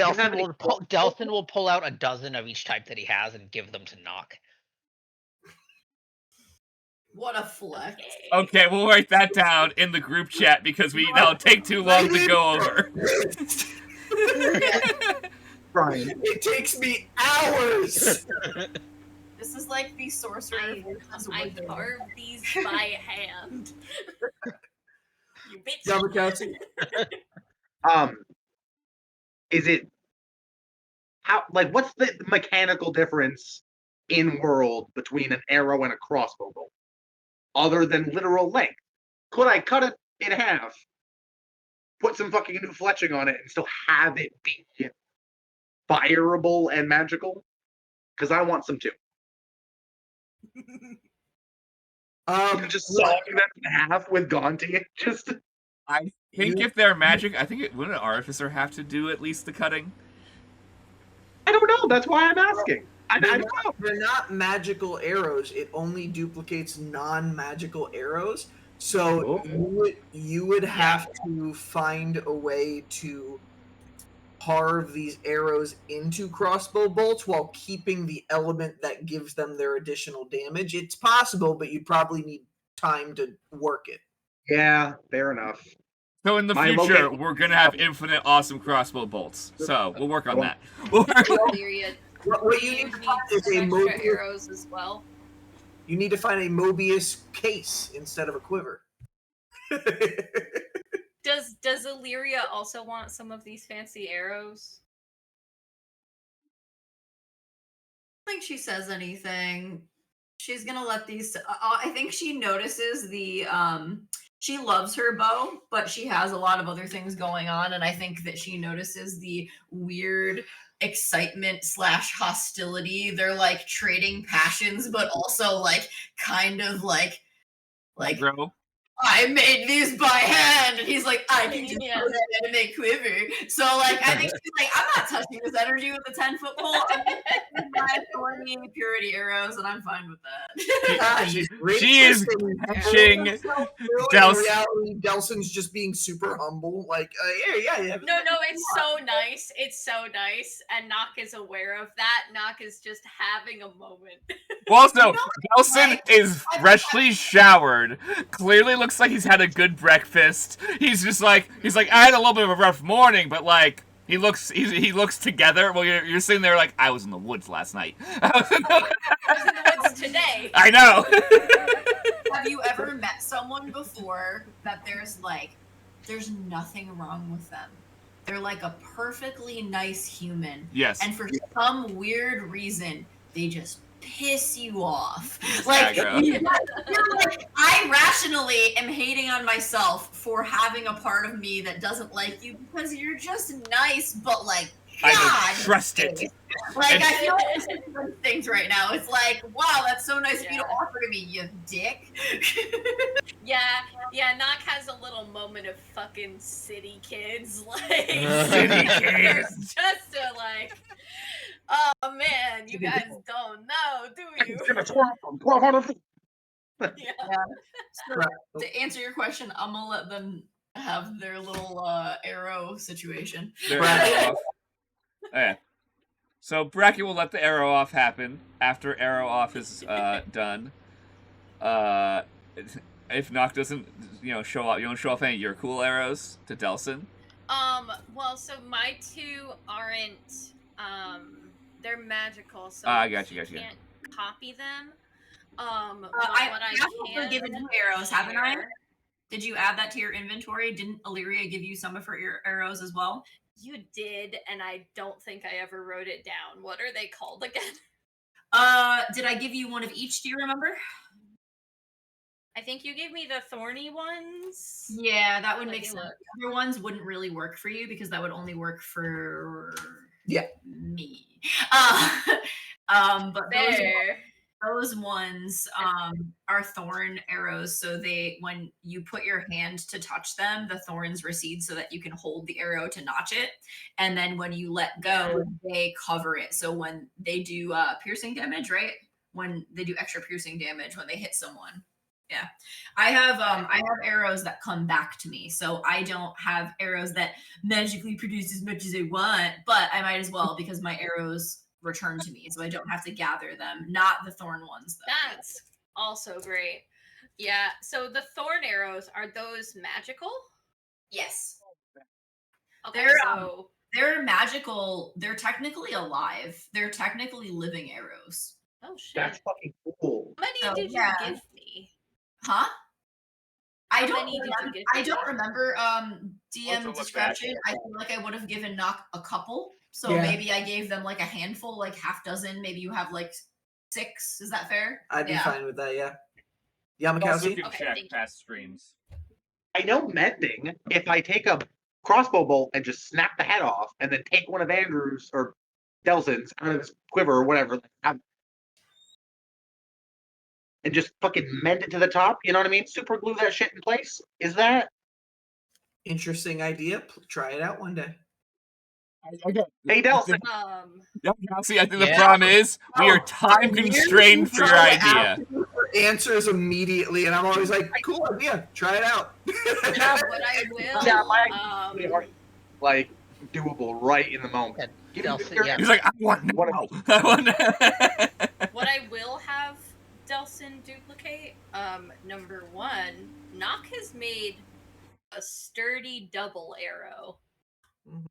[SPEAKER 4] Delphin will pull out a dozen of each type that he has and give them to Nock.
[SPEAKER 2] What a flex.
[SPEAKER 3] Okay, we'll write that down in the group chat because that'll take too long to go over.
[SPEAKER 5] Brian.
[SPEAKER 1] It takes me hours.
[SPEAKER 2] This is like the sorcerer.
[SPEAKER 6] I carve these by hand. You bitch.
[SPEAKER 1] Llamakausi.
[SPEAKER 5] Is it what's the mechanical difference in world between an arrow and a crossbow bolt? Other than literal length. Could I cut it in half, put some fucking new fletching on it, and still have it be fireable and magical? Because I want some too. Just sawing them in half with Gaunty.
[SPEAKER 3] I think if they're magic, would an artificer have to do at least the cutting?
[SPEAKER 5] I don't know. That's why I'm asking. I don't know.
[SPEAKER 1] They're not magical arrows. It only duplicates non-magical arrows. So you would have to find a way to carve these arrows into crossbow bolts while keeping the element that gives them their additional damage. It's possible, but you'd probably need time to work it.
[SPEAKER 5] Yeah, fair enough.
[SPEAKER 3] So in the future, we're going to have infinite awesome crossbow bolts. So we'll work on that.
[SPEAKER 1] What you need to find is a Mobius
[SPEAKER 6] arrows as well.
[SPEAKER 1] You need to find a Mobius case instead of a quiver.
[SPEAKER 6] Does Illyria also want some of these fancy arrows?
[SPEAKER 2] I don't think she says anything. She's gonna let these. I think she notices the. She loves her bow, but she has a lot of other things going on, and I think that she notices the weird excitement / hostility. They're like trading passions, but also like kind of like
[SPEAKER 3] Bro.
[SPEAKER 2] I made these by hand, and he's like, I can just put that and make quiver. So like, I think she's like, I'm not touching this energy with a 10-foot pole. I'm using my thorny purity arrows, and I'm fine with that.
[SPEAKER 3] She is catching
[SPEAKER 1] reality, Delson's just being super humble. Like, yeah.
[SPEAKER 6] No, it's so nice. It's so nice, and Nock is aware of that. Nock is just having a moment.
[SPEAKER 3] Also, Delson is freshly showered. Clearly looks like he's had a good breakfast. He's like, I had a little bit of a rough morning, but like, he looks together. Well, you're sitting there like, I was in the woods last night.
[SPEAKER 6] I was in the woods today.
[SPEAKER 3] I know.
[SPEAKER 2] Have you ever met someone before that there's nothing wrong with them? They're like a perfectly nice human.
[SPEAKER 3] Yes.
[SPEAKER 2] And for some weird reason, they just piss you off. Like, you're like, I rationally am hating on myself for having a part of me that doesn't like you because you're just nice, but like, God,
[SPEAKER 3] I don't trust it.
[SPEAKER 2] Like, I feel like those things right now. It's like, wow, that's so nice of you to offer to me, you dick.
[SPEAKER 6] Yeah, Nock has a little moment of fucking city kids, like
[SPEAKER 3] city kids.
[SPEAKER 6] Just to like, oh man, you guys don't know, do you?
[SPEAKER 2] Yeah. So, to answer your question, I'm gonna let them have their little arrow situation.
[SPEAKER 3] Okay. So Bracket will let the arrow off happen after arrow off is done. If Nock doesn't, show off, you don't show off any of your cool arrows to Delson.
[SPEAKER 6] Well, so my two aren't. They're magical, so
[SPEAKER 3] I got you.
[SPEAKER 6] can't copy them. But
[SPEAKER 2] I
[SPEAKER 6] what I
[SPEAKER 2] have also
[SPEAKER 6] can
[SPEAKER 2] given you arrows, haven't I?
[SPEAKER 6] share-
[SPEAKER 2] Did you add that to your inventory? Didn't Illyria give you some of her arrows as well?
[SPEAKER 6] You did, and I don't think I ever wrote it down. What are they called again?
[SPEAKER 2] Did I give you one of each? Do you remember?
[SPEAKER 6] I think you gave me the thorny ones.
[SPEAKER 2] Yeah, that would
[SPEAKER 6] Let
[SPEAKER 2] make
[SPEAKER 6] me
[SPEAKER 2] sense.
[SPEAKER 6] look.
[SPEAKER 2] The other ones wouldn't really work for you because that would only work for me. But
[SPEAKER 6] There.
[SPEAKER 2] those ones are thorn arrows, so they when you put your hand to touch them, the thorns recede so that you can hold the arrow to notch it, and then when you let go, they cover it. So when they do piercing damage, right? When they do extra piercing damage when they hit someone. Yeah. I have arrows that come back to me. So I don't have arrows that magically produce as much as I want, but I might as well because my arrows return to me, so I don't have to gather them. Not the thorn ones, though.
[SPEAKER 6] That's also great. Yeah. So the thorn arrows, are those magical?
[SPEAKER 2] Yes.
[SPEAKER 6] Okay.
[SPEAKER 2] They're magical. They're technically alive. They're technically living arrows.
[SPEAKER 6] Oh shit.
[SPEAKER 5] That's fucking cool.
[SPEAKER 6] How many did you give me?
[SPEAKER 2] Huh? I
[SPEAKER 6] many did you
[SPEAKER 2] don't.
[SPEAKER 6] give
[SPEAKER 2] I
[SPEAKER 6] me?
[SPEAKER 2] don't remember
[SPEAKER 3] Let's
[SPEAKER 2] DM
[SPEAKER 3] look
[SPEAKER 2] description.
[SPEAKER 3] back.
[SPEAKER 2] I feel like I would have given Nock a couple. So
[SPEAKER 1] Yeah.
[SPEAKER 2] maybe I gave them like a handful, like half dozen. Maybe you have like 6. Is that fair?
[SPEAKER 1] I'd be fine with that. Yeah.
[SPEAKER 3] Also
[SPEAKER 1] Llamakausi.
[SPEAKER 3] can
[SPEAKER 6] Okay,
[SPEAKER 3] check
[SPEAKER 6] thank you.
[SPEAKER 3] past streams.
[SPEAKER 5] I know mending. If I take a crossbow bolt and just snap the head off, and then take one of Andrew's or Delson's out of his quiver or whatever, and just fucking mend it to the top. You know what I mean? Super glue that shit in place. Is that?
[SPEAKER 1] Interesting idea. Try it out one day.
[SPEAKER 3] Okay.
[SPEAKER 5] Hey, Delson.
[SPEAKER 3] See, I think the
[SPEAKER 4] Yeah.
[SPEAKER 3] problem is we are time constrained for your idea.
[SPEAKER 1] For answers immediately, and I'm always like, "Cool idea. Try it out."
[SPEAKER 6] What I will.
[SPEAKER 5] Yeah, like doable right in the moment.
[SPEAKER 4] Yeah,
[SPEAKER 5] Give me
[SPEAKER 4] Delson,
[SPEAKER 5] your-
[SPEAKER 4] yeah.
[SPEAKER 3] He's like, I want now. I want now.
[SPEAKER 6] What I will have Delson duplicate, number one, Nock has made a sturdy double arrow.
[SPEAKER 1] Mhm.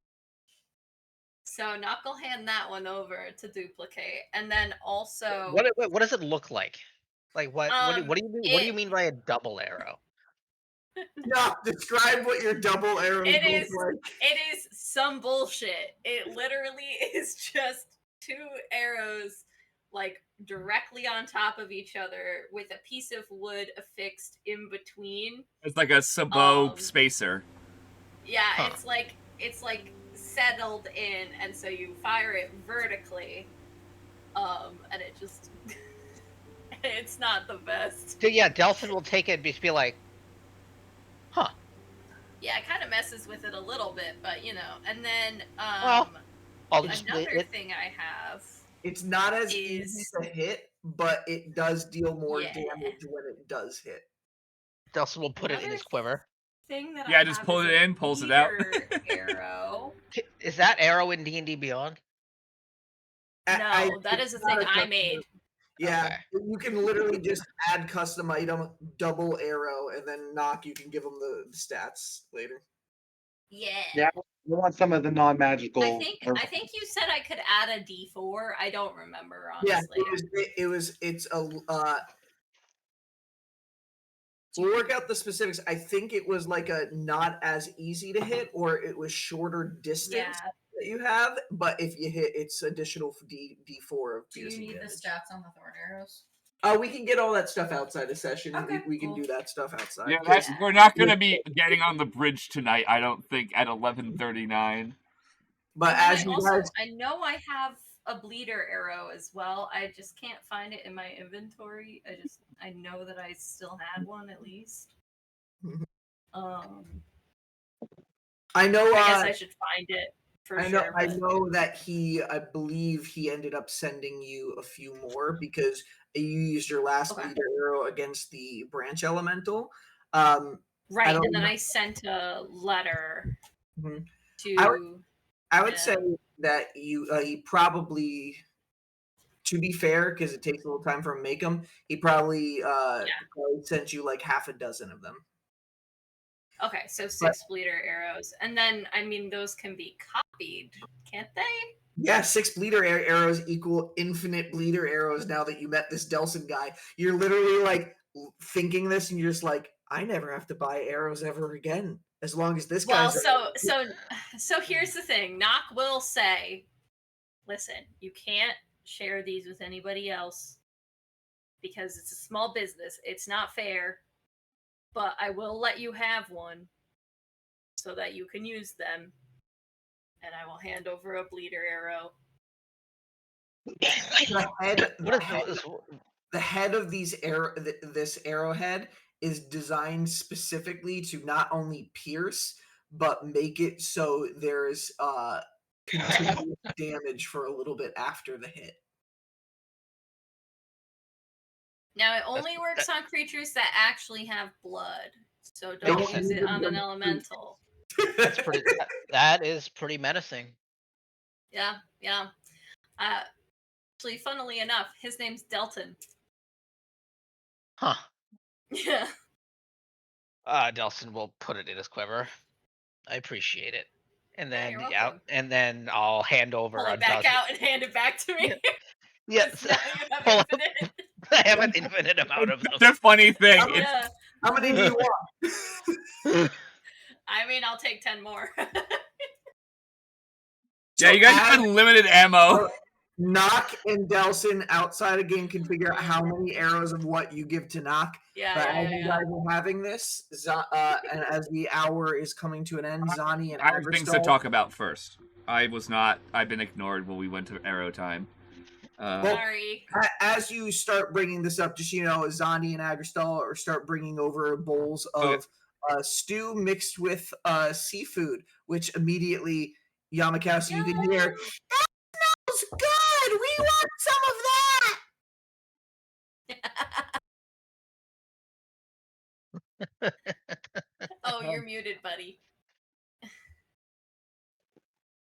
[SPEAKER 6] So Nock will hand that one over to duplicate, and then also
[SPEAKER 4] What does it look like? Like what do you mean? What do you mean by a double arrow?
[SPEAKER 1] No, describe what your double arrows
[SPEAKER 6] It
[SPEAKER 1] look
[SPEAKER 6] is-
[SPEAKER 1] like.
[SPEAKER 6] it is some bullshit. It literally is just 2 arrows like directly on top of each other with a piece of wood affixed in between.
[SPEAKER 3] It's like a sabot
[SPEAKER 6] Um,
[SPEAKER 3] spacer.
[SPEAKER 6] Yeah,
[SPEAKER 4] Huh.
[SPEAKER 6] it's like settled in, and so you fire it vertically, and it just it's not the best.
[SPEAKER 4] So yeah, Delson will take it and just be like, huh.
[SPEAKER 6] Yeah, it kind of messes with it a little bit, but you know. And then
[SPEAKER 4] Well, I'll just
[SPEAKER 6] another thing I have.
[SPEAKER 1] It's not as easy
[SPEAKER 6] Is-
[SPEAKER 1] to hit, but it does deal more
[SPEAKER 6] Yeah.
[SPEAKER 1] damage when it does hit.
[SPEAKER 4] Delson will put it in
[SPEAKER 6] Another
[SPEAKER 4] his quiver.
[SPEAKER 6] Thing that
[SPEAKER 3] Yeah,
[SPEAKER 6] I
[SPEAKER 3] just
[SPEAKER 6] have
[SPEAKER 3] pull
[SPEAKER 6] is
[SPEAKER 3] it
[SPEAKER 6] a
[SPEAKER 3] in, pulls it out.
[SPEAKER 6] leader arrow.
[SPEAKER 4] Is that arrow in D&D Beyond?
[SPEAKER 6] No, that is a
[SPEAKER 1] it's not
[SPEAKER 6] thing I
[SPEAKER 1] custom-
[SPEAKER 6] made.
[SPEAKER 1] Yeah, you can literally just add custom item, double arrow, and then Nock. You can give them the stats later.
[SPEAKER 6] Yeah.
[SPEAKER 5] Yeah, we want some of the non-magical.
[SPEAKER 6] I think you said I could add a D4. I don't remember
[SPEAKER 1] Yeah,
[SPEAKER 6] honestly.
[SPEAKER 1] it's a. We'll work out the specifics. I think it was like a not as easy to hit, or it was shorter distance
[SPEAKER 6] Yeah.
[SPEAKER 1] that you have. But if you hit, it's additional D4 of
[SPEAKER 2] Do you
[SPEAKER 1] piercing
[SPEAKER 2] need
[SPEAKER 1] damage.
[SPEAKER 2] the stats on the thorn arrows?
[SPEAKER 1] We can get all that stuff outside the session.
[SPEAKER 2] Okay,
[SPEAKER 1] we can
[SPEAKER 2] cool.
[SPEAKER 1] do that stuff outside.
[SPEAKER 3] Yeah,
[SPEAKER 1] 'cause-
[SPEAKER 3] we're not going to be getting on the bridge tonight, I don't think, at 11:39.
[SPEAKER 1] But
[SPEAKER 6] And
[SPEAKER 1] as
[SPEAKER 6] then
[SPEAKER 1] you
[SPEAKER 6] also,
[SPEAKER 1] guys,
[SPEAKER 6] I know I have a bleeder arrow as well. I just can't find it in my inventory. I know that I still had one at least.
[SPEAKER 1] Mhm.
[SPEAKER 6] I
[SPEAKER 1] I know.
[SPEAKER 6] guess I should find it for
[SPEAKER 1] I know.
[SPEAKER 6] sure.
[SPEAKER 1] I
[SPEAKER 6] but-
[SPEAKER 1] know that I believe he ended up sending you a few more because you used your last
[SPEAKER 6] Okay.
[SPEAKER 1] leader arrow against the branch elemental.
[SPEAKER 6] Right,
[SPEAKER 1] don't
[SPEAKER 6] and then
[SPEAKER 1] know.
[SPEAKER 6] I sent a letter
[SPEAKER 1] Mhm.
[SPEAKER 6] to.
[SPEAKER 1] I would
[SPEAKER 6] Yeah.
[SPEAKER 1] say that he probably, to be fair, because it takes a little time for him to make them, he probably sent you like half a dozen of them.
[SPEAKER 6] Okay, so 6 bleeder arrows. And then, I mean, those can be copied, can't they?
[SPEAKER 1] Yeah, 6 bleeder arrows equal infinite bleeder arrows now that you met this Delson guy. You're literally like thinking this and you're just like, I never have to buy arrows ever again. As long as this
[SPEAKER 6] Well,
[SPEAKER 1] guy's
[SPEAKER 6] so here's the thing. Nock will say, listen, you can't share these with anybody else because it's a small business. It's not fair, but I will let you have one so that you can use them. And I will hand over a bleeder arrow.
[SPEAKER 1] the head of these this arrowhead is designed specifically to not only pierce but make it so there's continuous damage for a little bit after the hit.
[SPEAKER 6] Now it only works on creatures that actually have blood, so don't use it on an elemental.
[SPEAKER 4] That is pretty menacing.
[SPEAKER 6] Yeah. Actually, funnily enough, his name's Delton.
[SPEAKER 4] Huh.
[SPEAKER 6] Yeah.
[SPEAKER 4] Delson will put it in his quiver. I appreciate it. And then
[SPEAKER 6] you're welcome.
[SPEAKER 4] and then I'll hand over
[SPEAKER 6] Pull
[SPEAKER 4] a
[SPEAKER 6] it back
[SPEAKER 4] dozen.
[SPEAKER 6] out and hand it back to me.
[SPEAKER 4] Yes.
[SPEAKER 6] Now you have infinite.
[SPEAKER 4] I have an infinite amount of them.
[SPEAKER 3] The funny thing.
[SPEAKER 6] Yeah.
[SPEAKER 1] How many do you want?
[SPEAKER 6] I mean, I'll take 10 more.
[SPEAKER 3] Yeah, you guys have unlimited ammo.
[SPEAKER 1] Nock and Delson outside of game can figure out how many arrows of what you give to Nock.
[SPEAKER 6] Yeah.
[SPEAKER 1] You guys are having this, and as the hour is coming to an end, Zani and
[SPEAKER 3] I have things to
[SPEAKER 1] Agristol-
[SPEAKER 3] talk about first. I've been ignored when we went to arrow time.
[SPEAKER 6] Sorry.
[SPEAKER 1] As you start bringing this up, just Zani and Agristol start bringing over bowls of stew mixed with seafood, which immediately Llamakausi you can hear. That smells good. We want some of that.
[SPEAKER 6] Oh, you're muted, buddy.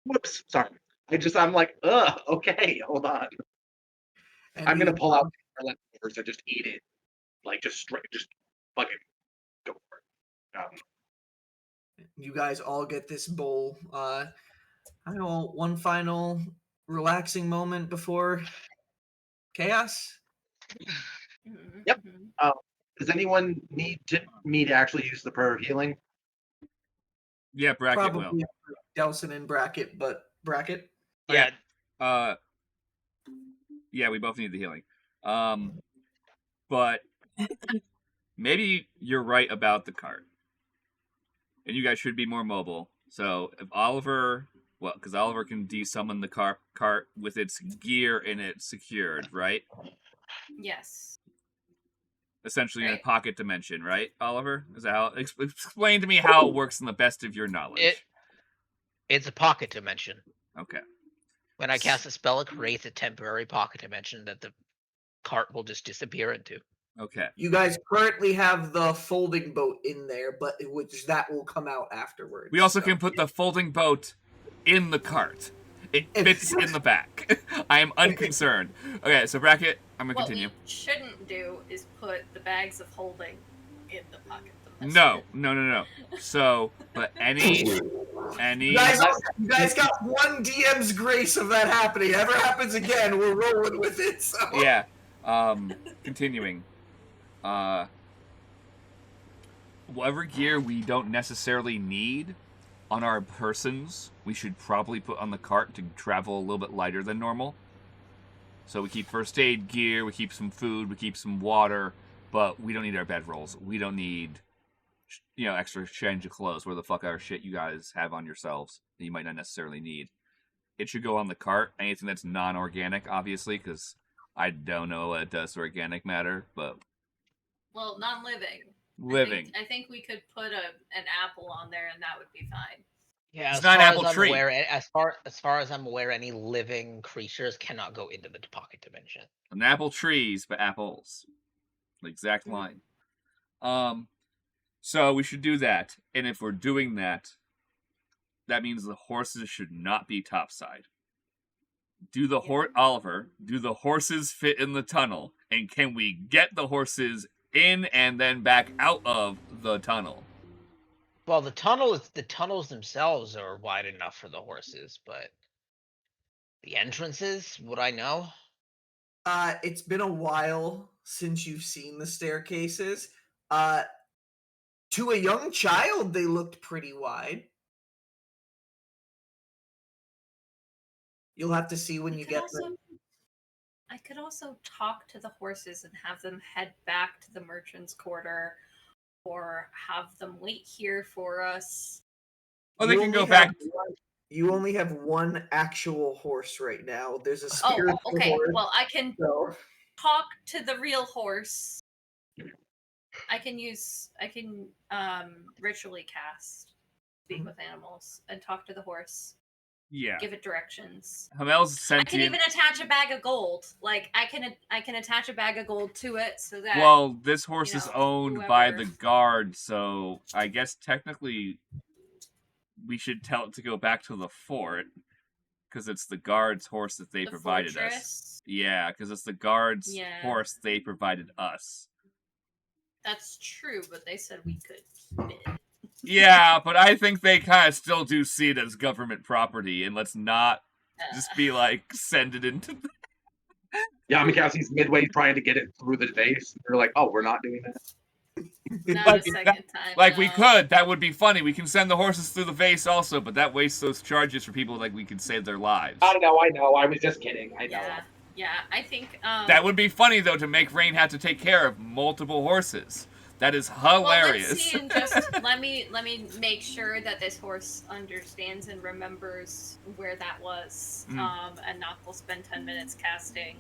[SPEAKER 5] Whoops, sorry. I'm like, okay, hold on.
[SPEAKER 1] And
[SPEAKER 5] I'm gonna pull out our leftovers and just eat it, like just fucking go for it.
[SPEAKER 1] You guys all get this bowl. I don't know, one final relaxing moment before chaos.
[SPEAKER 5] Yep. Does anyone need me to actually use the prayer of healing?
[SPEAKER 3] Yeah, Bracket
[SPEAKER 1] Probably
[SPEAKER 3] will.
[SPEAKER 1] Delson and Bracket, but Bracket.
[SPEAKER 4] Yeah.
[SPEAKER 3] Yeah, we both need the healing. But maybe you're right about the cart. And you guys should be more mobile. So if Oliver, because Oliver can desummon the cart with its gear and it's secured, right?
[SPEAKER 6] Yes.
[SPEAKER 3] Essentially in a pocket dimension, right, Oliver? Is that how? Explain to me how it works in the best of your knowledge.
[SPEAKER 4] It's a pocket dimension.
[SPEAKER 3] Okay.
[SPEAKER 4] When I cast a spell, it creates a temporary pocket dimension that the cart will just disappear into.
[SPEAKER 3] Okay.
[SPEAKER 1] You guys currently have the folding boat in there, but that will come out afterwards.
[SPEAKER 3] We also can put the folding boat in the cart. It fits in the back. I am unconcerned. Okay, so Bracket, I'm gonna continue.
[SPEAKER 6] What we shouldn't do is put the bags of holding in the pocket.
[SPEAKER 3] No. So, but any.
[SPEAKER 1] You guys got one DM's grace of that happening. Ever happens again, we're rolling with it. So.
[SPEAKER 3] Yeah. Continuing. Whatever gear we don't necessarily need on our persons, we should probably put on the cart to travel a little bit lighter than normal. So we keep first aid gear, we keep some food, we keep some water, but we don't need our bedrolls. We don't need, extra change of clothes. Where the fuck are shit you guys have on yourselves that you might not necessarily need? It should go on the cart. Anything that's non-organic, obviously, because I don't know what does to organic matter, but...
[SPEAKER 6] Well, non-living.
[SPEAKER 3] Living.
[SPEAKER 6] I think we could put an apple on there, and that would be fine.
[SPEAKER 4] Yeah,
[SPEAKER 3] it's not an apple tree.
[SPEAKER 4] As far as I'm aware, any living creatures cannot go into the pocket dimension.
[SPEAKER 3] An apple trees, but apples. The exact line. So we should do that, and if we're doing that, that means the horses should not be topside. Oliver, do the horses fit in the tunnel? And can we get the horses in and then back out of the tunnel?
[SPEAKER 4] Well, the tunnels themselves are wide enough for the horses, but the entrances, would I know?
[SPEAKER 1] It's been a while since you've seen the staircases. To a young child, they looked pretty wide. You'll have to see when you get them.
[SPEAKER 6] I could also talk to the horses and have them head back to the merchant's quarter, or have them wait here for us.
[SPEAKER 3] Well,
[SPEAKER 1] You
[SPEAKER 3] they can
[SPEAKER 1] only
[SPEAKER 3] go back.
[SPEAKER 1] You only have one actual horse right now. There's a
[SPEAKER 6] Oh,
[SPEAKER 1] spiritual
[SPEAKER 6] okay.
[SPEAKER 1] horse.
[SPEAKER 6] Well, I can
[SPEAKER 1] So
[SPEAKER 6] talk to the real horse. I can ritually cast speak with animals and talk to the horse.
[SPEAKER 3] Yeah.
[SPEAKER 6] Give it directions.
[SPEAKER 3] Hamel's
[SPEAKER 6] I can
[SPEAKER 3] sentient.
[SPEAKER 6] even attach a bag of gold. Like I can attach a bag of gold to it so that
[SPEAKER 3] Well, this horse
[SPEAKER 6] you
[SPEAKER 3] is
[SPEAKER 6] know,
[SPEAKER 3] owned by
[SPEAKER 6] whoever-
[SPEAKER 3] the guard, so I guess technically we should tell it to go back to the fort because it's the guard's horse that they
[SPEAKER 6] the
[SPEAKER 3] provided us.
[SPEAKER 6] fortress.
[SPEAKER 3] Yeah, because it's the guard's
[SPEAKER 6] Yeah.
[SPEAKER 3] horse they provided us.
[SPEAKER 6] That's true, but they said we could keep it.
[SPEAKER 3] Yeah, but I think they kind of still do see it as government property, and let's not just be like, send it into the...
[SPEAKER 5] Llamakausi's midway trying to get it through the face. They're like, oh, we're not doing that.
[SPEAKER 6] Not
[SPEAKER 3] Like,
[SPEAKER 6] a second time.
[SPEAKER 3] Like,
[SPEAKER 6] no.
[SPEAKER 3] we could. That would be funny. We can send the horses through the vase also, but that wastes those charges for people like we could save their lives.
[SPEAKER 5] I know. I was just kidding. I know.
[SPEAKER 6] Yeah. I think
[SPEAKER 3] That would be funny, though, to make Rain have to take care of multiple horses. That is hilarious.
[SPEAKER 6] Well, let's see and just let me make sure that this horse understands and remembers where that was. And not we'll spend 10 minutes casting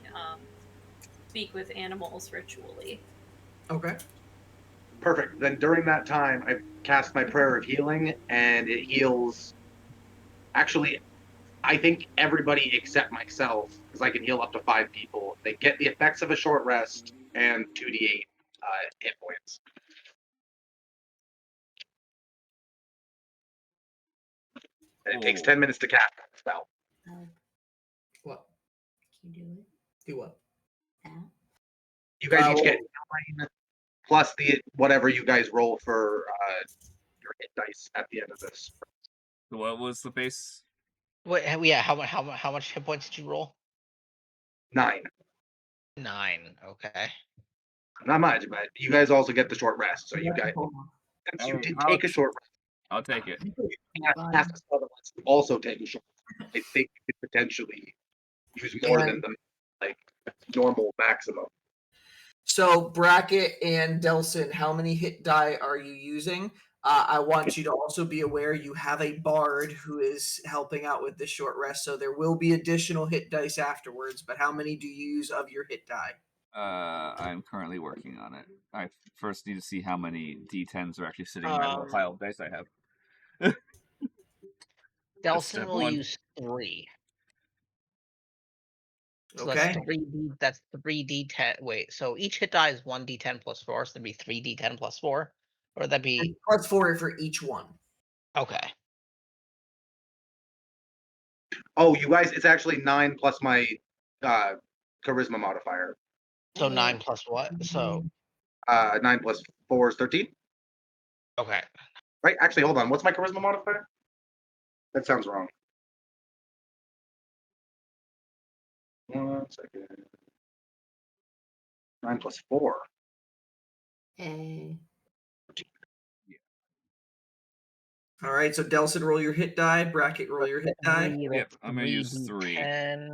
[SPEAKER 6] speak with animals ritually.
[SPEAKER 1] Okay.
[SPEAKER 5] Perfect. Then during that time, I cast my prayer of healing, and it heals. Actually, I think everybody except myself, because I can heal up to 5 people. They get the effects of a short rest and 2d8 hit points. And it takes 10 minutes to cast that spell.
[SPEAKER 1] What?
[SPEAKER 2] Can you do it?
[SPEAKER 1] Do what?
[SPEAKER 5] You guys each get 9 plus the whatever you guys roll for your hit dice at the end of this.
[SPEAKER 3] What was the base?
[SPEAKER 4] Wait, yeah. How much hit points did you roll?
[SPEAKER 5] 9.
[SPEAKER 4] 9. Okay.
[SPEAKER 5] Not much, but you guys also get the short rest. So you guys, since you did take a short rest,
[SPEAKER 3] I'll take it.
[SPEAKER 5] cast a spell that lets you also take a short rest. I think you could potentially use more than the normal maximum.
[SPEAKER 1] So Bracket and Delson, how many hit die are you using? I want you to also be aware you have a bard who is helping out with the short rest, so there will be additional hit dice afterwards. But how many do you use of your hit die?
[SPEAKER 3] I'm currently working on it. I first need to see how many D10s are actually sitting in my little pile of dice I have.
[SPEAKER 4] Delson will use 3. So
[SPEAKER 1] Okay.
[SPEAKER 4] that's 3d10. Wait, so each hit die is 1d10 plus 4, so that'd be 3d10 plus 4? Or would that be...
[SPEAKER 1] Plus 4 for each one.
[SPEAKER 4] Okay.
[SPEAKER 5] Oh, you guys, it's actually 9 plus my charisma modifier.
[SPEAKER 4] So 9 plus what? So
[SPEAKER 5] 9 plus 4 is 13.
[SPEAKER 4] okay.
[SPEAKER 5] Right? Actually, hold on. What's my charisma modifier? That sounds wrong. 1 second. 9 plus 4.
[SPEAKER 1] All right, so Delson, roll your hit die. Bracket, roll your hit die.
[SPEAKER 3] Yep, I'm gonna use 3.
[SPEAKER 4] 10.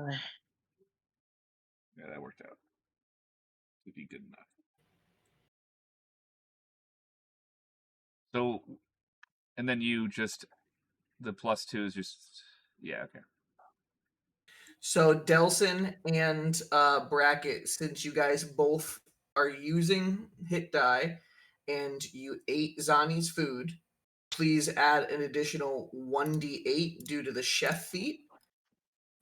[SPEAKER 3] Yeah, that worked out. Would be good enough. So, and then you just the plus 2 is just okay.
[SPEAKER 1] So Delson and Bracket, since you guys both are using hit die, and you ate Zani's food, please add an additional 1d8 due to the chef feat.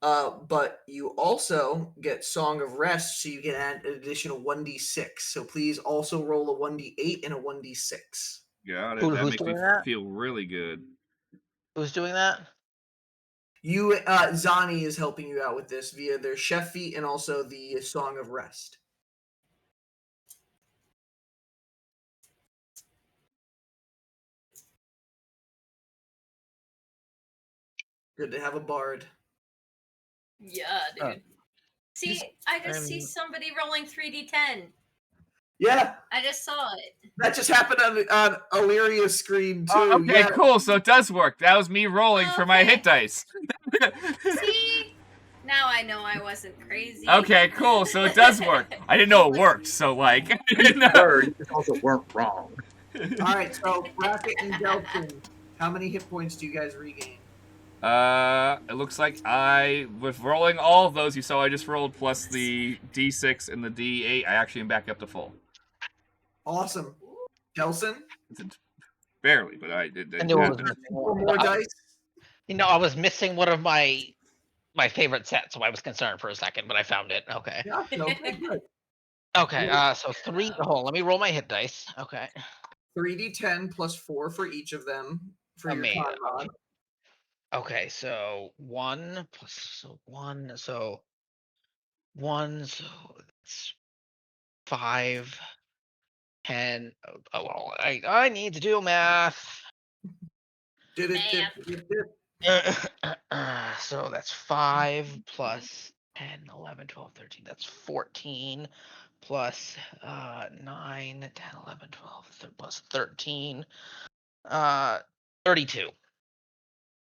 [SPEAKER 1] But you also get Song of Rest, so you can add an additional 1d6. So please also roll a 1d8 and a 1d6.
[SPEAKER 3] Got it. That
[SPEAKER 4] Who's
[SPEAKER 3] makes me
[SPEAKER 4] doing that?
[SPEAKER 3] feel really good.
[SPEAKER 4] Who's doing that?
[SPEAKER 1] You, Zani is helping you out with this via their chef feat and also the Song of Rest. Good to have a bard.
[SPEAKER 6] Yeah, dude. See, I just see somebody rolling 3d10.
[SPEAKER 1] Yeah,
[SPEAKER 6] I just saw it.
[SPEAKER 1] that just happened on Illyria's screen too.
[SPEAKER 3] Oh, okay,
[SPEAKER 1] yeah.
[SPEAKER 3] cool. So it does work. That was me rolling for my hit dice.
[SPEAKER 6] See? Now I know I wasn't crazy.
[SPEAKER 3] Okay, cool. So it does work. I didn't know it worked. So like,
[SPEAKER 5] Word, you just also weren't wrong.
[SPEAKER 1] All right, so Bracket and Delphin, how many hit points do you guys regain?
[SPEAKER 3] It looks like with rolling all of those, you saw I just rolled plus the D6 and the D8. I actually am back up to full.
[SPEAKER 1] Awesome. Kelson?
[SPEAKER 3] Barely, but I did.
[SPEAKER 4] I knew I was missing
[SPEAKER 1] Four
[SPEAKER 4] one.
[SPEAKER 1] more dice?
[SPEAKER 4] I was missing one of my favorite sets, so I was concerned for a second, but I found it. Okay.
[SPEAKER 1] Yeah, okay, good.
[SPEAKER 4] Okay, so 3. Hold on, let me roll my hit dice. Okay.
[SPEAKER 1] 3d10 plus 4 for each of them for your
[SPEAKER 4] Amazing.
[SPEAKER 1] con mod.
[SPEAKER 4] Okay, so 1 plus 1, so 1, so it's 5, 10. Oh, well, I need to do math.
[SPEAKER 1] Did
[SPEAKER 4] So that's 5 plus 10, 11, 12, 13. That's 14 plus 9, 10, 11, 12, plus 13. 32.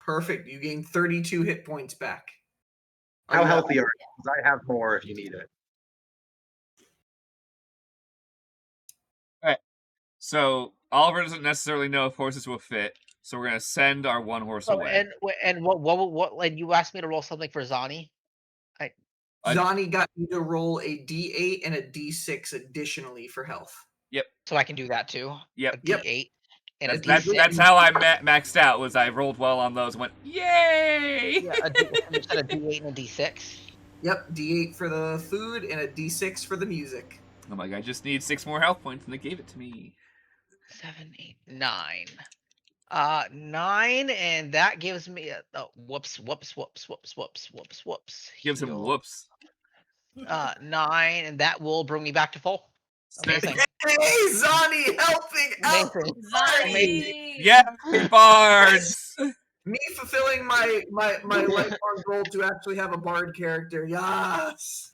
[SPEAKER 1] Perfect. You gain 32 hit points back.
[SPEAKER 5] How healthy are you? Because I have more if you need it.
[SPEAKER 3] Alright. So Oliver doesn't necessarily know if horses will fit, so we're gonna send our one horse away.
[SPEAKER 4] And what? And you asked me to roll something for Zani.
[SPEAKER 1] Zani got you to roll a d8 and a d6 additionally for health.
[SPEAKER 3] Yep.
[SPEAKER 4] So I can do that too.
[SPEAKER 3] Yep.
[SPEAKER 4] A D8 and a
[SPEAKER 3] That's
[SPEAKER 4] D6.
[SPEAKER 3] that's how I maxed out. Was I rolled well on those and went yay?
[SPEAKER 4] Yeah, you said a D8 and a D6.
[SPEAKER 1] Yep, d8 for the food and a d6 for the music.
[SPEAKER 3] I'm like, I just need 6 more health points, and they gave it to me.
[SPEAKER 4] 7, 8, 9. 9, and that gives me a whoops.
[SPEAKER 3] Gives him whoops.
[SPEAKER 4] 9, and that will bring me back to full. Amazing.
[SPEAKER 1] Hey, Zani helping out.
[SPEAKER 6] Zani!
[SPEAKER 3] Yeah, bards.
[SPEAKER 1] Me fulfilling my lifelong goal to actually have a bard character. Yes.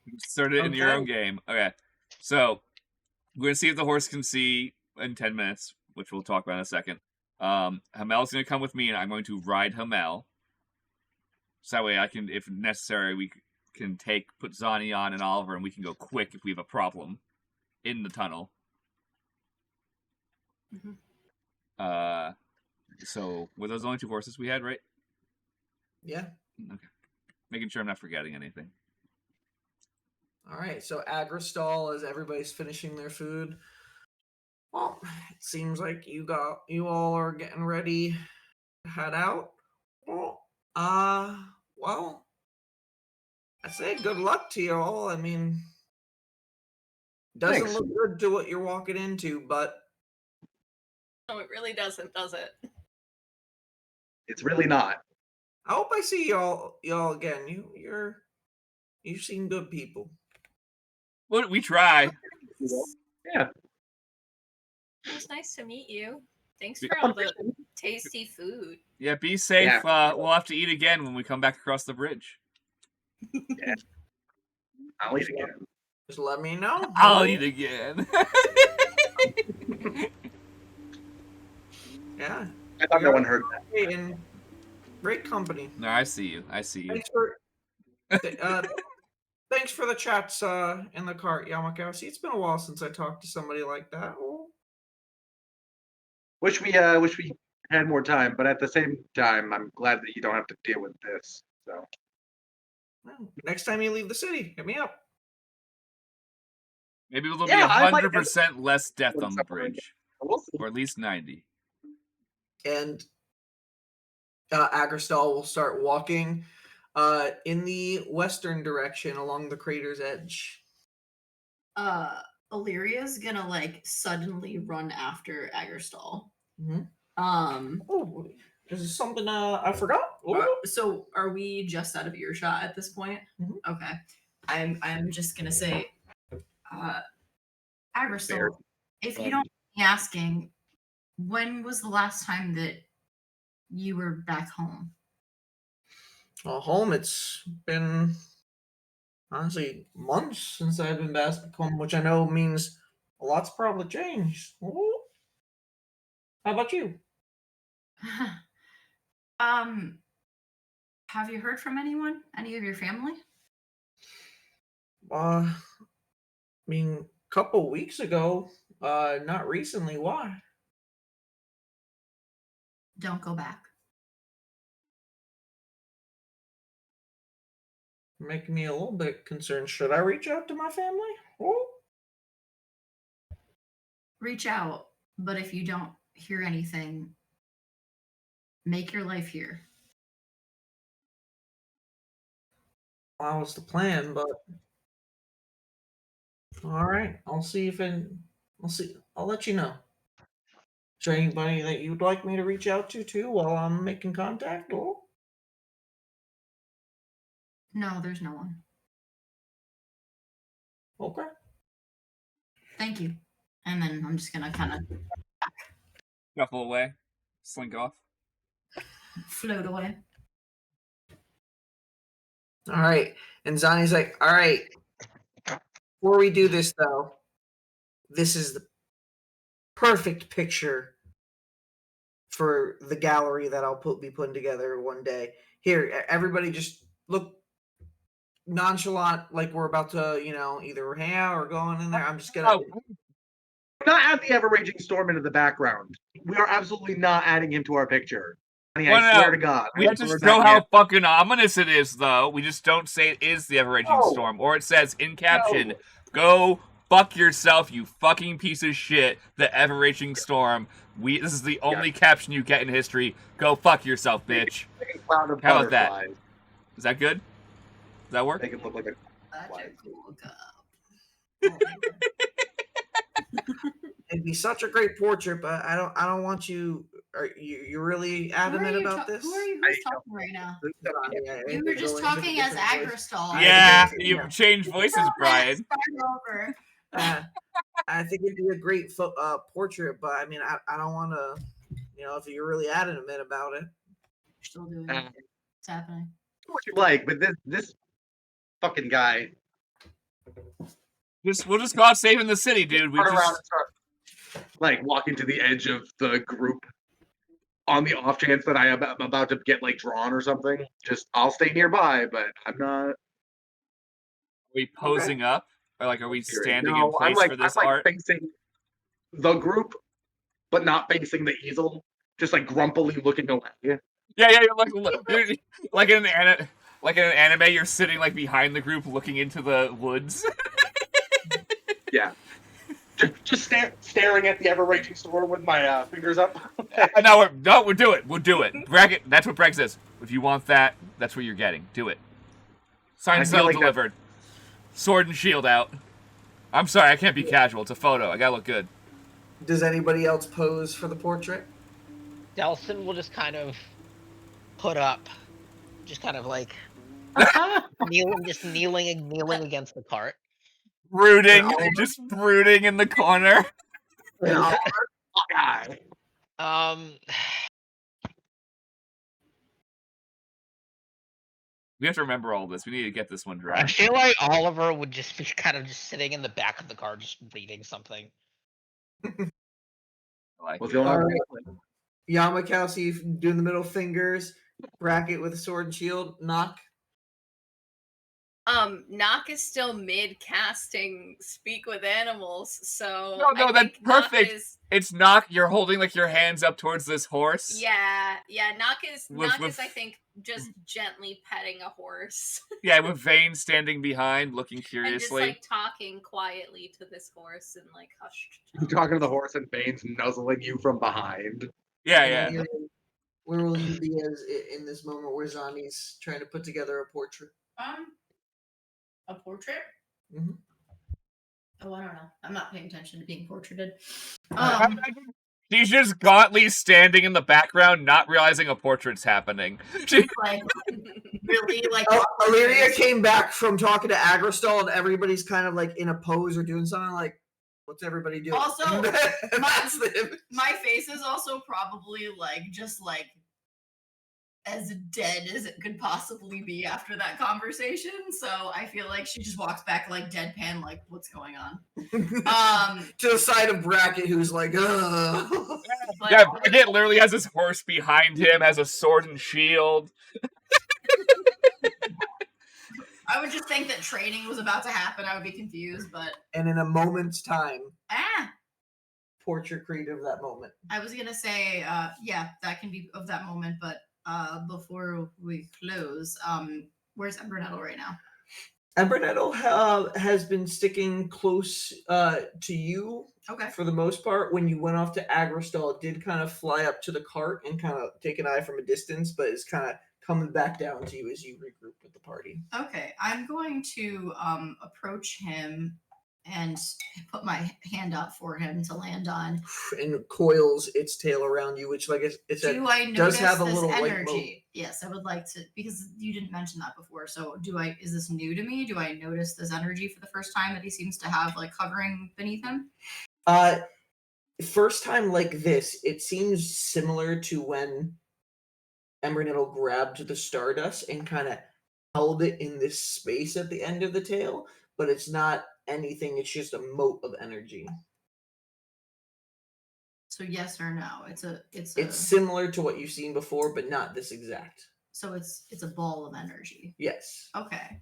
[SPEAKER 3] Insert it in your own game. Okay, so we're gonna see if the horse can see in 10 minutes, which we'll talk about in a second. Hamel's gonna come with me, and I'm going to ride Hamel. So that way, I can, if necessary, we can put Zani on and Oliver, and we can go quick if we have a problem in the tunnel.
[SPEAKER 6] Mm-hmm.
[SPEAKER 3] So were those the only 2 horses we had, right?
[SPEAKER 1] Yeah.
[SPEAKER 3] Okay. Making sure I'm not forgetting anything.
[SPEAKER 1] All right. So Agristall, as everybody's finishing their food. Well, it seems like you all are getting ready to head out. Well, I say good luck to you all. I mean, doesn't
[SPEAKER 5] Thanks.
[SPEAKER 1] look good to what you're walking into, but
[SPEAKER 6] No, it really doesn't, does it?
[SPEAKER 5] It's really not.
[SPEAKER 1] I hope I see y'all again. You seem good people.
[SPEAKER 3] Well, we try.
[SPEAKER 5] Yeah.
[SPEAKER 6] It was nice to meet you. Thanks for all the tasty food.
[SPEAKER 3] Yeah, be safe.
[SPEAKER 5] Yeah.
[SPEAKER 3] We'll have to eat again when we come back across the bridge.
[SPEAKER 5] Yeah. I'll eat again.
[SPEAKER 1] Just let me know.
[SPEAKER 3] I'll eat again.
[SPEAKER 1] Yeah.
[SPEAKER 5] I thought no one heard that.
[SPEAKER 1] Hey, and great company.
[SPEAKER 3] No, I see you. I see you.
[SPEAKER 1] Thanks for the chats in the cart, Llamakausi. It's been a while since I talked to somebody like that. Oh.
[SPEAKER 5] Wish we had more time, but at the same time, I'm glad that you don't have to deal with this. So
[SPEAKER 1] Well, next time you leave the city, hit me up.
[SPEAKER 3] Maybe there'll
[SPEAKER 5] Yeah, I
[SPEAKER 3] be
[SPEAKER 5] might
[SPEAKER 3] 100% less death on the
[SPEAKER 5] something like
[SPEAKER 3] bridge,
[SPEAKER 5] we'll see.
[SPEAKER 3] or at least 90.
[SPEAKER 1] And Agristall will start walking in the western direction along the crater's edge.
[SPEAKER 2] Illyria's gonna like suddenly run after Agristall.
[SPEAKER 1] Mm-hmm.
[SPEAKER 2] Oh,
[SPEAKER 1] Is this something I forgot?
[SPEAKER 2] so are we just out of earshot at this point?
[SPEAKER 1] Mhm.
[SPEAKER 2] Okay. I'm just gonna say, Agristall, if you don't mind me asking, when was the last time that you were back home?
[SPEAKER 1] Well, home, it's been honestly months since I've been back home, which I know means a lot's probably changed. Ooh. How about you?
[SPEAKER 2] Have you heard from anyone? Any of your family?
[SPEAKER 1] I mean, a couple weeks ago, not recently. Why?
[SPEAKER 2] Don't go back.
[SPEAKER 1] Making me a little bit concerned. Should I reach out to my family? Ooh.
[SPEAKER 2] Reach out, but if you don't hear anything, make your life here.
[SPEAKER 1] That was the plan, but all right. I'll see if I'll see. I'll let you know. Is there anybody that you'd like me to reach out to too while I'm making contact? Or
[SPEAKER 2] No, there's no one.
[SPEAKER 1] okay.
[SPEAKER 2] Thank you. And then I'm just gonna kind of
[SPEAKER 3] Shuffle away, slink off.
[SPEAKER 2] float away.
[SPEAKER 1] All right. And Zani's like, all right. Before we do this, though, this is the perfect picture for the gallery that I'll be putting together one day. Here, everybody, just look nonchalant, like we're about to, either hang out or going in there. I'm just gonna.
[SPEAKER 5] Not add the ever-raging storm into the background. We are absolutely not adding him to our picture. Honey, I swear to God.
[SPEAKER 3] We have to show how fucking ominous it is, though. We just don't say it is the ever-raging storm. Or it says, in caption, go fuck yourself, you fucking piece of shit, the ever-raging storm. This is the only caption you get in history. Go fuck yourself, bitch. How about that? Is that good? Does that work?
[SPEAKER 5] Make it look like a
[SPEAKER 2] cool cup.
[SPEAKER 1] It'd be such a great portrait, but I don't want you. Are you really adamant about this?
[SPEAKER 2] Who are you talking right now? You were just talking as Agristol.
[SPEAKER 3] Yeah, you've changed voices, Brian.
[SPEAKER 2] Over.
[SPEAKER 1] I think it'd be a great portrait, but I mean, I don't want to. If you're really adamant about it,
[SPEAKER 2] still doing it. It's happening.
[SPEAKER 5] What you like, but this fucking guy.
[SPEAKER 3] We'll just go out saving the city, dude. We
[SPEAKER 5] around and start, like, walking to the edge of the group on the off chance that I am about to get like drawn or something. Just I'll stay nearby, but I'm not.
[SPEAKER 3] Are we posing up, or like are we standing in place for this
[SPEAKER 5] I'm
[SPEAKER 3] art?
[SPEAKER 5] Facing the group, but not facing the easel. Just like grumpily looking away.
[SPEAKER 3] Yeah. You're like in an anime, you're sitting like behind the group, looking into the woods.
[SPEAKER 5] Yeah. Just staring at the ever-raging storm with my fingers up.
[SPEAKER 3] We'll do it. We'll do it. Bracket. That's what Breg says. If you want that, that's what you're getting. Do it. Signed, sealed, delivered. Sword and shield out. I'm sorry, I can't be casual. It's a photo. I gotta look good.
[SPEAKER 1] Does anybody else pose for the portrait?
[SPEAKER 4] Delson will just kind of put up, just kind of like kneeling against the cart.
[SPEAKER 3] Brooding, just brooding in the corner.
[SPEAKER 4] We
[SPEAKER 3] have to remember all this. We need to get this one dry.
[SPEAKER 4] I feel like Oliver would just be kind of just sitting in the back of the car, just reading something.
[SPEAKER 1] Llamakausi doing the middle fingers, bracket with a sword and shield, knock.
[SPEAKER 6] Knock is still mid casting Speak with Animals, so
[SPEAKER 3] no, that's perfect. It's Knock. You're holding like your hands up towards this horse.
[SPEAKER 6] Yeah. Knock is I think just gently petting a horse.
[SPEAKER 3] Yeah, with Vane standing behind, looking curiously,
[SPEAKER 6] and just like talking quietly to this horse and like hushed.
[SPEAKER 5] You're talking to the horse and Vane's nuzzling you from behind.
[SPEAKER 3] Yeah.
[SPEAKER 1] Where will you be in this moment where Zani's trying to put together a portrait?
[SPEAKER 2] A portrait?
[SPEAKER 1] Mm-hmm.
[SPEAKER 2] Oh, I don't know. I'm not paying attention to being portraited.
[SPEAKER 3] She's just gauntly standing in the background, not realizing a portrait's happening.
[SPEAKER 2] Really, like.
[SPEAKER 1] Illyria came back from talking to Agristol, and everybody's kind of like in a pose or doing something like, what's everybody doing?
[SPEAKER 2] Also, my face is also probably like just like as dead as it could possibly be after that conversation. So I feel like she just walks back like deadpan, like, what's going on?
[SPEAKER 1] To the side of Brackett, who's like, ugh.
[SPEAKER 2] But
[SPEAKER 3] Yeah, Brackett literally has his horse behind him, has a sword and shield.
[SPEAKER 2] I would just think that training was about to happen. I would be confused, but
[SPEAKER 1] And in a moment's time,
[SPEAKER 2] ah,
[SPEAKER 1] portrait created of that moment.
[SPEAKER 2] I was gonna say, yeah, that can be of that moment. But before we close, where's Embernettle right now?
[SPEAKER 1] Embernettle has been sticking close to you
[SPEAKER 2] Okay.
[SPEAKER 1] for the most part. When you went off to Agrostal, it did kind of fly up to the cart and kind of take an eye from a distance, but is kind of coming back down to you as you regroup with the party.
[SPEAKER 2] Okay, I'm going to approach him and put my hand up for him to land on.
[SPEAKER 1] And coils its tail around you, which, like it's
[SPEAKER 2] Do I notice
[SPEAKER 1] does have a
[SPEAKER 2] this
[SPEAKER 1] little white moat.
[SPEAKER 2] energy? Yes, I would like to, because you didn't mention that before. So is this new to me? Do I notice this energy for the first time that he seems to have like hovering beneath him?
[SPEAKER 1] First time like this, it seems similar to when Embernettle grabbed the Stardust and kind of held it in this space at the end of the tail, but it's not anything, it's just a moat of energy.
[SPEAKER 2] So yes or no?
[SPEAKER 1] It's similar to what you've seen before, but not this exact.
[SPEAKER 2] So it's a ball of energy.
[SPEAKER 1] Yes.
[SPEAKER 2] Okay.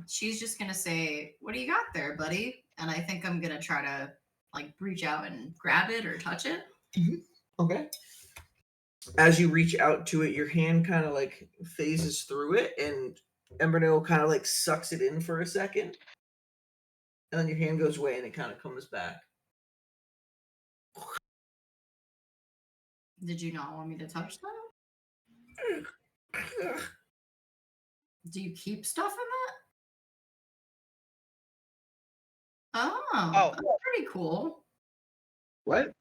[SPEAKER 2] She's just gonna say, "What do you got there, buddy?" And I think I'm gonna try to like reach out and grab it or touch it.
[SPEAKER 1] Okay. As you reach out to it, your hand kind of like phases through it, and Embernettle kind of like sucks it in for a second, and then your hand goes away, and it kind of comes back.
[SPEAKER 2] Did you not want me to touch that? Do you keep stuff in that? Oh, that's pretty cool.
[SPEAKER 5] What?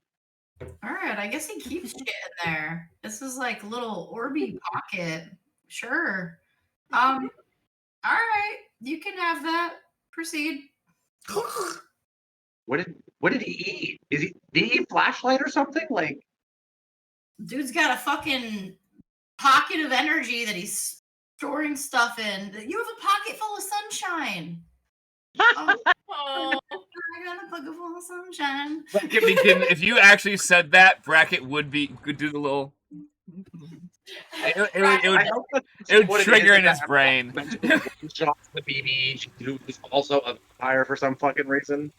[SPEAKER 2] All right, I guess he keeps shit in there. This is like little Orby pocket. Sure. All right, you can have that. Proceed.
[SPEAKER 5] What did he eat? Did he eat flashlight or something? Like,
[SPEAKER 2] Dude's got a fucking pocket of energy that he's storing stuff in. You have a pocket full of sunshine.
[SPEAKER 6] Oh,
[SPEAKER 2] I got a pocket full of sunshine.
[SPEAKER 3] If you actually said that, Brackett could do the little. It would trigger in his brain.
[SPEAKER 5] Shot the BB, who was also a vampire for some fucking reason.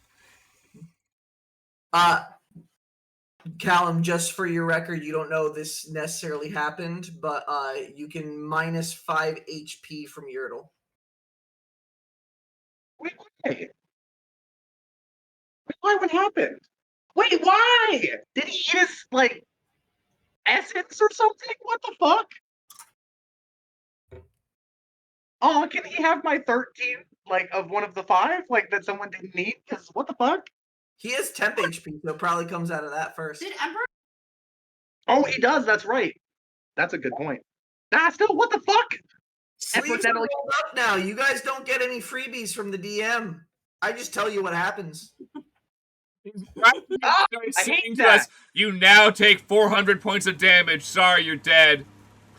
[SPEAKER 1] Callum, just for your record, you don't know this necessarily happened, but you can minus 5 HP from Yertle.
[SPEAKER 5] Wait, why? Why? What happened? Wait, why? Did he eat his, like, essence or something? What the fuck? Oh, can he have my 13, like, of one of the 5, like, that someone didn't eat? Because what the fuck?
[SPEAKER 1] He has temp HP, so it probably comes out of that first.
[SPEAKER 2] Did Ember?
[SPEAKER 5] Oh, he does, that's right. That's a good point. Nah, still, what the fuck?
[SPEAKER 1] Sleeves are rolled up now. You guys don't get any freebies from the DM. I just tell you what happens.
[SPEAKER 5] I hate that.
[SPEAKER 3] You now take 400 points of damage. Sorry, you're dead.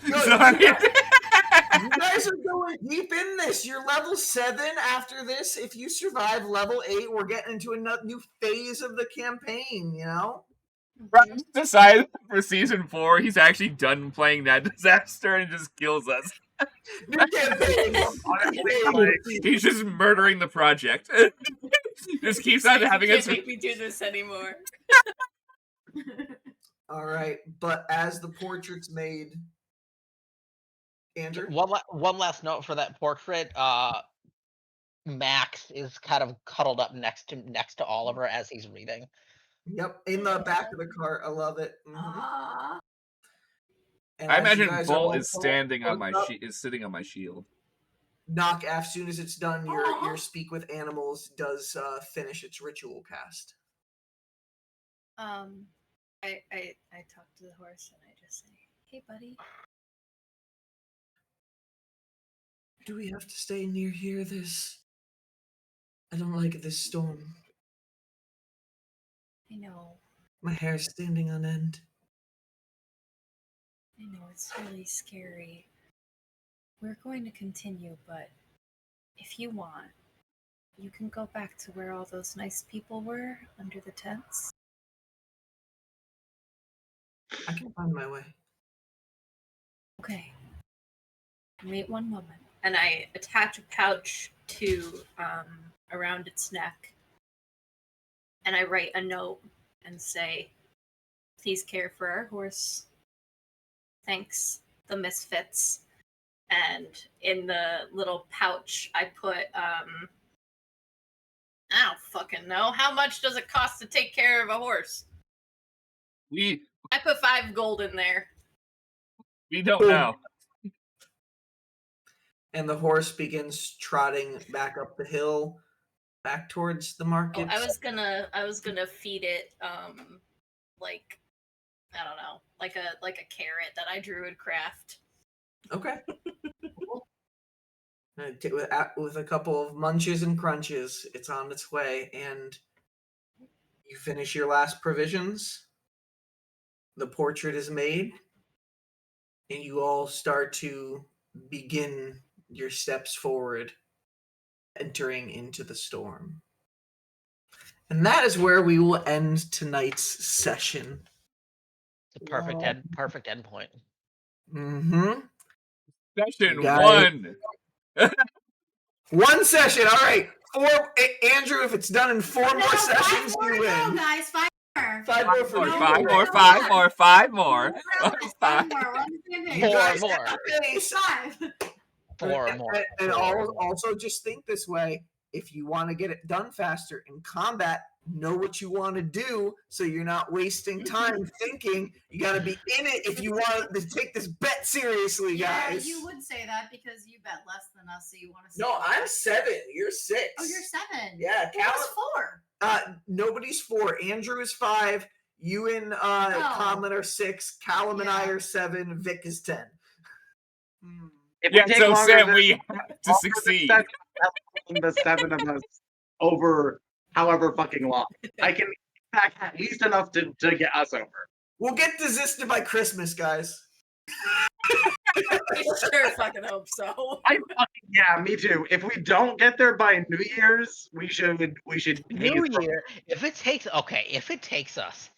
[SPEAKER 1] Yo,
[SPEAKER 3] Sorry.
[SPEAKER 1] you guys are going deep in this. You're level 7 after this. If you survive level 8, we're getting into a new phase of the campaign, you know?
[SPEAKER 3] Bryce decided for season 4 he's actually done playing that disaster and just kills us.
[SPEAKER 1] New campaign.
[SPEAKER 3] He's just murdering the project. Just keeps on having
[SPEAKER 6] can't
[SPEAKER 3] us.
[SPEAKER 6] make me do this anymore.
[SPEAKER 1] All right, but as the portrait's made, Andrew?
[SPEAKER 4] One last note for that portrait. Max is kind of cuddled up next to Oliver as he's reading.
[SPEAKER 1] Yep, in the back of the cart. I love it.
[SPEAKER 2] Ah.
[SPEAKER 1] And
[SPEAKER 3] I
[SPEAKER 1] as you
[SPEAKER 3] imagine
[SPEAKER 1] guys are
[SPEAKER 3] Bolt
[SPEAKER 1] all
[SPEAKER 3] is standing on
[SPEAKER 1] close
[SPEAKER 3] my
[SPEAKER 1] up,
[SPEAKER 3] is sitting on my shield.
[SPEAKER 1] Knock, as soon as it's done, your speak with animals does finish its ritual cast.
[SPEAKER 6] I talk to the horse and I just say, "Hey, buddy."
[SPEAKER 1] Do we have to stay near here? I don't like this storm.
[SPEAKER 6] I know.
[SPEAKER 1] My hair's standing on end.
[SPEAKER 6] I know it's really scary. We're going to continue, but if you want, you can go back to where all those nice people were under the tents.
[SPEAKER 1] I can find my way.
[SPEAKER 6] Okay. Wait one moment. And I attach a pouch to around its neck. And I write a note and say, please care for our horse. Thanks, the Misfits. And in the little pouch, I put, I don't fucking know. How much does it cost to take care of a horse? I put 5 gold in there.
[SPEAKER 3] We don't know.
[SPEAKER 1] And the horse begins trotting back up the hill, back towards the market.
[SPEAKER 6] Oh, I was gonna feed it, like, I don't know, like a carrot that I druid craft.
[SPEAKER 1] Okay. With a couple of munches and crunches, it's on its way, and you finish your last provisions. The portrait is made, and you all start to begin your steps forward, entering into the storm. And that is where we will end tonight's session.
[SPEAKER 4] It's a perfect endpoint.
[SPEAKER 1] Mm-hmm.
[SPEAKER 3] Session
[SPEAKER 1] Guys.
[SPEAKER 3] 1.
[SPEAKER 1] One session. All right. 4. Andrew, if it's done in 4 more sessions, you win.
[SPEAKER 2] Guys, 5 more.
[SPEAKER 1] 5 more for you.
[SPEAKER 3] 5 more, 5 more, 5 more.
[SPEAKER 2] 5 more. We're on the same page.
[SPEAKER 1] You
[SPEAKER 4] Four
[SPEAKER 1] guys
[SPEAKER 4] more.
[SPEAKER 1] have a pace.
[SPEAKER 2] 5.
[SPEAKER 4] 4 more.
[SPEAKER 1] And
[SPEAKER 4] Four.
[SPEAKER 1] also just think this way. If you want to get it done faster in combat, know what you want to do so you're not wasting time thinking. You got to be in it if you want to take this bet seriously, guys.
[SPEAKER 2] Yeah, you would say that because you bet less than us, so you want to say
[SPEAKER 1] No, I'm 7. You're 6.
[SPEAKER 2] Oh, you're 7.
[SPEAKER 1] Yeah,
[SPEAKER 2] Who was 4?
[SPEAKER 1] Nobody's 4. Andrew is 5. You and Colin are 6. Callum and I are 7. Vic is 10.
[SPEAKER 5] If
[SPEAKER 3] Yeah,
[SPEAKER 5] we take
[SPEAKER 3] so
[SPEAKER 5] longer
[SPEAKER 3] Sam,
[SPEAKER 5] than-
[SPEAKER 3] we have to
[SPEAKER 5] longer than
[SPEAKER 3] succeed.
[SPEAKER 5] 7, the 7 of us over however fucking long. I can pack at least enough to get us over.
[SPEAKER 1] We'll get to Xysta by Christmas, guys.
[SPEAKER 6] I sure fucking hope so.
[SPEAKER 5] Yeah, me too. If we don't get there by New Year's, we should
[SPEAKER 4] New Year. If it takes us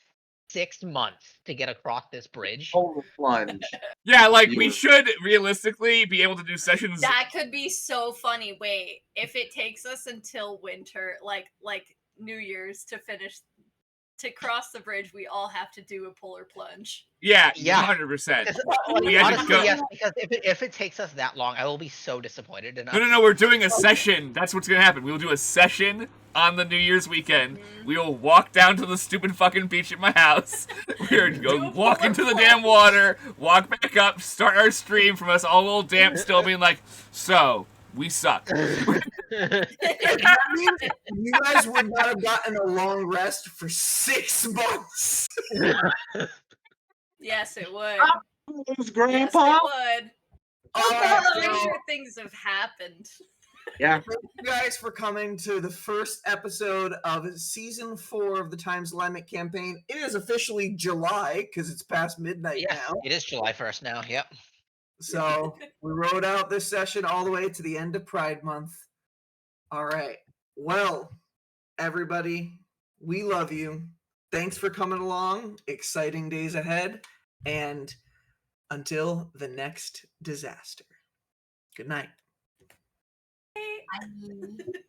[SPEAKER 4] 6 months to get across this bridge,
[SPEAKER 5] total plunge.
[SPEAKER 3] Yeah, like, we
[SPEAKER 5] You-
[SPEAKER 3] should realistically be able to do sessions.
[SPEAKER 6] That could be so funny. Wait, if it takes us until winter, like New Year's to cross the bridge, we all have to do a polar plunge.
[SPEAKER 3] Yeah,
[SPEAKER 4] Yeah.
[SPEAKER 3] 100%.
[SPEAKER 4] Like,
[SPEAKER 3] We had to
[SPEAKER 4] honestly,
[SPEAKER 3] go-
[SPEAKER 4] yes, because if it takes us that long, I will be so disappointed in us.
[SPEAKER 3] No, we're doing a session. That's what's gonna happen. We will do a session on the New Year's weekend. We will walk down to the stupid fucking beach at my house. We're gonna go walk into the damn water, walk back up, start our stream from us all a little damp still being like, so, we suck.
[SPEAKER 1] That means you guys would not have gotten a long rest for 6 months.
[SPEAKER 6] Yes, it would.
[SPEAKER 5] Who's
[SPEAKER 6] Yes,
[SPEAKER 5] Grandpa?
[SPEAKER 6] it would. Stranger things have happened.
[SPEAKER 5] Yeah.
[SPEAKER 1] Thank you guys for coming to the first episode of season 4 of the Times Limit campaign. It is officially July because it's past midnight
[SPEAKER 4] Yes,
[SPEAKER 1] now.
[SPEAKER 4] it is July 1st now. Yep.
[SPEAKER 1] So we rode out this session all the way to the end of Pride Month. All right. Well, everybody, we love you. Thanks for coming along. Exciting days ahead. And until the next disaster. Good night.
[SPEAKER 2] Bye.